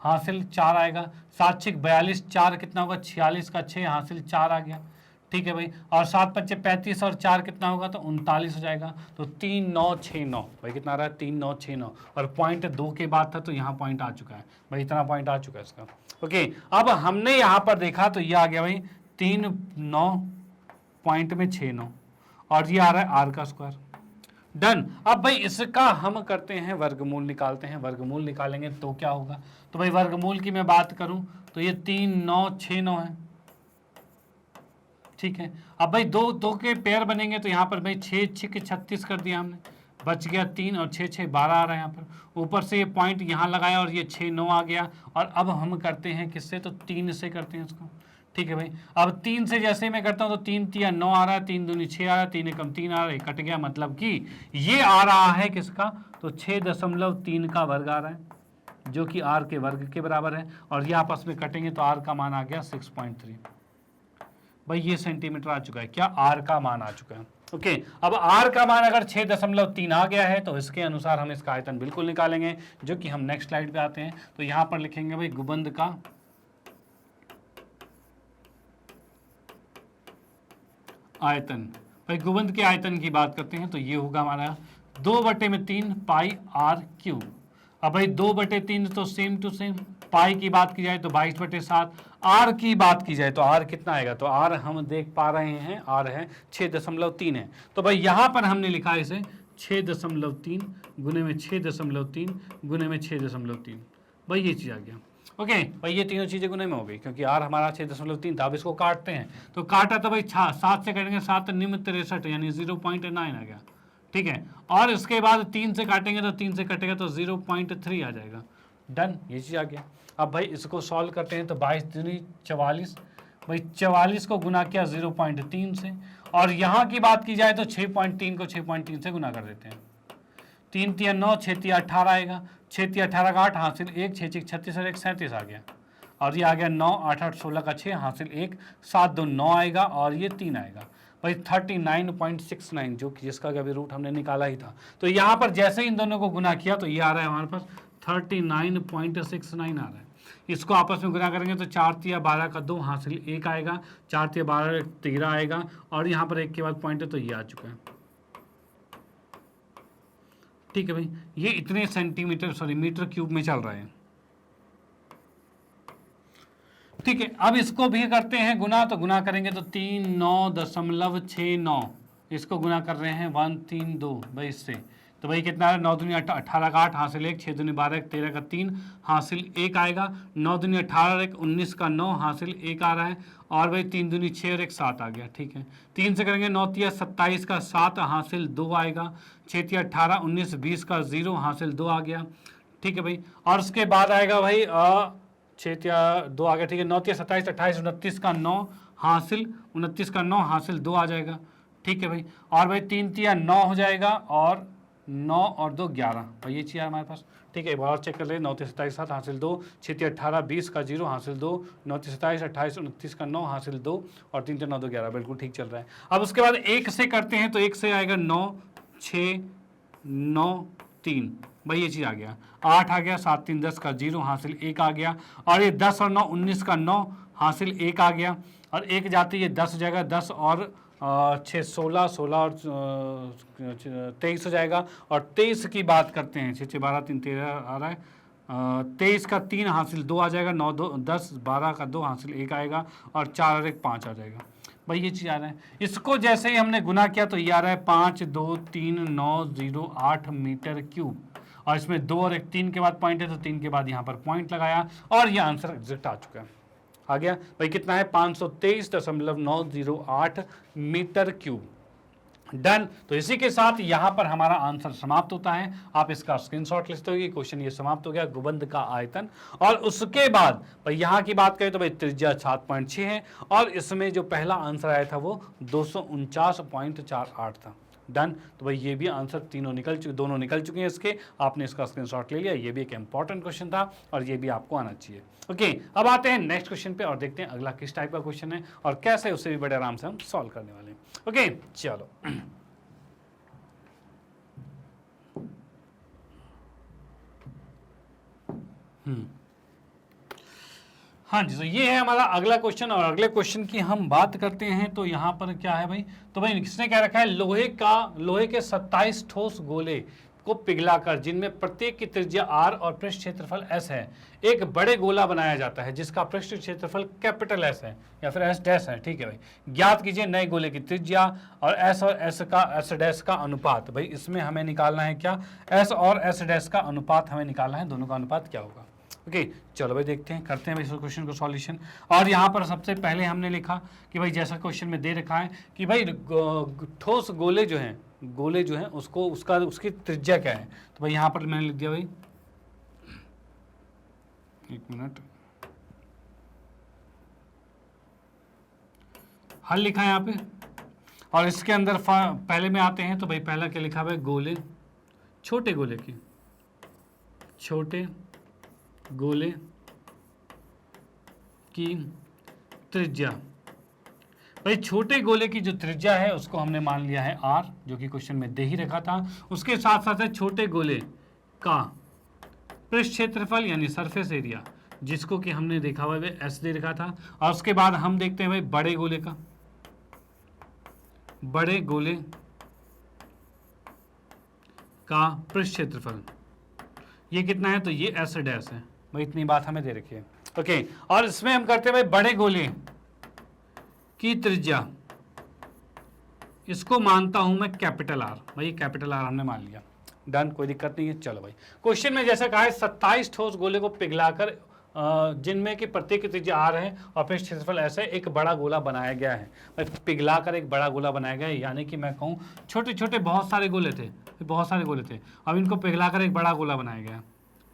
हासिल 4 आएगा, 7 6 42, 4 कितना होगा 46 का 6 हासिल 4 आ गया, ठीक है भाई। और 7 5 35 और 4 कितना होगा, तो 39 हो जाएगा। तो 3969 भाई कितना आ रहा है 3969, और पॉइंट 2 के बाद था तो यहाँ पॉइंट आ चुका है भाई, इतना पॉइंट आ चुका है इसका। ओके, अब हमने यहाँ पर देखा तो ये आ गया भाई 39.69 और ये आ रहा है आर का स्क्वायर। डन, अब भाई इसका हम करते हैं वर्गमूल निकालते हैं। वर्गमूल निकालेंगे तो क्या होगा, तो भाई वर्गमूल की मैं बात करूं तो ये 3969 है, ठीक है। अब भाई दो के पेयर बनेंगे तो यहाँ पर भाई 6 6 के 36 कर दिया हमने, बच गया 3 और 6 6 12 आ रहा है यहाँ पर। ऊपर से ये पॉइंट यहाँ लगाया और ये 6 9 आ गया। और अब हम करते हैं किससे, तो 3 से करते हैं इसको, ठीक है भाई। अब 3 से जैसे मैं करता हूँ तो 3 3 9 आ रहा है, 3 दूनी 6 आ रहा है, 3 एकम 3 आ रहा है, कट गया। मतलब कि ये आ रहा है किसका, तो 6.3 का वर्ग आ रहा है, जो कि r के वर्ग के बराबर है। और ये आपस में कटेंगे तो r का मान आ गया 6.3। भाई ये सेंटीमीटर आ चुका है, क्या r का मान आ चुका है। ओके, अब r का मान अगर 6.3 आ गया है तो इसके अनुसार हम इसका आयतन बिल्कुल निकालेंगे, जो कि हम नेक्स्ट स्लाइड पे आते हैं। तो यहाँ पर लिखेंगे भाई गुबंद का आयतन। भाई गुबंद के आयतन की बात करते हैं तो ये होगा हमारा 2/3 पाई r क्यूब। अब भाई 2/3 तो सेम टू सेम, पाई की बात की जाए तो 22/7, r की बात की जाए तो r कितना आएगा, तो r हम देख पा रहे हैं r है 6.3 है। तो भाई यहाँ पर हमने लिखा है इसे 6.3 गुने में 6.3 गुने में 6.3, भाई ये चीज़ आ गया। ओके भाई, ये तीनों चीजें गुने में हो गई, क्योंकि आर हमारा 6.3 था। अब इसको काटते हैं, तो काटा तो भाई 7 से काटेंगे, 7 निम्न 63 यानी 0.9 आ गया, ठीक है। और इसके बाद 3 से काटेंगे तो 3 से कटेगा तो 0.3 आ जाएगा। डन, ये चीज आ गया। अब भाई इसको सॉल्व करते हैं, तो 22 दूनी 44, भाई 44 को गुना किया 0.3 से, और यहाँ की बात की जाए तो 6.3 को 6.3 से गुना कर देते हैं। 3 तिया 9, 6 तिया 18 आएगा, 6 तिया 18 का 8 हासिल 1, 6 6 36 और 1 37 आ गया, और ये आ गया 9, 8 8 16 का 6 हासिल 1, 7 2 9 आएगा, और ये 3 आएगा भाई 39.69, जो कि जिसका अभी रूट हमने निकाला ही था। तो यहाँ पर जैसे इन दोनों को गुना किया तो ये आ रहा है हमारे पास 39.69 आ रहा है। इसको आपस में गुना करेंगे तो 4 तिया 12 का 2 हासिल 1 आएगा, 4 तिया 12 13 आएगा, और यहाँ पर 1 के बाद पॉइंट है तो ये आ चुका है, ठीक है भाई। ये इतने मीटर क्यूब में चल रहा है, ठीक है। अब इसको भी करते हैं गुना, तो गुना करेंगे तो 39.69, इसको गुना कर रहे हैं 132 भाई इससे, तो भाई कितना है 9 दूनी 18 का 8 हासिल 1, 6 दूनी 12 13 का 3 हासिल 1 आएगा, 9 दूनी 18 1 19 का 9 हासिल 1 आ रहा है, और भाई 3 दूनी 6 और 1 7 आ गया, ठीक है। 3 से करेंगे 9 तिया 27 का 7 हासिल 2 आएगा, 6 तिया 18 19 20 का 0 हासिल 2 आ गया, ठीक है भाई। और उसके बाद आएगा भाई 6 तिया 2 आ गया, ठीक है। 9 तिया 27 28 29 का 9 हासिल 29 का 9 हासिल 2 आ जाएगा, ठीक है भाई। और भाई 3 तिया 9 हो जाएगा, और 9 और 2 11 भाई, ये चीज़ है हमारे पास, ठीक है। एक बार चेक कर ले, 9 तिया 27 7 हासिल 2, 6 तिया 18 20 का 0 हासिल 2, 9 तिया 27 28 29 का 9 हासिल 2, और 3 तिया 9 2 11, बिल्कुल ठीक चल रहा है। अब उसके बाद 1 से करते हैं, तो 1 से आएगा 9 6 9 3 भाई, ये चीज़ आ गया, 8 आ गया, 7 3 10 का 0 हासिल 1 आ गया, और ये 10 और 9 19 का 9 हासिल 1 आ गया, और 1 जाते ये 10 हो जाएगा, 10 और 6 16 16 और 23 हो जाएगा। और 23 की बात करते हैं, 6 6 12 3 13 आ रहा है, 23 का 3 हासिल 2 आ जाएगा, 9 2 10 12 का 2 हासिल 1 आएगा, और 4 और 1 5 आ जाएगा भाई, ये चीज़ आ रहा है। इसको जैसे ही हमने गुना किया तो ये आ रहा है 5 2 3 9 0 8 मीटर क्यूब, और इसमें 2 और 1 3 के बाद पॉइंट है, तो 3 के बाद यहाँ पर पॉइंट लगाया, और ये आंसर एग्जैक्ट आ चुका है, आ गया भाई। कितना है 523.908 मीटर क्यूब। डन। तो इसी के साथ यहाँ पर हमारा आंसर समाप्त होता है। आप इसका स्क्रीनशॉट लेते हो, क्वेश्चन ये समाप्त हो गया, गुबंद का आयतन। और उसके बाद भाई यहाँ की बात करें तो भाई त्रिज्या 7.6 है, और इसमें जो पहला आंसर आया था वो 249.48 था। डन। तो भाई ये भी आंसर दोनों निकल चुके हैं इसके, आपने इसका स्क्रीनशॉट ले लिया। ये भी एक इंपॉर्टेंट क्वेश्चन था, और ये भी आपको आना चाहिए। ओके, अब आते हैं नेक्स्ट क्वेश्चन पे और देखते हैं अगला किस टाइप का क्वेश्चन है और कैसे उसे भी बड़े आराम से हम सॉल्व करने वाले हैं। ओके, चलो। हाँ जी, तो ये है हमारा अगला क्वेश्चन, और अगले क्वेश्चन की हम बात करते हैं तो यहाँ पर क्या है भाई, तो भाई किसने क्या रखा है, लोहे के 27 ठोस गोले को पिघलाकर, जिनमें प्रत्येक की त्रिज्या r और पृष्ठ क्षेत्रफल s है, एक बड़े गोला बनाया जाता है जिसका पृष्ठ क्षेत्रफल कैपिटल S है या फिर S डैश है। ठीक है भाई, ज्ञात कीजिए नए गोले की त्रिज्या और S डैश का अनुपात। भाई इसमें हमें निकालना है क्या, S और S डैश का अनुपात हमें निकालना है, दोनों का अनुपात क्या होगा। ओके, चलो भाई देखते हैं, करते हैं भाई इस क्वेश्चन को सॉल्यूशन। और यहाँ पर सबसे पहले हमने लिखा कि भाई जैसा क्वेश्चन में दे रखा है कि भाई ठोस गोले जो हैं उसकी त्रिज्या क्या है। तो भाई यहाँ पर मैंने लिख दिया भाई, एक मिनट, हल लिखा है यहाँ पे, और इसके अंदर पहले में आते हैं तो भाई पहला क्या लिखा है, गोले, छोटे गोले की त्रिज्या। भाई छोटे गोले की जो त्रिज्या है उसको हमने मान लिया है r, जो कि क्वेश्चन में दे ही रखा था। उसके साथ साथ है छोटे गोले का पृष्ठ क्षेत्रफल यानी सरफेस एरिया, जिसको कि हमने देखा हुआ है s दे रखा था। और उसके बाद हम देखते हैं भाई बड़े गोले का पृष्ठ क्षेत्रफल, ये कितना है, तो ये s डैश है भाई, इतनी बात हमें दे रखी है। ओके, और इसमें हम करते हैं भाई बड़े गोले की त्रिज्या, इसको मानता हूं मैं कैपिटल R। भाई कैपिटल R हमने मान लिया, डन, कोई दिक्कत नहीं है। चलो भाई, क्वेश्चन में जैसा कहा है 27 ठोस गोले को पिघलाकर जिनमें कि प्रत्येक की त्रिज्या r है और फिर क्षेत्रफल ऐसे एक बड़ा गोला बनाया गया है। पिघला कर एक बड़ा गोला बनाया गया है, यानी कि मैं कहूँ छोटे छोटे बहुत सारे गोले थे, अब इनको पिघला कर एक बड़ा गोला बनाया गया है,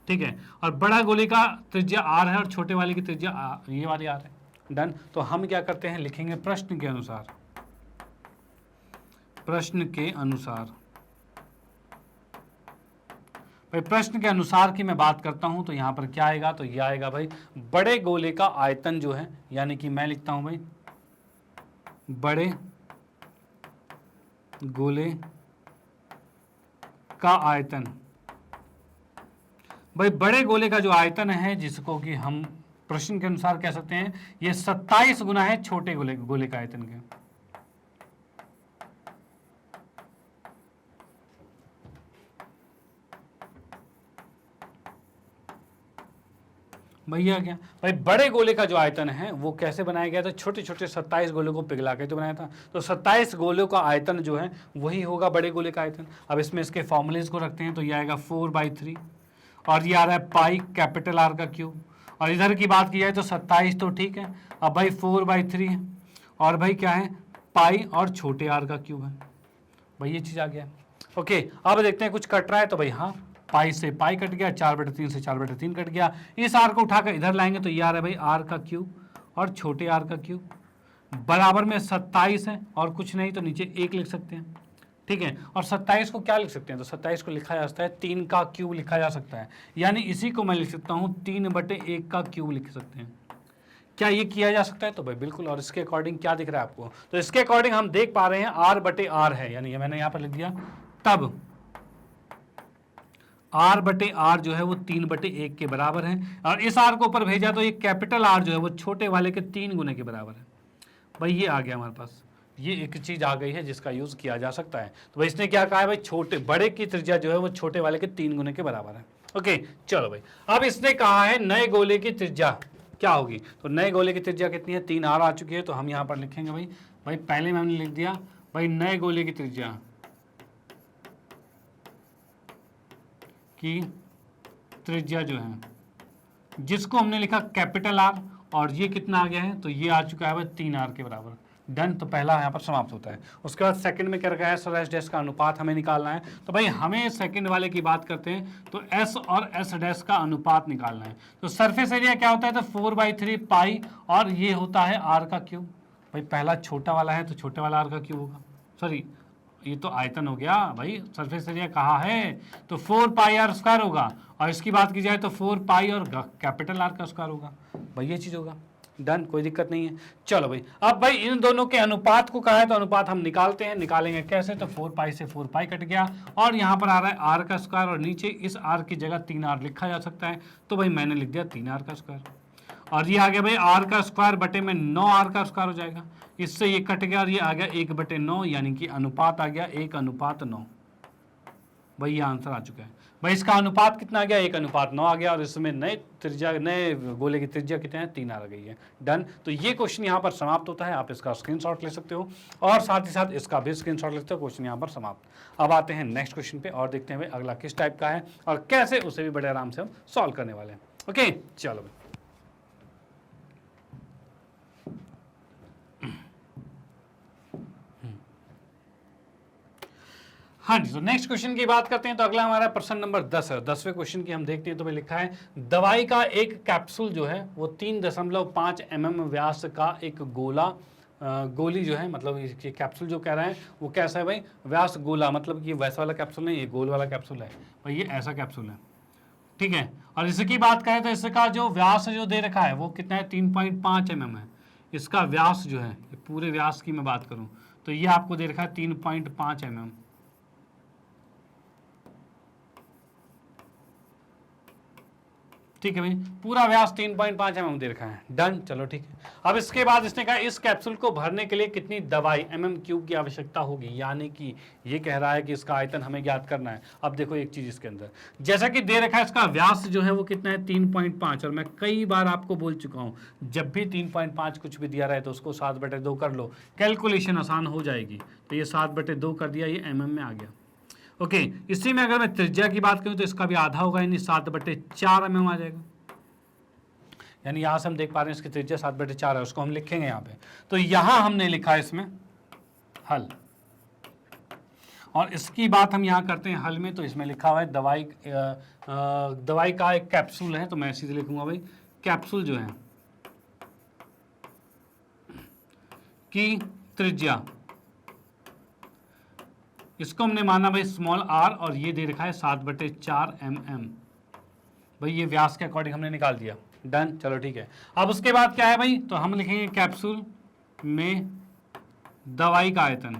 ठीक है। और बड़ा गोले का त्रिज्या r है और छोटे वाले की त्रिज्या ये वाली r है। डन। तो हम क्या करते हैं, लिखेंगे प्रश्न के अनुसार, भाई प्रश्न के अनुसार की मैं बात करता हूं तो यहां पर क्या आएगा, तो यह आएगा भाई बड़े गोले का आयतन जो है, यानी कि मैं लिखता हूं भाई बड़े गोले का आयतन। भाई बड़े गोले का जो आयतन है, जिसको कि हम प्रश्न के अनुसार कह सकते हैं, ये 27 गुना है छोटे गोले का आयतन के। भैया क्या भाई बड़े गोले का जो आयतन है वो कैसे बनाया गया था, छोटे छोटे 27 गोले को पिघला के तो बनाया था। तो 27 गोलों का आयतन जो है वही होगा बड़े गोले का आयतन। अब इसमें इसके फॉर्मूलेज को रखते हैं, तो ये आएगा 4/3 और ये आ रहा है पाई कैपिटल R का क्यूब। और इधर की बात की जाए तो 27 तो ठीक है, अब भाई 4/3 है और भाई क्या है पाई और छोटे r का क्यूब है। भाई ये चीज़ आ गया। ओके, अब देखते हैं कुछ कट रहा है, तो भाई हाँ पाई से पाई कट गया, 4/3 से 4/3 कट गया। इस r को उठाकर इधर लाएंगे तो ये आ रहा है भाई r का क्यूब और छोटे r का क्यूब बराबर में 27 है और कुछ नहीं तो नीचे 1 लिख सकते हैं, ठीक है। और 27 को क्या लिख सकते हैं, तो 27 को लिखा जा सकता है 3 का क्यूब लिखा जा सकता है, यानी इसी को मैं लिख सकता हूँ 3/1 का क्यूब लिख सकते हैं। क्या ये किया जा सकता है, तो भाई बिल्कुल। और इसके अकॉर्डिंग क्या दिख रहा है आपको, तो इसके अकॉर्डिंग हम देख पा रहे हैं r/r है, यानी ये मैंने यहाँ पर लिख दिया, तब r/r जो है वो 3/1 के बराबर है। और इस r को ऊपर भेजा तो ये कैपिटल R जो है वो छोटे वाले के 3 गुने के बराबर है। भाई ये आ गया हमारे पास, ये एक चीज आ गई है जिसका यूज किया जा सकता है। तो भाई इसने क्या कहा है, भाई छोटे बड़े की त्रिज्या जो है वो छोटे वाले के 3 गुने के बराबर है। ओके चलो भाई, अब इसने कहा है नए गोले की त्रिज्या क्या होगी, तो नए गोले की त्रिज्या कितनी है, 3r आ चुकी है। तो हम यहाँ पर लिखेंगे भाई पहले में हमने लिख दिया भाई नए गोले की त्रिज्या जो है, जिसको हमने लिखा कैपिटल R और ये कितना आ गया है, तो ये आ चुका है भाई 3r के बराबर। डन। तो पहला यहाँ पर समाप्त होता है। उसके बाद सेकंड में क्या रखा है, S और S' का अनुपात हमें निकालना है। तो भाई हमें सेकंड वाले की बात करते हैं, तो S और S' का अनुपात निकालना है। तो सरफेस एरिया क्या होता है, तो 4/3 पाई और ये होता है r का क्यूब। भाई पहला छोटा वाला है तो छोटे वाला r का क्यूब होगा, सॉरी ये तो आयतन हो गया भाई, सरफेस एरिया कहा है तो 4πr² होगा। और इसकी बात की जाए तो 4 और कैपिटल R का स्क्वायर होगा। भाई ये चीज़ होगा। डन, कोई दिक्कत नहीं है। चलो भाई, अब भाई इन दोनों के अनुपात को कहा है तो अनुपात हम निकालते हैं। निकालेंगे कैसे, तो 4 से 4 कट गया और यहाँ पर आ रहा है r का स्क्वायर और नीचे इस r की जगह 3r लिखा जा सकता है। तो भाई मैंने लिख दिया 3r का स्क्वायर और ये आ गया भाई r का स्क्वायर बटे में 9r का स्क्वायर हो जाएगा। इससे ये कट गया और ये आ गया 1/9, यानी कि अनुपात आ गया 1:9। भाई ये आंसर आ चुका है। भाई इसका अनुपात कितना आ गया, 1:9 आ गया और इसमें नए गोले की त्रिज्या कितने हैं, 3 आ गई है। डन। तो ये क्वेश्चन यहाँ पर समाप्त होता है। आप इसका स्क्रीनशॉट ले सकते हो और साथ ही साथ इसका भी स्क्रीनशॉट ले सकते हो। क्वेश्चन यहाँ पर समाप्त। अब आते हैं नेक्स्ट क्वेश्चन पे और देखते हैं भाई अगला किस टाइप का है और कैसे उसे भी बड़े आराम से हम सॉल्व करने वाले हैं। ओके चलो भाई, हाँ जी। तो नेक्स्ट क्वेश्चन की बात करते हैं। तो अगला हमारा प्रश्न नंबर 10 है। 10वें क्वेश्चन की हम देखते हैं। तो भाई लिखा है दवाई का एक कैप्सूल जो है वो 3.5 mm व्यास का एक गोली जो है, मतलब ये कैप्सूल जो कह रहे हैं वो कैसा है भाई, व्यास गोला, मतलब कि वैसा वाला कैप्सूल नहीं, ये गोल वाला कैप्सूल है भाई, ये ऐसा कैप्सूल है, ठीक है। और इसकी बात करें तो इसका जो व्यास जो दे रखा है वो कितना है, 3.5 mm है। इसका व्यास जो है, पूरे व्यास की मैं बात करूँ तो ये आपको दे रखा है 3.5 mm। ठीक है भाई, पूरा व्यास 3.5 mm दे रखा है। डन। चलो ठीक है। अब इसके बाद इसने कहा इस कैप्सूल को भरने के लिए कितनी दवाई mm³ की आवश्यकता होगी, यानी कि ये कह रहा है कि इसका आयतन हमें ज्ञात करना है। अब देखो एक चीज इसके अंदर, जैसा कि दे रखा है इसका व्यास जो है वो कितना है, 3.5। और मैं कई बार आपको बोल चुका हूँ, जब भी 3.5 कुछ भी दिया रहे तो उसको 7/2 कर लो, कैलकुलेशन आसान हो जाएगी। तो ये 7/2 कर दिया, ये mm में आ गया। ओके, इसी में अगर मैं त्रिज्या की बात करूं तो इसका भी आधा होगा, यानी 7/4 mm आ जाएगा। यानी यहाँ से हम देख पा रहे हैं इसकी त्रिज्या 7/4 है, उसको हम लिखेंगे यहाँ पे। तो यहाँ हमने लिखा है इसमें हल, और इसकी बात हम यहाँ करते हैं हल में, तो इसमें लिखा हुआ है दवाई का एक कैप्सूल है, तो मैं सीधे लिखूंगा भाई कैप्सूल जो है की त्रिज्या, इसको हमने माना भाई स्मॉल r, और ये दे रखा है 7/4 mm। भाई ये व्यास के अकॉर्डिंग हमने निकाल दिया, डन, चलो ठीक है। अब उसके बाद क्या है भाई, तो हम लिखेंगे कैप्सूल में दवाई का आयतन,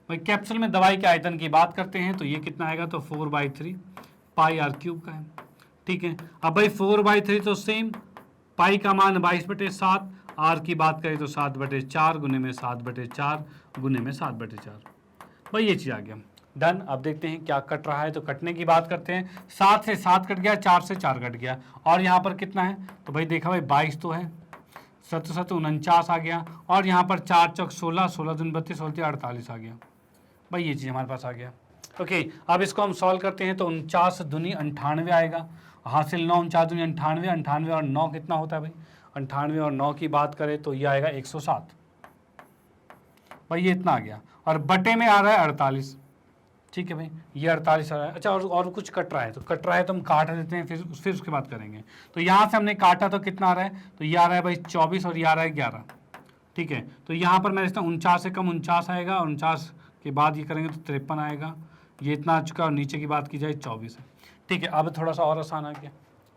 भाई कैप्सूल में दवाई के आयतन की बात करते हैं तो ये कितना आएगा, तो 4/3 पाई r³ का है, ठीक है। अब भाई 4/3 तो सेम, पाई का मान 22/7, r की बात करें तो 7/4 गुने में 7/4 गुने में 7/4, भाई ये चीज़ आ गया, डन। अब देखते हैं क्या कट रहा है, तो कटने की बात करते हैं। 7 से 7 कट गया, 4 से 4 कट गया, और यहाँ पर कितना है, तो भाई देखा भाई 22 तो है, 7 7 49 आ गया, और यहाँ पर 4 चौक 16, 16 दूनी 32, 16 48 आ गया, भाई ये चीज़ हमारे पास आ गया। ओके, अब इसको हम सॉल्व करते हैं, तो 49 दूनी 98 आएगा, हासिल 9, 49 दूनी 98, 98 और 9 कितना होता है भाई, 98 और 9 की बात करें तो ये आएगा 107, भाई ये इतना आ गया, और बटे में आ रहा है 48, ठीक है भाई, ये 48 आ रहा है। अच्छा, और कुछ कट रहा है, तो कट रहा है तो हम काट देते हैं, फिर उसके बाद करेंगे। तो यहाँ से हमने काटा तो कितना आ रहा है, तो ये आ रहा है भाई 24, और ये आ रहा है 11, ठीक है। तो यहाँ पर मैं लिखता हूँ 49 से कम 49 आएगा, और 49 के बाद ये करेंगे तो 53 आएगा, ये इतना आ चुका, और नीचे की बात की जाए 24 है, ठीक है। अब थोड़ा सा और आसान आ गया,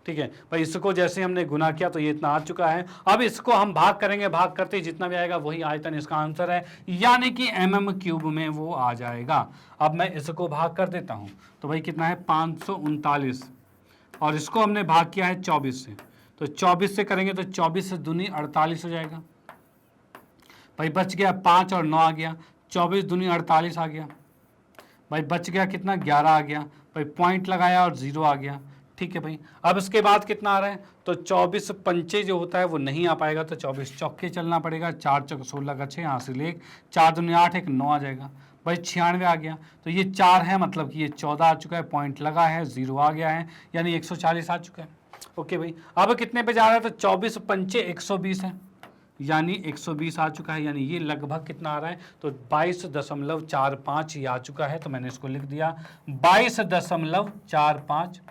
ठीक है भाई, इसको जैसे हमने गुना किया तो ये इतना आ चुका है। अब इसको हम भाग करेंगे, भाग करते ही जितना भी आएगा वही आयतन इसका आंसर है, यानी कि mm³ में वो आ जाएगा। अब मैं इसको भाग कर देता हूँ, तो भाई कितना है 539, और इसको हमने भाग किया है 24 से, तो 24 से करेंगे तो 24 से दूनी 48 हो जाएगा, भाई बच गया 5 और 9 आ गया, 24 दूनी 48 आ गया, भाई बच गया कितना 11 आ गया, भाई पॉइंट लगाया और 0 आ गया, ठीक है भाई। अब इसके बाद कितना आ रहा है, तो 24 पंचे जो होता है वो नहीं आ पाएगा, तो 24 चौके चलना पड़ेगा, 4 चौक 16 का 6, यहाँ से ले 4 दूनी 8, 1 9 आ जाएगा, भाई 96 आ गया, तो ये 4 है, मतलब कि ये 14 आ चुका है, पॉइंट लगा है, 0 आ गया है, यानी 140 आ चुका है। ओके भाई, अब कितने पे जा रहा है, तो 24 पंचे 120 है, यानी 120 आ चुका है, यानी ये लगभग कितना आ रहा है, तो 22.45 ये आ चुका है, तो मैंने इसको लिख दिया 22.45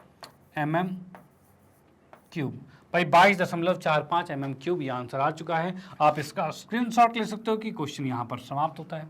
mm³, भाई 22.45 mm³ ये आंसर आ चुका है। आप इसका स्क्रीनशॉट ले सकते हो कि क्वेश्चन यहाँ पर समाप्त होता है।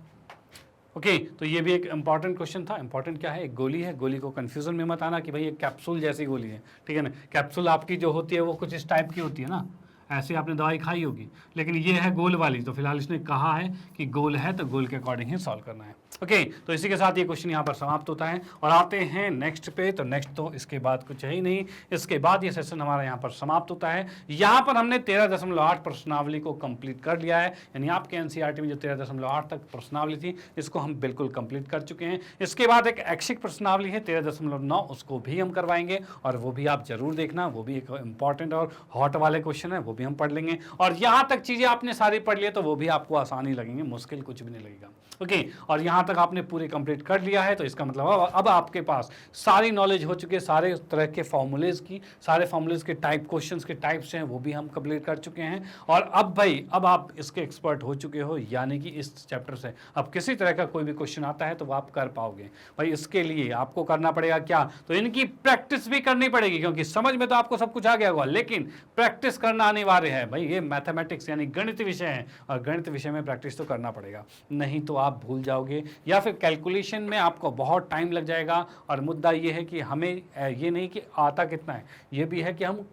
ओके, तो ये भी एक इंपॉर्टेंट क्वेश्चन था। इंपॉर्टेंट क्या है, एक गोली है, गोली को कंफ्यूजन में मत आना कि भाई एक कैप्सूल जैसी गोली है, ठीक है ना। कैप्सूल आपकी जो होती है वो कुछ इस टाइप की होती है ना, ऐसे आपने दवाई खाई होगी, लेकिन ये है गोल वाली, तो फिलहाल इसने कहा है कि गोल है तो गोल के अकॉर्डिंग ही सॉल्व करना है। ओके, तो इसी के साथ ये क्वेश्चन यहाँ पर समाप्त होता है, और आते हैं नेक्स्ट पे। तो नेक्स्ट तो इसके बाद कुछ है ही नहीं, इसके बाद ये सेशन हमारा यहाँ पर समाप्त होता है। यहाँ पर हमने 13.8 प्रश्नावली को कंप्लीट कर लिया है, यानी आपके एनसीईआरटी में जो 13.8 तक प्रश्नावली थी इसको हम बिल्कुल कंप्लीट कर चुके हैं। इसके बाद एक ऐच्छिक प्रश्नावली है 13.9, उसको भी हम करवाएंगे, और वो भी आप जरूर देखना, वो भी एक इंपॉर्टेंट और हॉट वाले क्वेश्चन है, वो भी हम पढ़ लेंगे। और यहाँ तक चीजें आपने सारी पढ़ ली तो वो भी आपको आसानी लगेंगे, मुश्किल कुछ भी नहीं लगेगा। ओके, और यहाँ तक आपने पूरे कंप्लीट कर लिया है, तो इसका मतलब अब आपके पास सारी नॉलेज हो चुकी है, सारे तरह के फॉर्मूलेज की, सारे फॉर्मूलेज के टाइप, क्वेश्चंस के टाइप्स हैं वो भी हम कंप्लीट कर चुके हैं। और अब भाई अब आप इसके एक्सपर्ट हो चुके हो, यानी कि इस चैप्टर से अब किसी तरह का कोई भी क्वेश्चन आता है तो वो आप कर पाओगे। भाई इसके लिए आपको करना पड़ेगा क्या, तो इनकी प्रैक्टिस भी करनी पड़ेगी, क्योंकि समझ में तो आपको सब कुछ आ गया होगा, लेकिन प्रैक्टिस करना अनिवार्य है। भाई ये मैथमेटिक्स यानी गणित विषय है, और गणित विषय में प्रैक्टिस तो करना पड़ेगा, नहीं तो आप भूल जाओगे, या फिर कैलकुलेशन में आपको बहुत टाइम लग जाएगा। और मुद्दा ये है कि हमें ये नहीं कि आता कितना है, ये भी है कि हम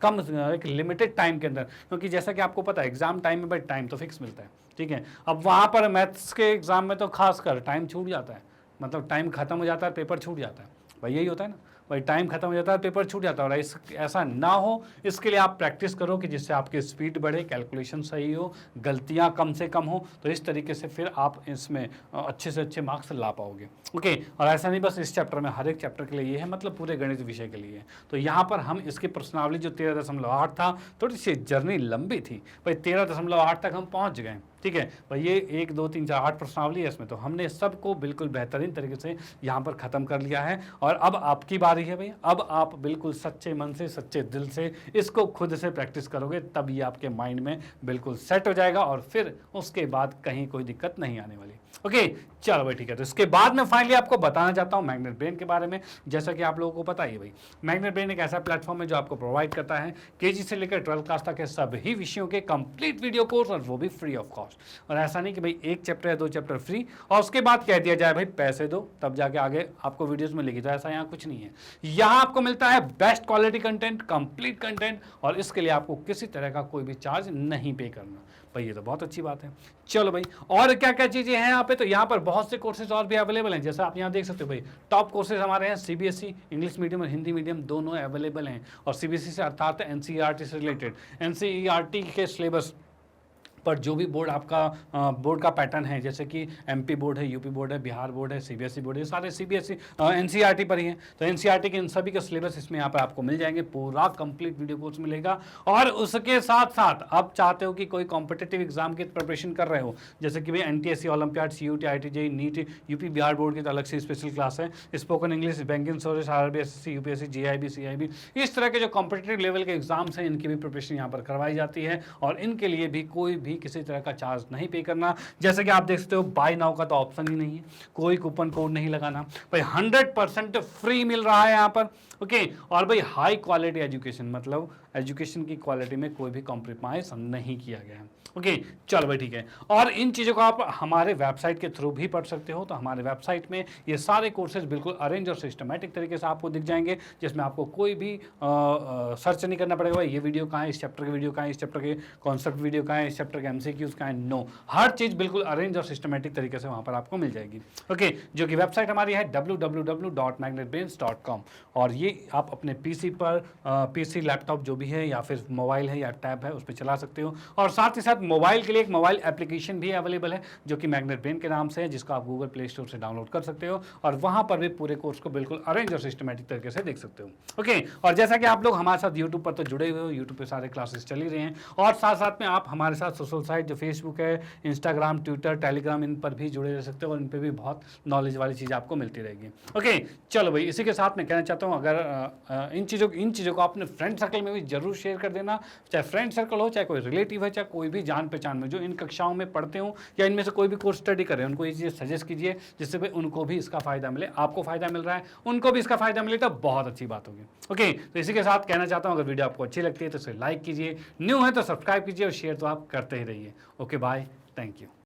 कम एक लिमिटेड टाइम के अंदर, क्योंकि जैसा कि आपको पता है एग्जाम टाइम में भाई टाइम तो फिक्स मिलता है, ठीक है। अब वहाँ पर मैथ्स के एग्जाम में तो खासकर टाइम छूट जाता है, मतलब टाइम खत्म हो जाता है, पेपर छूट जाता है, भाई यही होता है ना, भाई टाइम खत्म हो जाता है, पेपर छूट जाता है। और ऐसा ना हो इसके लिए आप प्रैक्टिस करो कि जिससे आपकी स्पीड बढ़े, कैलकुलेशन सही हो, गलतियां कम से कम हो, तो इस तरीके से फिर आप इसमें अच्छे से अच्छे मार्क्स ला पाओगे। ओके, और ऐसा नहीं बस इस चैप्टर में, हर एक चैप्टर के लिए ये है, मतलब पूरे गणित विषय के लिए। तो यहाँ पर हम इसकी प्रश्नावली जो 13.8 था, थोड़ी सी जर्नी लंबी थी भाई, 13.8 तक हम पहुँच गए, ठीक है भाई। ये 1 2 3 4 8 प्रश्नावली है इसमें, तो हमने सबको बिल्कुल बेहतरीन तरीके से यहाँ पर ख़त्म कर लिया है। और अब आपकी बारी है भाई, अब आप बिल्कुल सच्चे मन से सच्चे दिल से इसको खुद से प्रैक्टिस करोगे, तब ये आपके माइंड में बिल्कुल सेट हो जाएगा और फिर उसके बाद कहीं कोई दिक्कत नहीं आने वाली। ओके चलो भाई ठीक है। तो इसके बाद में फाइनली आपको बताना चाहता हूँ मैग्नेट ब्रेन के बारे में। जैसा कि आप लोगों को पता ही है भाई, मैग्नेट ब्रेन एक ऐसा प्लेटफॉर्म है जो आपको प्रोवाइड करता है केजी से लेकर 12th क्लास तक के सभी विषयों के कंप्लीट वीडियो कोर्स, और वो भी फ्री ऑफ कॉस्ट। और ऐसा नहीं कि भाई 1 चैप्टर या 2 चैप्टर फ्री और उसके बाद कह दिया जाए भाई पैसे दो तब जाके आगे आपको वीडियोस मिलेगी, तो ऐसा यहाँ कुछ नहीं है। यहाँ आपको मिलता है best quality content, complete content, और इसके लिए आपको किसी तरह का कोई भी चार्ज नहीं पे करना भाई। ये तो बहुत अच्छी बात है। चलो भाई, और क्या क्या चीज़ें हैं यहाँ पे, तो यहाँ पर बहुत से कोर्सेज और भी अवेलेबल हैं। जैसा आप यहाँ देख सकते हो भाई, टॉप कोर्सेज हमारे हैं सीबीएसई इंग्लिश मीडियम और हिंदी मीडियम दोनों अवेलेबल हैं। और सीबीएसई से अर्थात एनसीईआरटी से रिलेटेड, एनसीईआरटी के सिलेबस पर जो भी बोर्ड आपका बोर्ड का पैटर्न है, जैसे कि एमपी बोर्ड है, यूपी बोर्ड है, बिहार बोर्ड है, सीबीएसई बोर्ड है, ये सारे सीबीएसई एनसीईआरटी पर ही हैं। तो एनसीईआरटी के इन सभी के सिलेबस इसमें यहाँ पर आपको मिल जाएंगे, पूरा कंप्लीट वीडियो कोर्स मिलेगा। और उसके साथ साथ आप चाहते हो कि कोई कॉम्पिटिटिव एग्जाम की प्रिपरेशन कर रहे हो, जैसे कि भाई NTSC, olympiad, CUT, ITJE, NEET, UP Bihar board की तो अलग से स्पेशल क्लास है, spoken English, banking service, RBSSC, UPSC, GIB, CIB, इस तरह के जो कॉम्पिटिटिव लेवल के एग्जाम्स हैं इनकी भी प्रिपरेशन यहाँ पर करवाई जाती है। और इनके लिए भी कोई भी किसी तरह का चार्ज नहीं पे करना। जैसे कि आप देख सकते हो बाय नाउ का तो ऑप्शन ही नहीं है, कोई कूपन कोड नहीं लगाना भाई, 100% फ्री मिल रहा है यहाँ पर। ओके और भाई हाई क्वालिटी एजुकेशन, मतलब एजुकेशन की क्वालिटी में कोई भी कॉम्प्रोमाइज नहीं किया गया है। ओके चलो भाई ठीक है। और इन चीज़ों को आप हमारे वेबसाइट के थ्रू भी पढ़ सकते हो। तो हमारे वेबसाइट में ये सारे कोर्सेज बिल्कुल अरेंज और सिस्टमेटिक तरीके से आपको दिख जाएंगे, जिसमें आपको कोई भी सर्च नहीं करना पड़ेगा भाई ये वीडियो कहाँ है, इस चैप्टर के वीडियो कहाँ है, इस चैप्टर के कॉन्सेप्ट वीडियो कहाँ है, इस चैप्टर के एमसीक्यूज कहाँ है। नो, हर चीज़ बिल्कुल अरेंज और सिस्टमेटिक तरीके से वहाँ पर आपको मिल जाएगी। ओके जो कि वेबसाइट हमारी है www.magnetbrains.com। और ये आप अपने पीसी पर पीसी लैपटॉप जो भी है या फिर मोबाइल है या टैब है उस पर चला सकते हो। और साथ ही साथ मोबाइल के लिए एक मोबाइल एप्लीकेशन भी अवेलेबल है जो कि मैग्नेट ब्रेन के नाम से है, जिसको आप गूगल प्ले स्टोर से डाउनलोड कर सकते हो और वहाँ पर भी पूरे कोर्स को बिल्कुल अरेंज और सिस्टमेटिक तरीके से देख सकते हो। ओके और जैसा कि आप लोग हमारे साथ यूट्यूब पर तो जुड़े हुए हो, यूट्यूब पे सारे क्लासेस चल ही रहे हैं, और साथ साथ में आप हमारे साथ सोशल साइट जो फेसबुक है, इंस्टाग्राम, ट्विटर, टेलीग्राम, इन पर भी जुड़े रह सकते हो और इन पर भी बहुत नॉलेज वाली चीज़ आपको मिलती रहेगी। ओके चलो भाई, इसी के साथ मैं कहना चाहता हूँ अगर इन चीज़ों को अपने फ्रेंड सर्कल में भी जरूर शेयर कर देना, चाहे फ्रेंड सर्कल हो, चाहे कोई रिलेटिव है, चाहे कोई भी जान पहचान में जो इन कक्षाओं में पढ़ते हो या इनमें से कोई भी कोर्स स्टडी करें, उनको ये चीज़ सजेस्ट कीजिए जिससे भाई उनको भी इसका फायदा मिले। आपको फायदा मिल रहा है, उनको भी इसका फायदा मिले तो बहुत अच्छी बात होगी। ओके तो इसी के साथ कहना चाहता हूँ अगर वीडियो आपको अच्छी लगती है तो इसे लाइक कीजिए, न्यू है तो सब्सक्राइब कीजिए और शेयर तो आप करते ही रहिए। Okay bye, thank you.